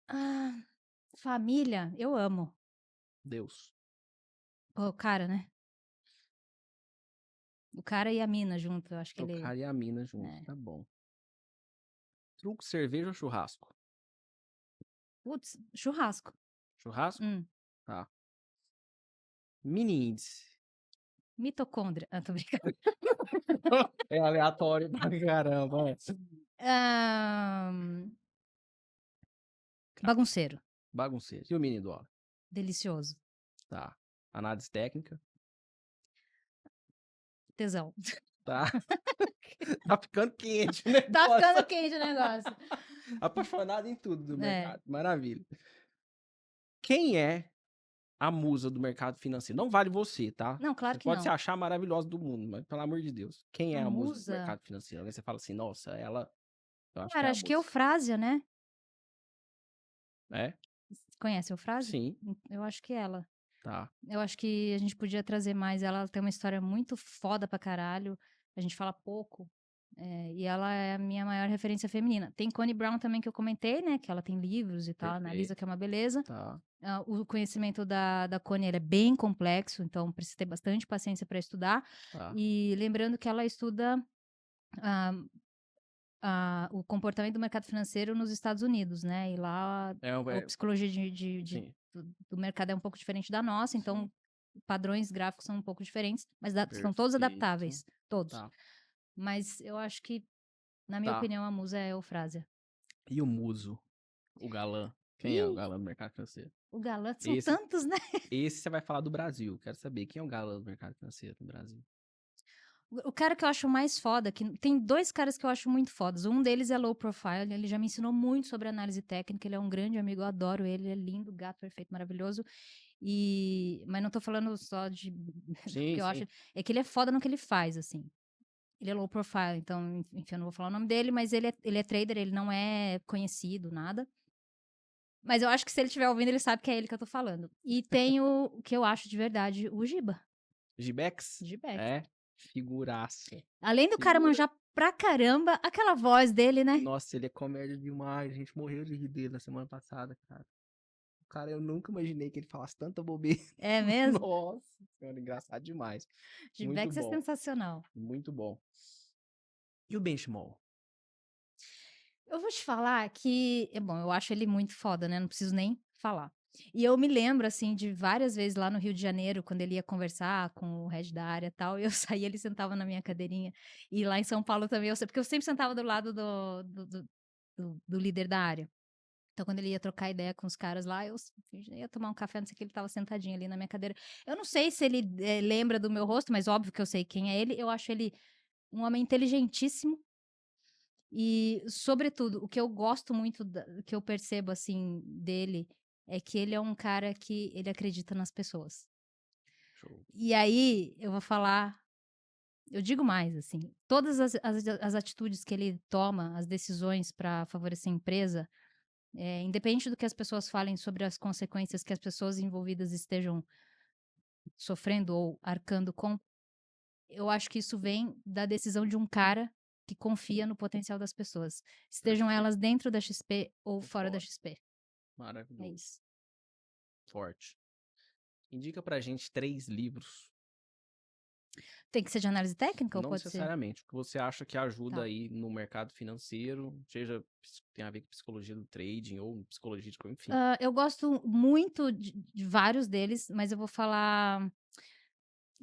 Ah, família, eu amo. Deus. O cara, né? O cara e a mina junto, eu acho que O ele... cara e a mina junto. É. Tá bom. Truco, cerveja ou churrasco? Putz, churrasco. Churrasco? Hum. Tá. Mini índice. Mitocôndria. Ah, tô brincando. É aleatório pra caramba. Bagunceiro. Bagunceiro. E o mini dólar? Delicioso. Tá. Análise técnica. Tesão. Tá. Tá ficando quente, né? Tá ficando quente o negócio. Apaixonado em tudo do É. mercado. Maravilha. Quem é a musa do mercado financeiro? Não vale você, tá? Não, claro Você que pode se não. achar maravilhosa do mundo, mas pelo amor de Deus. Quem é A a musa do musa? mercado financeiro? Alguém você fala assim, nossa, ela. Eu acho que é Cara, a acho que é musa. Eufrásia, né? É? Conhece a Eufrásia? Sim. Eu acho que é ela. Tá. Eu acho que a gente podia trazer mais ela. Ela tem uma história muito foda pra caralho. A gente fala pouco. E ela é a minha maior referência feminina. Tem Connie Brown também, que eu comentei, né? Que ela tem livros e tal, analisa, que é uma beleza. Tá. O conhecimento da Connie ele é bem complexo, então precisa ter bastante paciência para estudar. Tá. E lembrando que ela estuda o comportamento do mercado financeiro nos Estados Unidos, né? E lá a psicologia do mercado é um pouco diferente da nossa, então padrões gráficos são um pouco diferentes, mas são todos adaptáveis, todos. Tá. Mas eu acho que, na minha opinião, a musa é a Eufrásia. E o muso? O galã? Quem é o galã do mercado financeiro? O galã são tantos, né? Esse você vai falar do Brasil. Quero saber quem é o galã do mercado financeiro no Brasil. O cara que eu acho mais foda, tem 2 caras que eu acho muito fodas. Um deles é Low Profile, ele já me ensinou muito sobre análise técnica, ele é um grande amigo, eu adoro ele é lindo, gato, perfeito, maravilhoso. Mas não tô falando só de... Sim, eu acho, é que ele é foda no que ele faz, assim. Ele é low profile, então, enfim, eu não vou falar o nome dele, mas ele é trader, ele não é conhecido, nada. Mas eu acho que se ele estiver ouvindo, ele sabe que é ele que eu tô falando. E tem o que eu acho de verdade, o Giba. Gibex? Gibex. É, figuraça. Além do cara manjar pra caramba, aquela voz dele, né? Nossa, ele é comédia demais. A gente morreu de rir dele na semana passada, cara. O cara, eu nunca imaginei que ele falasse tanta bobeira. É mesmo? Nossa senhora, engraçado demais. Gibex é sensacional. Muito bom. E o Benchimol? Eu vou te falar que, bom, eu acho ele muito foda, né? Não preciso nem falar. E eu me lembro, assim, de várias vezes lá no Rio de Janeiro, quando ele ia conversar com o head da área e tal, e eu saía, ele sentava na minha cadeirinha. E lá em São Paulo também, porque eu sempre sentava do lado do líder da área. Então, quando ele ia trocar ideia com os caras lá, eu ia tomar um café, não sei o que, ele tava sentadinho ali na minha cadeira. Eu não sei se ele lembra do meu rosto, mas óbvio que eu sei quem é ele. Eu acho ele um homem inteligentíssimo. E, sobretudo, o que eu gosto muito, que eu percebo, assim, dele, é que ele é um cara que ele acredita nas pessoas. Show. E aí, eu vou falar, eu digo mais, assim, todas as atitudes que ele toma, as decisões para favorecer a empresa, independente do que as pessoas falem sobre as consequências que as pessoas envolvidas estejam sofrendo ou arcando com, eu acho que isso vem da decisão de um cara que confia no potencial das pessoas, estejam elas dentro da XP ou fora da XP. Maravilhoso. É isso. Forte. Indica pra gente 3 livros. Tem que ser de análise técnica ou Não pode ser? necessariamente. O que você acha que ajuda Tá. aí no mercado financeiro, seja tem a ver com psicologia do trading ou psicologia de enfim. Eu gosto muito de vários deles, mas eu vou falar.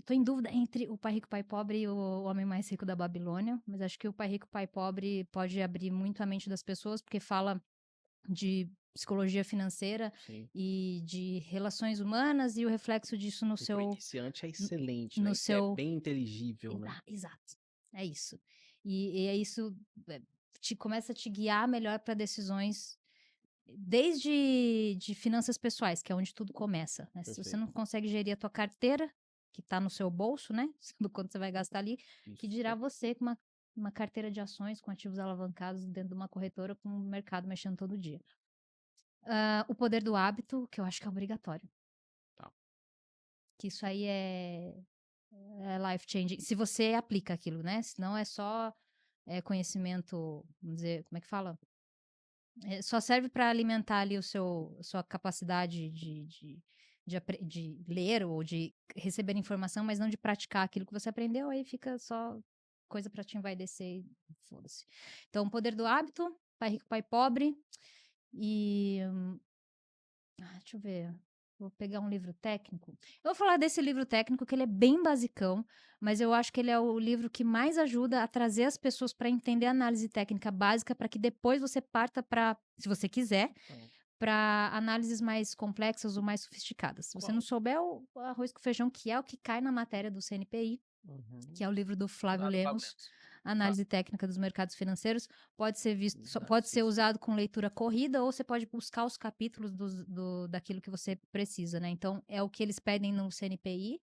Tô em dúvida entre o Pai Rico, Pai Pobre e o Homem Mais Rico da Babilônia, mas acho que o Pai Rico, Pai Pobre pode abrir muito a mente das pessoas, porque fala de psicologia financeira e de relações humanas e o reflexo disso no seu... O iniciante é excelente, no né? seu... É bem inteligível, né? Exato, é isso. E é isso, começa a te guiar melhor para decisões, desde de finanças pessoais, que é onde tudo começa, né? Se você não consegue gerir a tua carteira, que está no seu bolso, né? Do quanto você vai gastar ali, que dirá você com uma carteira de ações com ativos alavancados dentro de uma corretora com o mercado mexendo todo dia. O poder do hábito, que eu acho que é obrigatório. Tá. Que isso aí é life changing. Se você aplica aquilo, né? Senão é só conhecimento, vamos dizer, como é que fala? Só serve para alimentar ali sua capacidade de ler ou de receber informação, mas não de praticar aquilo que você aprendeu, aí fica só coisa para te envaidecer e foda-se. Então, o poder do hábito, Pai Rico, Pai Pobre, e... deixa eu ver... Vou pegar um livro técnico. Eu vou falar desse livro técnico, que ele é bem basicão, mas eu acho que ele é o livro que mais ajuda a trazer as pessoas para entender a análise técnica básica, para que depois você parta para, se você quiser, para análises mais complexas ou mais sofisticadas. Se você não souber o arroz com feijão, que é o que cai na matéria do CNPI, que é o livro do Flávio Lemos, Análise Técnica dos Mercados Financeiros, pode ser visto, pode ser usado com leitura corrida, ou você pode buscar os capítulos daquilo que você precisa, né? Então, é o que eles pedem no CNPI.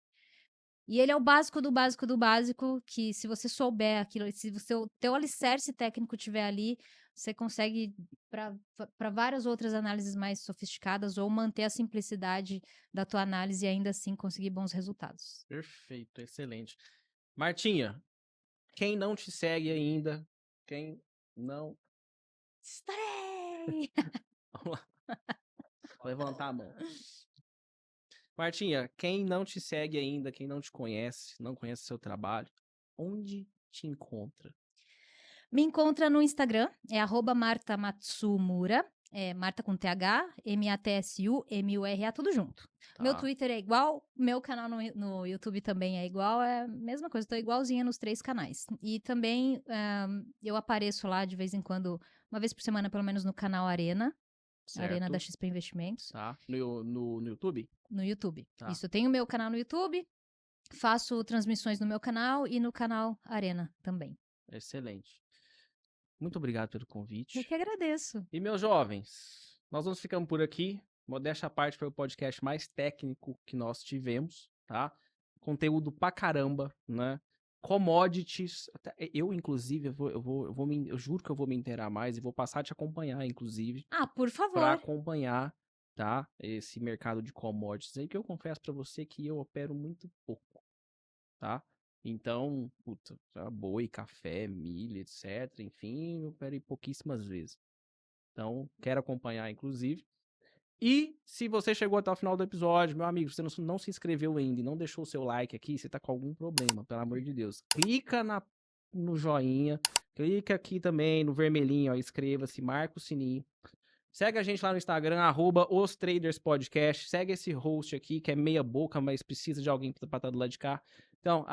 E ele é o básico do básico do básico, que se você souber aquilo, se o teu alicerce técnico estiver ali, você consegue para várias outras análises mais sofisticadas, ou manter a simplicidade da tua análise e ainda assim conseguir bons resultados. Perfeito, excelente. Martinha, Quem não te segue ainda, quem não... Estarei! Vamos lá. Vou levantar a mão. Martinha, quem não te segue ainda, quem não te conhece, não conhece seu trabalho, onde te encontra? Me encontra no Instagram, é @martamatsumura, Marta com TH, MATSUMURA, tudo junto. Meu Tá. Twitter é igual, meu canal no YouTube também é igual, é a mesma coisa, tô igualzinha nos 3 canais. E também eu apareço lá de vez em quando, uma vez por semana pelo menos no canal Arena da Certo. XP Investimentos, Tá. No YouTube? no YouTube. Tá. Isso, eu tenho o meu canal no YouTube, faço transmissões no meu canal e no canal Arena também. Excelente. Muito obrigado pelo Eu convite. que agradeço. E, meus jovens, nós vamos ficando por aqui. Modéstia à parte, foi o podcast mais técnico que nós tivemos, tá? Conteúdo pra caramba, né? Commodities. Eu, inclusive, eu juro que eu vou me inteirar mais e vou passar a te acompanhar, inclusive, Ah, por pra favor. acompanhar, tá? Esse mercado de commodities aí, que eu confesso pra você que eu opero muito pouco, tá? Então, puta, boi, café, milho, etc. Enfim, eu operei pouquíssimas vezes. Então, quero acompanhar, inclusive. E se você chegou até o final do episódio, meu amigo, você não se inscreveu ainda e não deixou o seu like aqui, você tá com algum problema, pelo amor de Deus. Clica no joinha, clica aqui também no vermelhinho, ó, inscreva-se, marca o sininho. Segue a gente lá no Instagram, @OsTradersPodcast. Segue esse host aqui, que é meia boca, mas precisa de alguém pra estar do lado de cá. Então,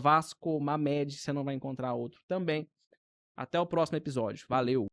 @VascoMamed, você não vai encontrar outro também. Até o próximo episódio. Valeu!